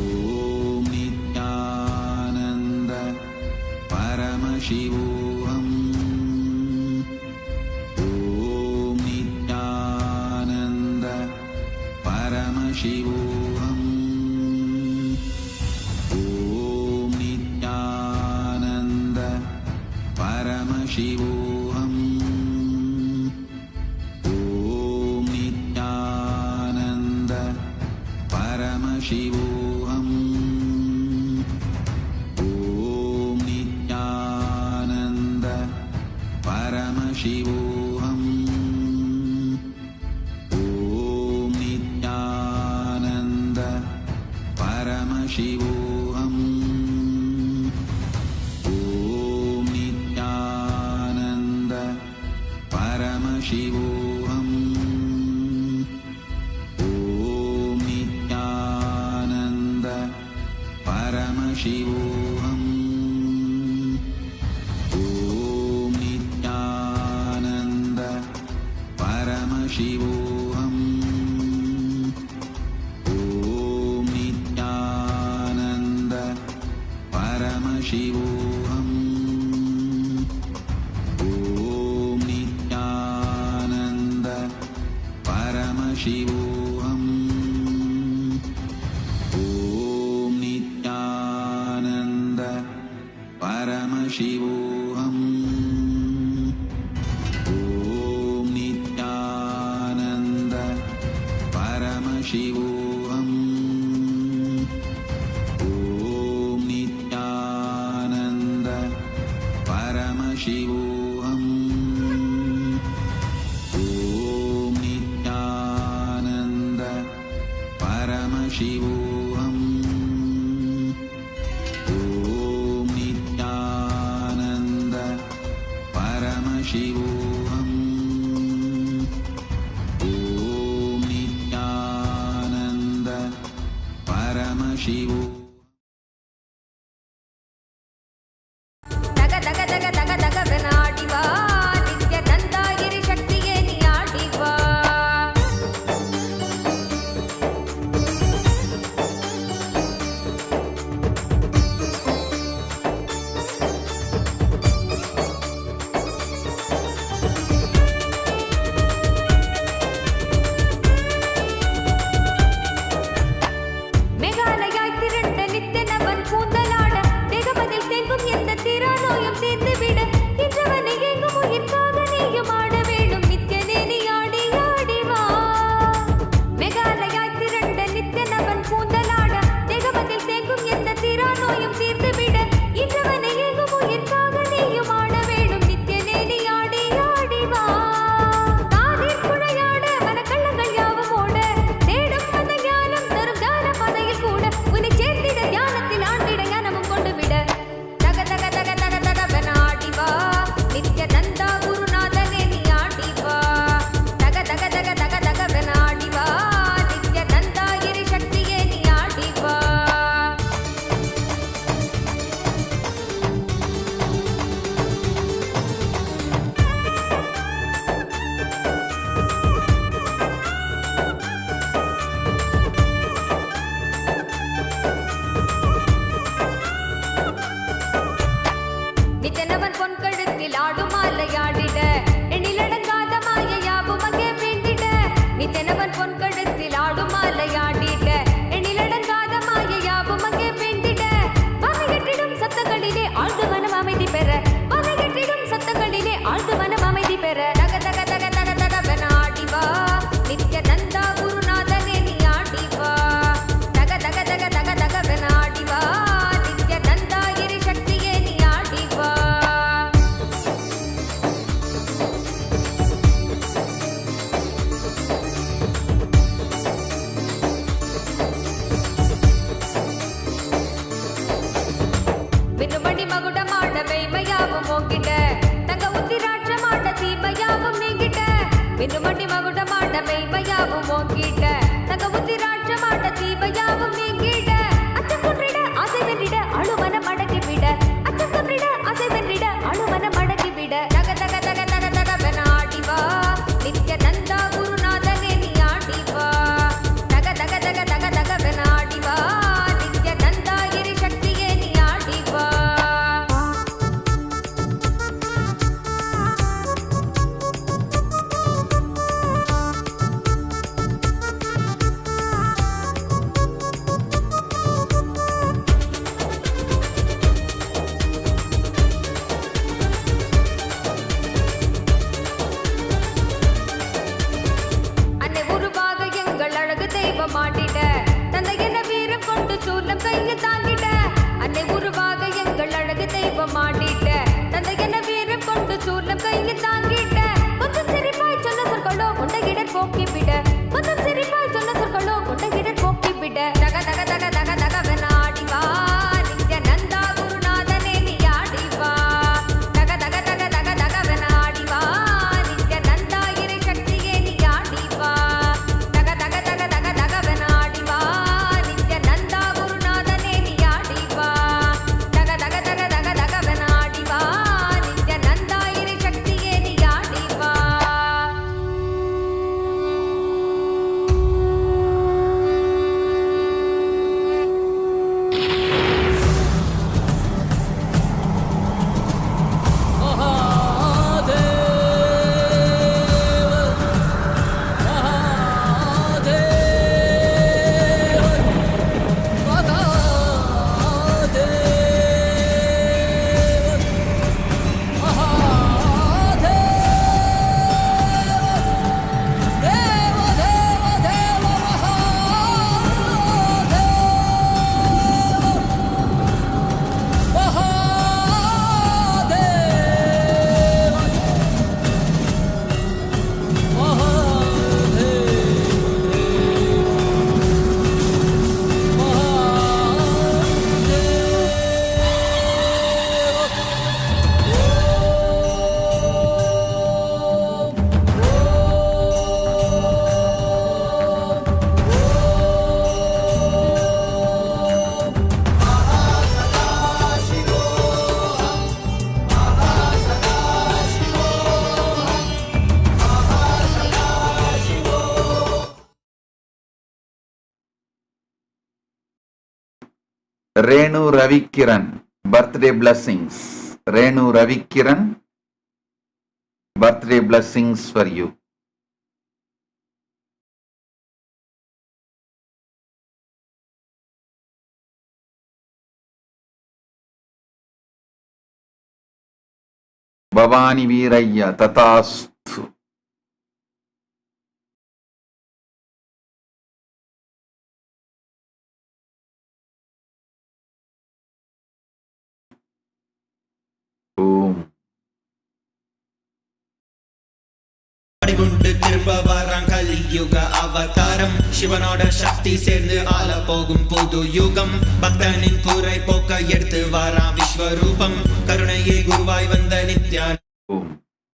Om Nithyananda Paramashivam. Om Nithyananda Paramashivam. Paramashivam. Om Nithyananda Paramashivam. Om Nithyananda Paramashivam. Om Nithyananda Paramashivoham. Om Nithyananda Paramashivoham. Om Nithyananda Paramashivoham. Om Nithyananda Paramashivoham. Om Nithyananda Paramashivoham. Om Nithyananda Paramashivoham. Om Nithyananda Paramashivoham. Om Nithyananda Paramashivoham. Om Nithyananda Paramashivoham. Om Nithyananda Paramashivoham. Om Nithyananda Paramashivoham. Om Nithyananda Paramashivoham.
தக தக தக தக தக வெனாடிவா நித்ய நந்தாகிரி சக்தியே நீ ஆடிவா மேகாலயாய் திரண்ட நித்தனவன் கூந்தலாட தேகமதில் தேங்கும் எந்த தீராநோயும் தீர்ந்துவிட இன்றவனை எங்கும் உயிர்க்காக நீயும் ஆட வேணும் நித்யனே நீ ஆடி ஆடிவா மேகாலயாய் திரண்ட நித்தனவன் கூந்தலாட தேகமதில் தேங்கும் எந்த தீராநோயும் தீர்ந்துவிட இன்றவனை எங்கும் உயிர்க்காக நீயும் ஆட வேணும் நித்யனே நீ ஆடி ஆடிவா தானீர் குழையாட மனக்கள்ளங்கள் யாவும் ஓட தேடும் அந்த ஞானம் தரும் தான பாதையில் கூட உன்னை சேர்ந்திட ஞானத்தில் ஆண்டிட ஞானமும் கொண்டு விட தக தக தக தக தக வெனாடிவா நித்ய நந்தா குருநாதனே நீ ஆடிவா தக தக தக தக தக வெனாடிவா நித்ய நந்தாகிரி சக்தியே நீ ஆடிவா நித்தனவன் பொன் கழுத்தில் ஆடும் மாலையாடிட எண்ணிலடங்காத மாயையாவும் அங்கே வேண்டிட நித்தனவன் பொன் கழுத்தில் ஆடும் மாலையாடிட எண்ணிலடங்காத மாயையாவும் அங்கே வேண்டிட வகையற்றிடும் சத்தங்களிலே ஆழ்ந்து மனம் அமைதி பெற வகையற்றிடும் சத்தங்களிலே ஆழ்ந்து மனம் அமைதி பெற தக தக தக தக தக வெனாடிவா நித்ய நந்தா குருநாதனே நீ ஆடிவா தக தக தக தக தக வெனாடிவா நித்ய நந்தாகிரி சக்தியே நீ ஆடிவா விண்ணுமணி மகுடமாட மெய்மையாவும் ஓங்கிட்ட தங்க உத்திராட்சமாட தீமையாவும் நீங்கிட்ட விண்ணுமணி மகுடமாட மெய்மையாவும் ஓங்கிட்ட தங்க உத்திராட்சமாட தீமையாவும் நீங்கிட்ட அச்சம் கொன்றிட ஆசை வென்றிட அழுமன மடக்கி விட அச்சம் கொன்றிட ஆசை வென்றிட அழுமன மடக்கி விட தக தக தக தக தக வெனாடிவா நித்ய நந்தா குருநாதனே நீ ஆடிவா தக தக தக தக தக வெனாடிவா நித்ய நந்தாகிரி சக்தியே நீ ஆடிவா மாட்டிட தந்தை என்ன வீரம் கொண்டு சூலம் கையில் தாங்கிட்ட அன்னை உருவாக எங்கள் அழகு தெய்வம் மாட்டிட்ட தந்தை என்ன வீரம் கொண்டு சூலம் கையில் தாங்கிட்ட கொஞ்சம் சிரிப்பாய் சொன்ன சொற்களோ கொண்ட இடர் போக்கிவிட கொஞ்சம் சிரிப்பாய் சொன்ன சொற்களோ கொண்ட இடர் போக்கிவிட தக தக தக தக தகவனாடி
Renu Ravikiran, birthday blessings. Renu Ravikiran, birthday blessings for you. Bhavani Veerayya, Tatasthu. Boom.
அடிகுண்டு திரும்ப வாரான் கலியுக அவதாரம் சிவனோட சக்தி சேர்ந்து ஆள போகும் புது யுகம் பக்தனின் கூரை போக்க எடுத்து வாரான் விஸ்வரூபம் கருணையே குருவாய் வந்த Nityananda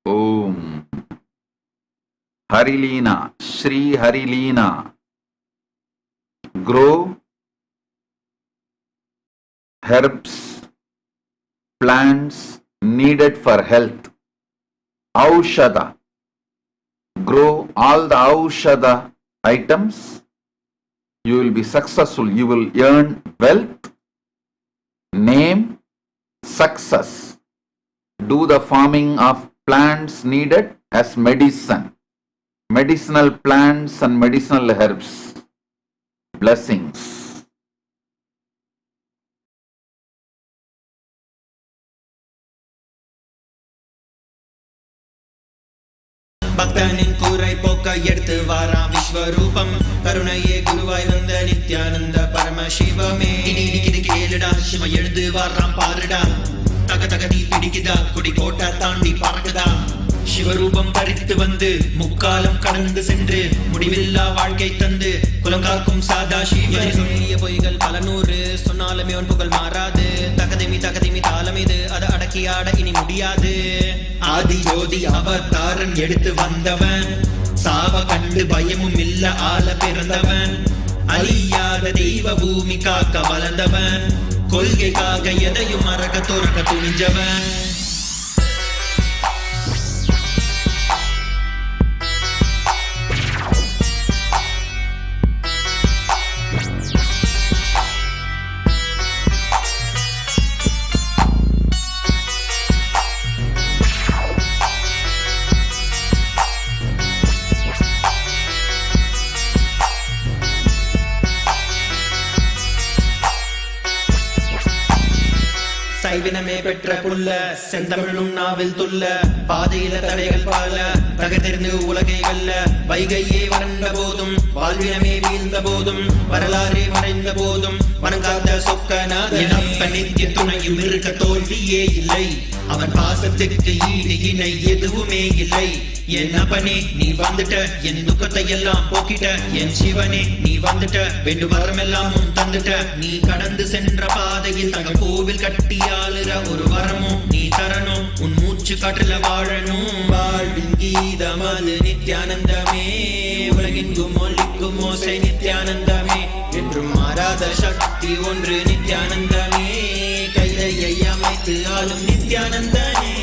Om. Harilina, Sri Harilina. Grow herbs, plants needed for health. Aushadha. Grow all the Aushadha items. You will be successful. You will earn wealth, name, success. Do the farming of plants needed as medicine. Medicinal plants and medicinal herbs. Blessings.
பக்தனின் கூரை போக்க எடுத்து வாரான் விஸ்வரூபம் கருணையே குருவாய் வந்த நித்யானந்த பரமசிவமே இடிக்குது கேளுடா சிவ எழுந்து வாரான் பாருடா தக தக தீ பிடிக்குதா குடி கோட்டை தாண்டி பறக்குதா சிவரூபம் தரித்து வந்து முக்காலம் கடந்து சென்று முடிவில்லா வாழ்க்கை தந்து குலங்காக்கும் சாதா சிவன் சொல்லிய பொய்கள் பல நூறு சொன்னாலுமே உன் புகழ் மாறாது தகதிமி தாளம் இது அதை அடக்கி ஆட இனி முடியாது ஆதி ஜோதி அவதாரன் எடுத்து வந்தவன் சாவ கண்டு பயமும் இல்ல ஆள பிறந்தவன் அழியாத தெய்வ பூமி காக்க வளர்ந்தவன் கொள்கைக்காக எதையும் மறக்க துறக்க துணிஞ்சவன் சைவினமே பெற்ற புல்ல செந்தமிழும் நாவில் துள்ள பாதையில தடைகள் பால தகர்ந்து உலகை வெல்ல வைகையே வறண்ட போதும் வாழ்வினமே வீழ்ந்த போதும் வரலாறே மறைந்த போதும் வணங்காத சொக்கநாதனப்ப நித்திய துணையும் இருக்க தோல்வியே இல்லை அவன் பாசத்துக்கு ஈடு இணை எதுவுமே இல்லை என் அப்பனே நீ வந்துட்ட என் துக்கத்தை எல்லாம் போக்கிட்ட என் சிவனே நீ வந்துட்ட வேண்டு வரமெல்லாம் உன் தந்துட்ட நீ கடந்து சென்ற பாதையில் தங்க கோவில் கட்டியாளுற ஒரு வரமும் நீ தரணும் உன் மூச்சு காற்றுல வாழணும் வாழ்வின் கீதம் அது நித்யானந்தமே உலகெங்கும் ஒலிக்கும் ஓசை நித்யானந்தமே என்றும் மாறாத சக்தி ஒன்று நித்யானந்தமே கைலையை அமைத்து ஆளும் நித்யானந்தனே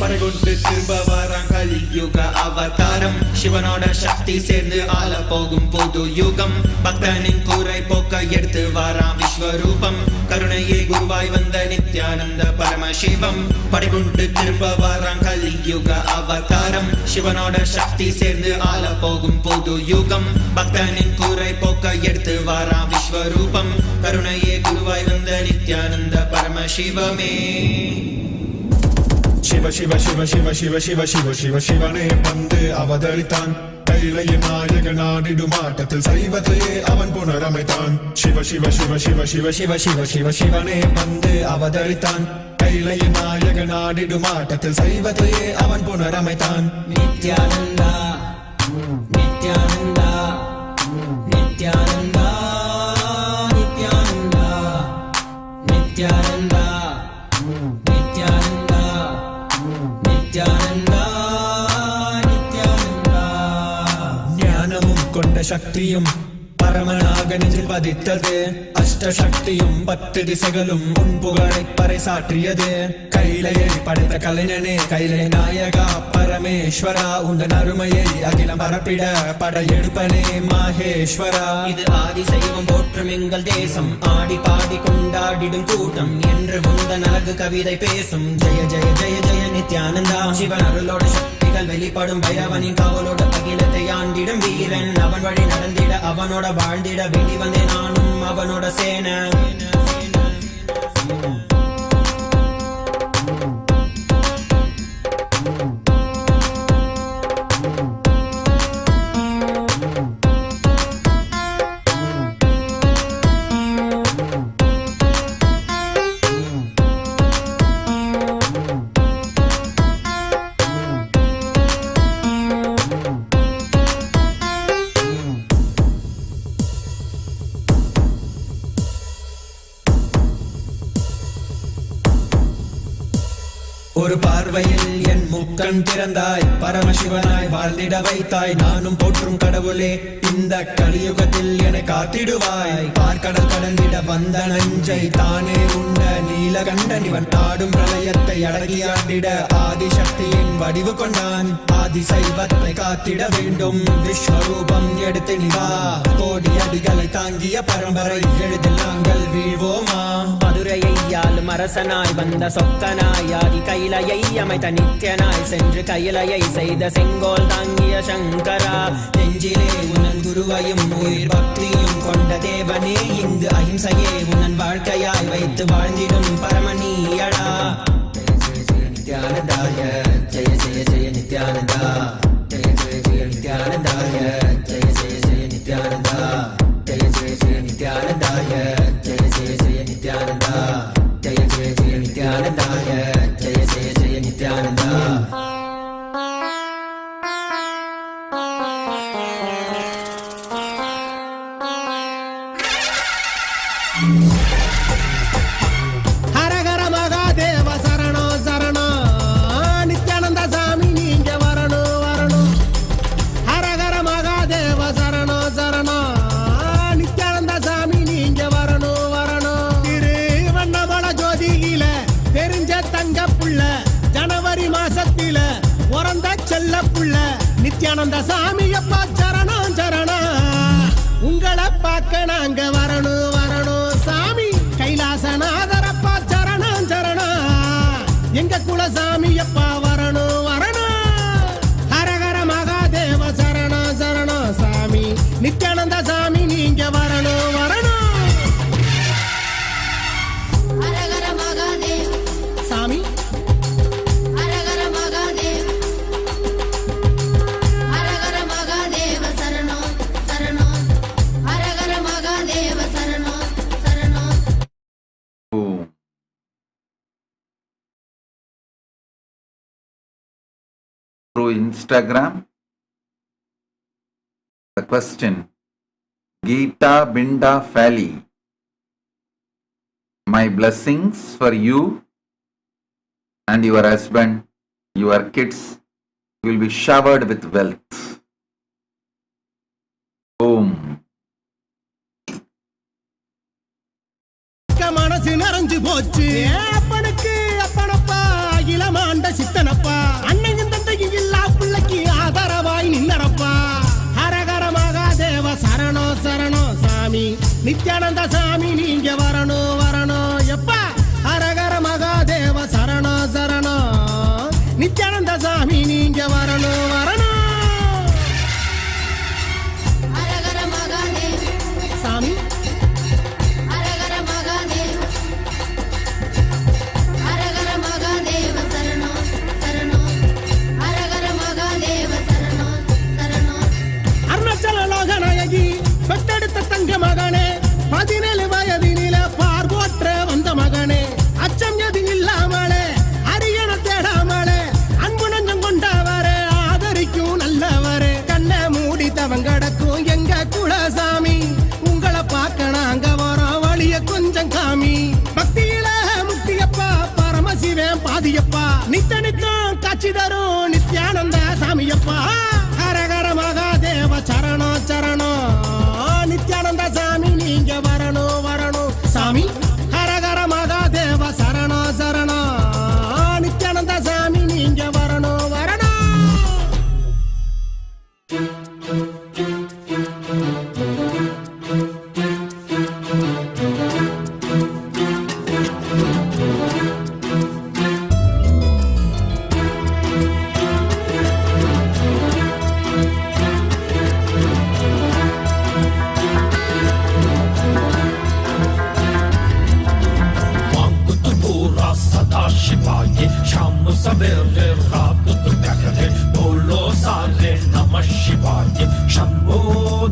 படகொண்டு திரும்ப வாரான் கலியுக அவதாரம் சிவனோட சக்தி சேர்ந்து ஆள போகும் புது யுகம் பக்தனின் கூரை போக்க எடுத்து வாரான் விஸ்வரூபம் கருணையே குருவாய் வந்த நித்யானந்த பரமசிவம் படகொண்டு திரும்ப வாரான் கலியுக அவதாரம் சிவனோட சக்தி சேர்ந்து ஆள போகும் புது யுகம் பக்தனின் கூரை போக்க எடுத்து வாரான் விஸ்வரூபம் கருணையே குருவாய் வந்த நித்யானந்த பரமசிவமே
சிவ சிவ சிவ சிவ சிவ சிவ சிவ சிவ சிவனே வந்து அவதரித்தான் கைலையின் நாயக நாடிடுமாட்டத்தில் சைவத்தையே அவன் புனரமைத்தான் சிவ சிவ சிவ சிவ சிவ சிவ சிவ சிவ சிவனே வந்து அவதரித்தான் கைலையின் நாயக நாடிடுமாட்டத்தில் சைவத்தையே அவன் புனரமைத்தான்
நித்யானந்தா நித்யானந்தா நித்யானந்தா நித்யானந்தா நித்யானந்தா நித்யானந்தா நித்யானந்தா நித்யானந்தா
ஞானமும் கொண்ட சக்தியும் பரமனாக நெஞ்சில் பதித்தது. அஷ்டசக்தியும் 10 திசைகளும் உன் புகழை பறைசாற்றியது. கைலையை படைத்த கலைஞனே கைலை நாயகா பரமேஸ்வரா, உந்தன் அருமையை அகிலம் பரப்பிட படையெடுப்பனே மாஹேஸ்வரா.
இது ஆதிசைவம் போற்றும் எங்கள் தேசம், ஆடி பாடி கொண்டாடிடும் கூட்டம் என்று முந்தன் அழகு கவிதை பேசும். ஜெய ஜெய ஜெய ஜெய நித்யானந்தா. சிவன் அருளோட சக்திகள் வெளிப்படும் பைரவனின் காவலோட அகிலத்தை ஆண்டிடும் வீரன். அவன் வழி நடந்திட அவனோட வாழ்ந்திட வேண்டி வந்தேன் நானும் அவனோட சேன.
ஒரு பார்வையில் என் முக்கண் திறந்தாய், பரமசிவனாய் வாழ்ந்திட வைத்தாய். நானும் போற்றும் கடவுளே இந்த கலியுகத்தில் என்னை காத்திடுவாய். பார்க்கடல் கடந்திட வந்த நஞ்சை தானே உண்ட நீலகண்டன் இவன் ஆடும் பிரளயத்தை அடங்கியாண்டிட ஆதிசக்தியின் வடிவு கொண்டான். ஆதிசைவத்தை காத்திட வேண்டும் விஸ்வரூபம் எடுத்து நிவா. கோடி அடிகளை தாங்கிய பரம்பரை எழுதில் நாங்கள் வீழ்வோமா.
மதுரையை ஆளும் அரசனாய் வந்த சொக்கனாய் ஆதி கைலையை அமைத்த நித்யனாய் சென்று கைலையை செய்த செங்கோல் தாங்கிய சங்கரா. நெஞ்சிலே உன்னன் குருவையும் உயிர் பக்தியும் கொண்ட தேவனே, இங்கு அஹிம்சையே உன்னன் வாழ்க்கையாய் வைத்து வாழ்ந்திடும் பரமணியடா. ஜெய ஜெய நித்யானந்தாய ஜெய ஜெய ஜெய நித்யானந்தா. ஜெய ஜெய ஜெய நித்யானந்தாய ஜெய ஜெய ஜெய நித்யானந்தா. ஜெய ஜெய ஜெய நித்யானந்தாய ஜெய ஜெய ஜெய நித்யானந்தா. ஜெய ஜெய ஜெய நித்யானந்தாய ஜெய ஜெய ஜெய நித்யானந்தா.
ஹரஹர மகாதேவ சரணோ சரணோ, நித்யானந்த சாமி நீங்க வரணும் வரணும். ஹரஹர மகாதேவ சரணோ சரணோ, நித்யானந்த சாமி நீங்க வரணும் வரணும். திரு வண்ணமல ஜோதியில தெரிஞ்ச தங்க புள்ள, ஜனவரி மாசத்தில உறந்த செல்ல புள்ள நித்யானந்த சாமி அப்பா சரணம் சரணம். உங்களை பார்க்க நாங்க வரணும் வரணும் சாமி. கைலாசநாதரப்பா சரணம் சரணம். எங்க குலசாமி அப்பா வரணும் வரணும். ஹரஹர மகாதேவ சரணம் சரணம் சாமி. நித்யானந்த சாமி நீங்க வரணும் வரணும்.
ஹரஹர மகாதேவ
சாமி
ஹரஹர மகாதேவ ஹரஹர மகாதேவ சரணோ சரணோ. ஹரஹர Mahadeva சரணோ சரணோ.
Through Instagram, the question, Geeta Binda Fali, my blessings for you and your husband, your kids will be showered with wealth. Boom.
மனசு நிறைஞ்சு போச்சு. அப்பனுக்கு அப்பனப்பா இளமாண்ட சித்தனப்பா. அன்னையும் தந்தையும் இல்லா பிள்ளைக்கு ஆதரவாய் நின்னரப்பா. ஹரஹர மகாதேவ சரணோ சரணோ சாமி. நித்யானந்த சாமி நீங்க வரணும் வரணும் எப்பா. ஹரஹர மகாதேவ சரணோ சரணோ, நித்யானந்த சாமி நீங்க வரணும் வரணும்.
ஹரஹர மகாதேவ
சாமி
ஹரஹர மகாதேவ ஹரஹர மகாதேவ சரணோ சரணோ. ஹரஹர மகாதேவ சரணோ சரணோ.
அருணாச்சல லோகநாயகி பெற்றெடுத்த தங்க மகனே, 17 வயதினில பார்வோற்ற வந்த மகனே. அச்சம் எது இல்லாமலே அரியண தேடாமலே அன்பு நஞ்சம் கொண்டவரே ஆதரிக்கும் நல்லவரே. கண்ணை மூடி தவங்கடக்கும் எங்க குலசாமி. உங்களை பார்க்க நாங்க வரோம் வழிய கொஞ்சம் காமி. பக்தியில முக்தியப்பா பரமசிவன் பாதியப்பா. நித்த நித்தம் காட்சி தரும் நித்யானந்த சாமியப்பா. ஹரஹர மகாதேவ சரணோ சரணோ, நித்யானந்த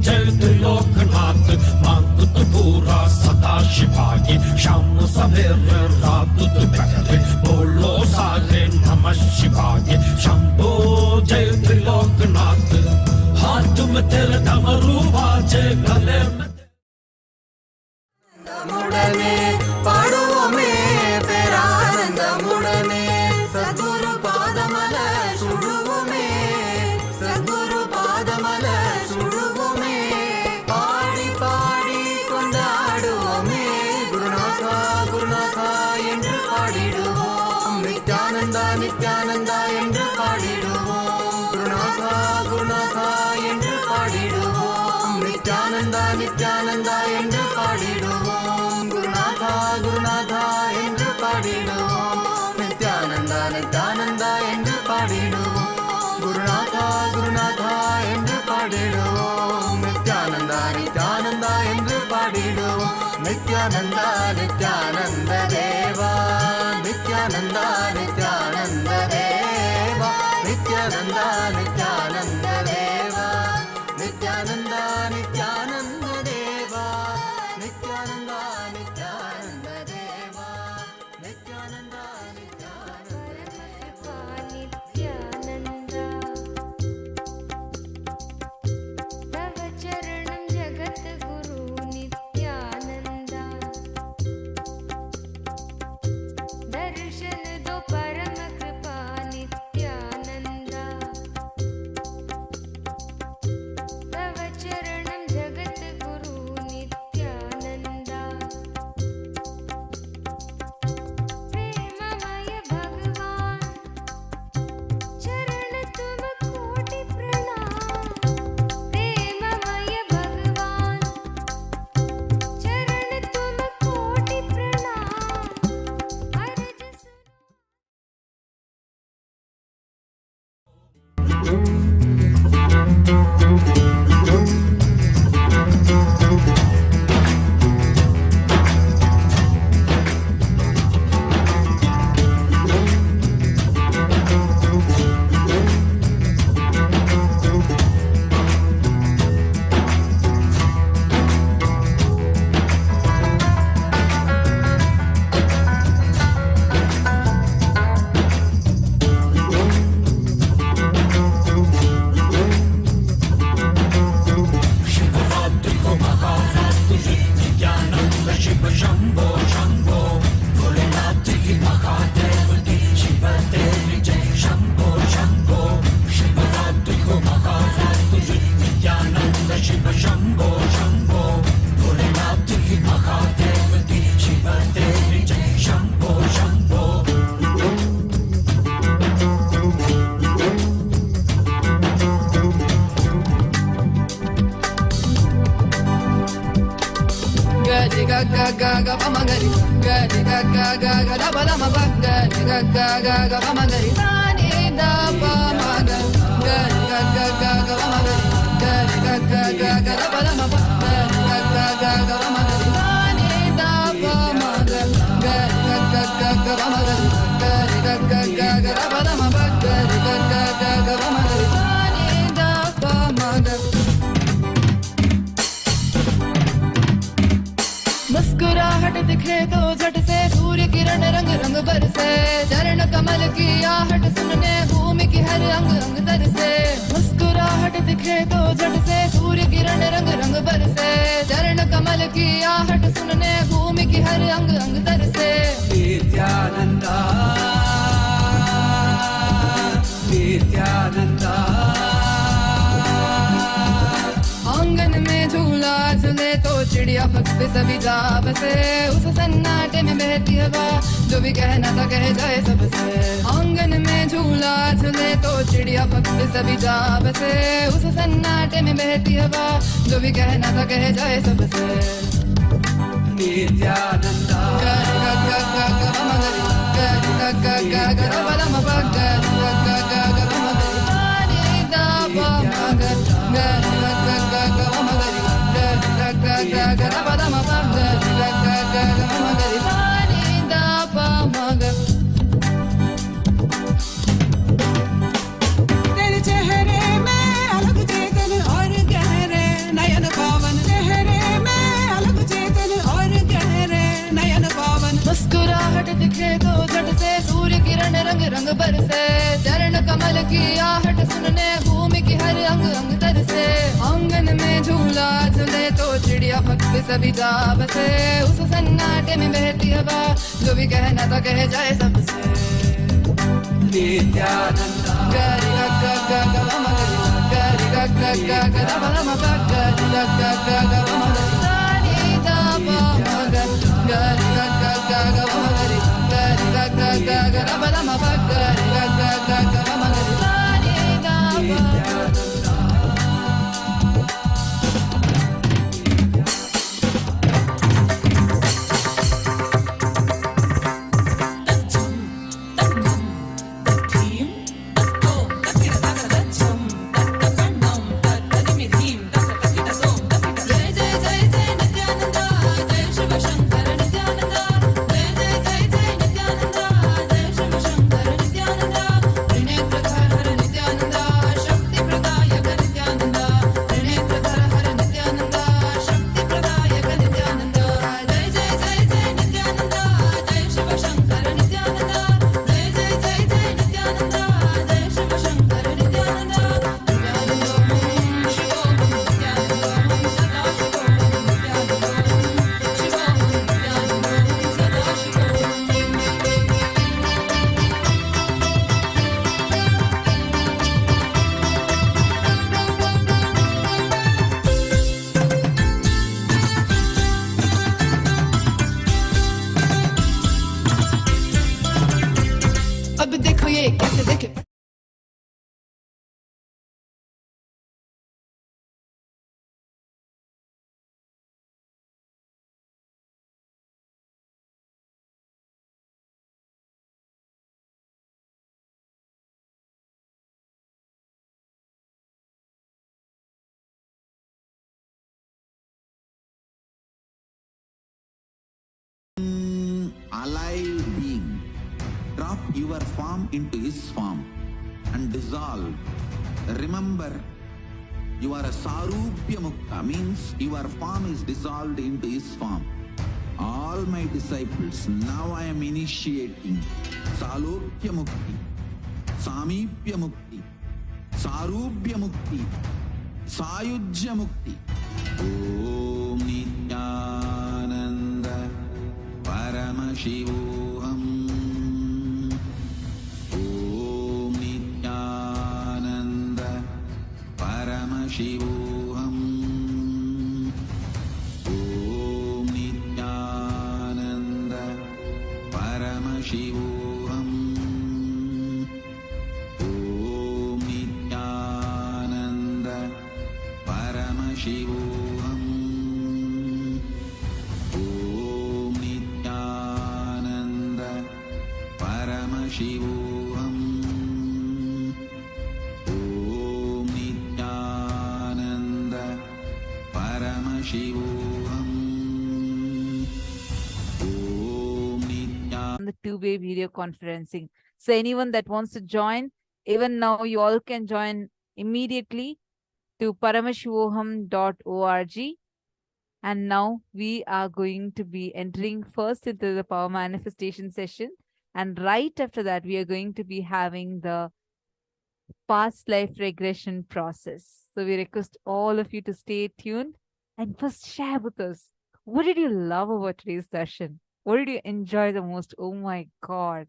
जय त्रिलोकनाथ मांगत पूरा सदा शिवाय शाम सवेरे रात दोपहर बोलो सारे नमः शिवाय शंभो जय त्रिलोकनाथ हाथ में तेरे डमरू बाजे गले में
मुड़ने पाड़ुवोमे पेरानंदमुड़ने सद्गुरु पादमल सुडुवोमे सद्गुरु पादमल सुडुवोमे पाड़ी पाड़ी कोंडाडुवोमे गुरुनाथ गुरुनाथ என்று பாடிடுவோம் நித்யானந்தா நித்யானந்தா என்று பாடிடுவோம் குருநாத குருநாத என்று பாடிடுவோம் நித்யானந்தா நித்யானந்தா என்று பாடிடுவோம் குருநாத குருநாத என்று பாடிடுவோம் நித்யானந்தா நித்யானந்தா என்று பாடிடுவோம் குருநாத குருநாத என்று பாடிடுவோம் நித்யானந்தா நித்யானந்தா என்று பாடிடுவோம் நித்யானந்தா நித்யானந்த தேவா நித்யானந்தா நித்யானந்த தேவா நித்யானந்தா நித்யானந்த தேவா நித்யானந்தா நித்யானந்த தேவா நித்யானந்தா நித்யானந்த தேவா நித்யானந்தா
नित्यानंदा तव चरणं जगत गुरु नित्यानंदा दर्शन दो परम कृपा नित्यानंदा तव चरणं जगत गुरु नित्यानंदा प्रेममय भगवान चरण तुम कोटि प्रणाम प्रेममय भगवान चरण तुम कोटि प्रणाम अर्ज
मुस्कुराहट दिखे तो झट से सूर्य किरण रंग रंग बरसे चरण कमल की आहट सुनने भूमि की हर अंग अंग तरसे मुस्कुराहट दिखे तो झट से सूर्य किरण रंग रंग बरसे चरण कमल की आहट सुनने भूमि की हर अंग अंग तरसे
नित्यानंदा नित्यानंदा
आंगन में झूला झूले तो चिड़िया भक्त सभी जा बसे उस सन्नाटे में बहती हवा जो भी कहना था कह जाए सबसे आंगन में झूला झूले तो चिड़िया भक्त सभी जा बसे उस सन्नाटे में बहती हवा जो भी कहना था कह जाए सबसे
नित्यानंदा
तेरे चेहरे में अलग चेतन और गहरे नए
की आहट सुनने भूमि की हर अंग अंग तरसे आंगन में झूला झूले तो चिड़िया पक्षी सभी जा बसे उस सन्नाटे में बहती हवा जो भी कहना था कह जाए सबसे नित्यानंदा गरि ग ग ग ग म म गरि ग ग ग ग ग म म गरि ग ग ग ग म म सा नि दा प म ग गरि ग ग ग ग म म गरि ग ग ग ग ग म म गरि ग ग ग ग म म सा नि दा प अब देखो ये कैसे देखे
alive being. Drop your form into his form and dissolve. Remember, you are a Sarupya Mukta, means your form is dissolved into his form. All my disciples, now I am initiating Salokya Mukti, Samipya Mukti, Sarupya Mukti, Sayujya Mukti. Om Nithyananda Paramashivam. Om Nithyananda Paramashivam. Om Nithyananda Paramashivam. Om Nithyananda Paramashivam. Om Nithyananda Paramashivam. Om Nithyananda Paramashivam. Om Nithyananda.
The two-way video conferencing. So anyone that wants to join, even now you all can join immediately to paramashivoham.org. And now we are going to be entering first into the power manifestation session. And right after that, we are going to be having the past life regression process. So we request all of you to stay tuned and first share with us. What did you love about today's darshan? What did you enjoy the most? Oh my God.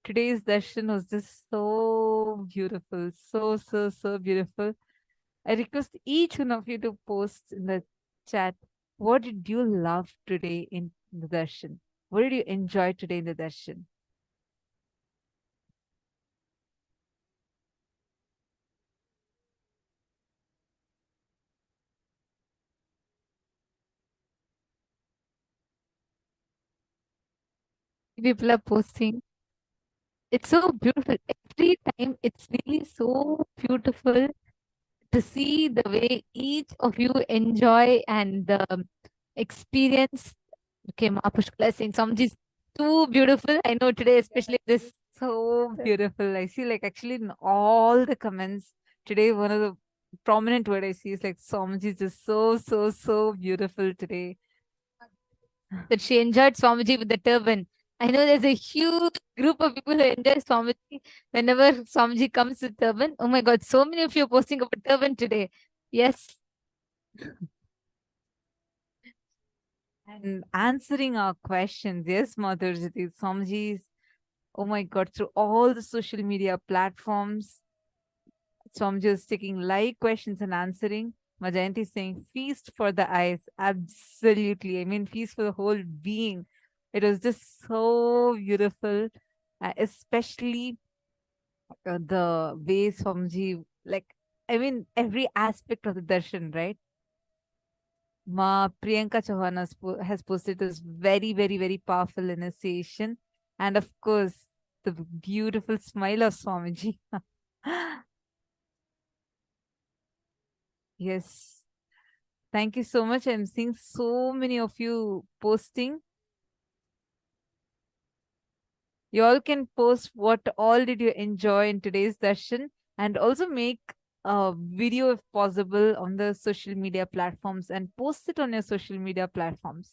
Today's darshan was just so beautiful. So beautiful. I request each one of you to post in the chat, what did you love today in the darshan? What did you enjoy today in the darshan? People are posting. It's so beautiful. Every time it's really so beautiful to see the way each of you enjoy and experience. Okay, Mahapushkala saying Samji is too beautiful. I know today, especially this so beautiful. I see like actually in all the comments today, one of the prominent word I see is like Swamiji is just so beautiful today. That she enjoyed Swamiji with the turban. I know there's a huge group of people who enjoy Swamiji whenever Swamiji comes with turban. Oh my God, so many of you are posting about turban today. Yes. And answering our questions. Yes, Madhurjiti, Swamiji's, oh my God, through all the social media platforms, Swamiji is taking live questions and answering. Majayanti is saying, feast for the eyes. Absolutely. I mean, feast for the whole being. It was just so beautiful, especially the way Swamiji, like, I mean, every aspect of the darshan, right? Ma Priyanka Chauhan has posted this very, very, very powerful initiation. And of course, the beautiful smile of Swamiji. Yes. Thank you so much. I'm seeing so many of you posting. You all can post what all did you enjoy in today's session, and also make a video if possible on the social media platforms and post it on your social media platforms.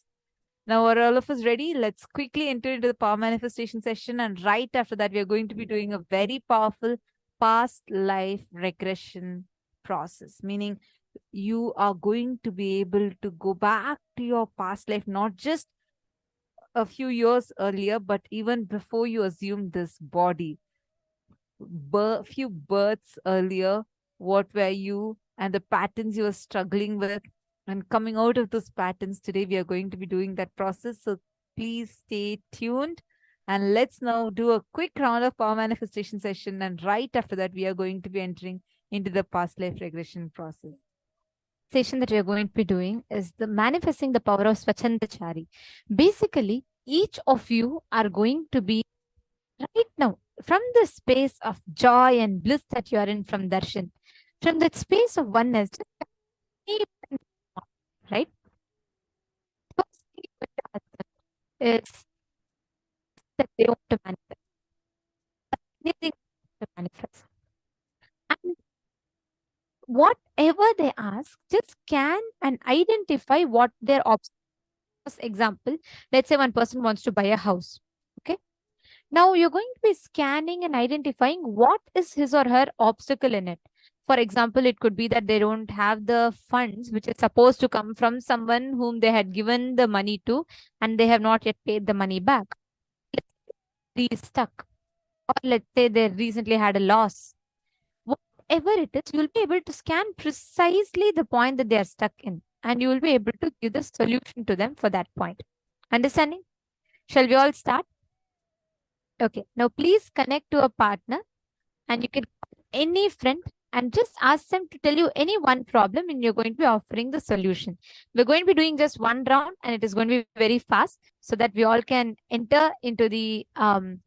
Now, are all of us ready? Let's quickly enter into the power manifestation session. And right after that, we are going to be doing a very powerful past life regression process, meaning you are going to be able to go back to your past life, not just a few years earlier, but even before you assumed this body. Few births earlier, what were you and the patterns you were struggling with, and coming out of those patterns today, we are going to be doing that process. So please stay tuned. And let's now do a quick round of power manifestation session. And right after that, we are going to be entering into the past life regression process.
Session that we are going to be doing is the manifesting the power of Swachandachari. Basically, each of you are going to be right now from the space of joy and bliss that you are in from darshan, from that space of oneness, right? Is that they want to manifest. Anything to manifest. And whatever they ask, just scan and identify what their obstacles. Example, let's say one person wants to buy a house. Okay. Now you're going to be scanning and identifying what is his or her obstacle in it. For example, it could be that they don't have the funds which is supposed to come from someone whom they had given the money to, and they have not yet paid the money back. They are stuck. Or let's say they recently had a loss. Whatever it is, you'll be able to scan precisely the point that they are stuck in, and you will be able to give the solution to them for that point. Understanding? Shall we all start? Okay. Now please connect to a partner, and you can call any friend and just ask them to tell you any one problem, and you're going to be offering the solution. We're going to be doing just one round, and it is going to be very fast so that we all can enter into the Mriga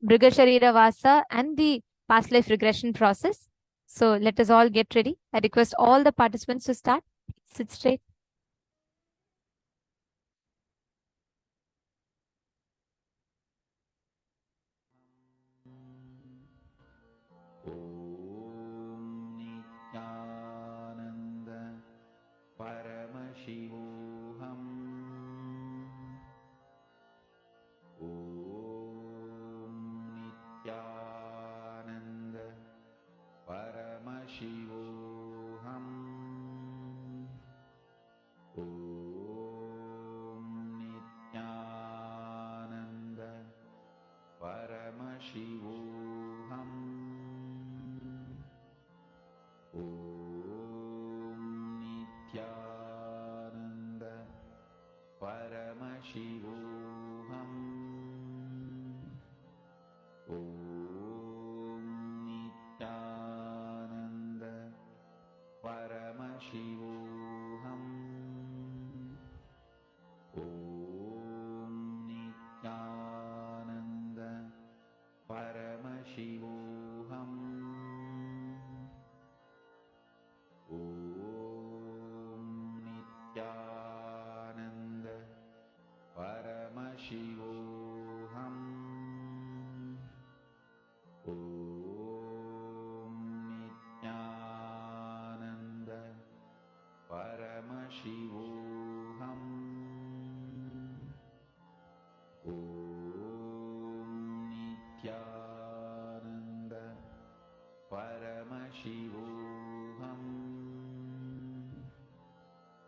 Sharira Vasa and the past life regression process. So let us all get ready. I request all the participants to start. Sit straight.
Nityananda Paramashivam. Om Nityananda Paramashivam. Om Nityananda Paramashivam. Om Nityananda Paramashivam. Om Nityananda Paramashivam. Om Nityananda Paramashivam. Om Nityananda Paramashivam. Om Nityananda Paramashivam. Om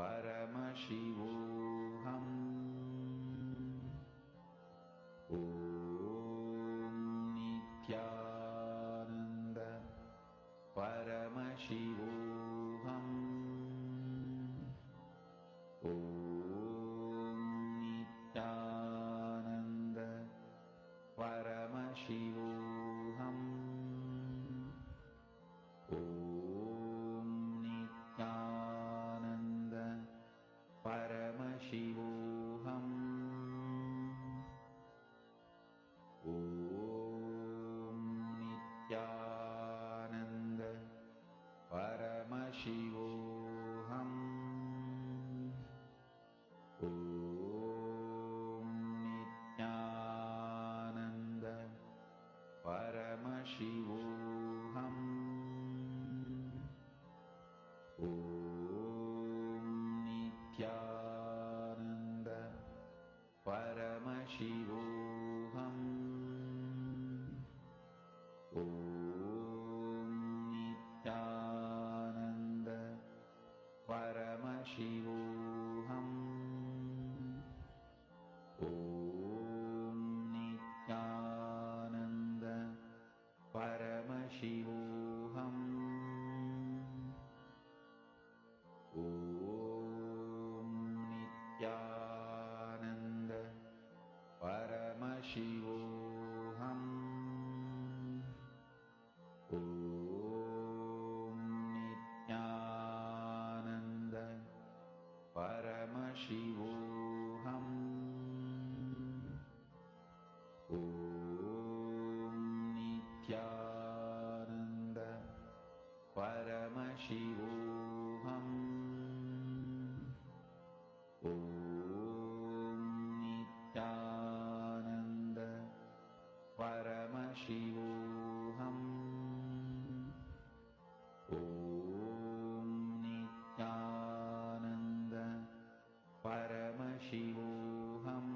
Paramashivoham. Om Nithyananda Paramashivoham. Om Nithyananda Paramashivoham. Om Nithyananda Paramashivoham. Om Nithyananda Paramashivoham. Om Nithyananda Paramashivoham. Om Nithyananda Paramashivoham. Om Nithyananda Paramashivoham. Om Nithyananda Paramashivoham. Om Nithyananda Paramashivoham. Om Nithyananda Paramashivoham. Om Nithyananda Paramashivoham. Om Nithyananda Paramashivoham. Om Nithyananda Paramashivoham.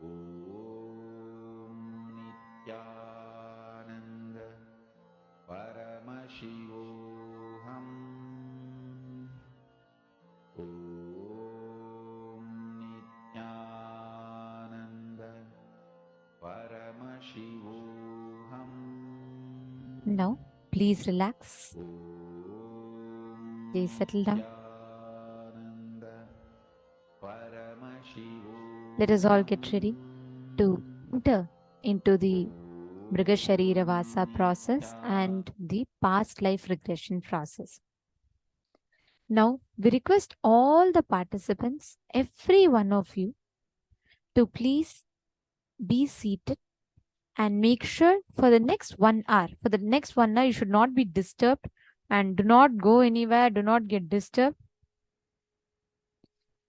Om Nithyananda Paramashivoham. Om Nithyananda Paramashivoham.
Now, please relax. Please settle down. Let us all get ready to enter into the Mrigasharira Vasa process and the past life regression process. Now, we request all the participants, every one of you, to please be seated and make sure for the next 1 hour, you should not be disturbed and do not go anywhere, do not get disturbed.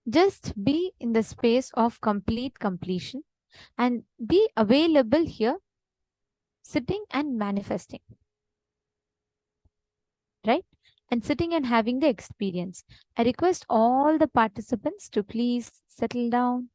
Just be in the space of complete completion and be available here, sitting and manifesting. Right? And sitting and having the experience. I request all the participants to please settle down.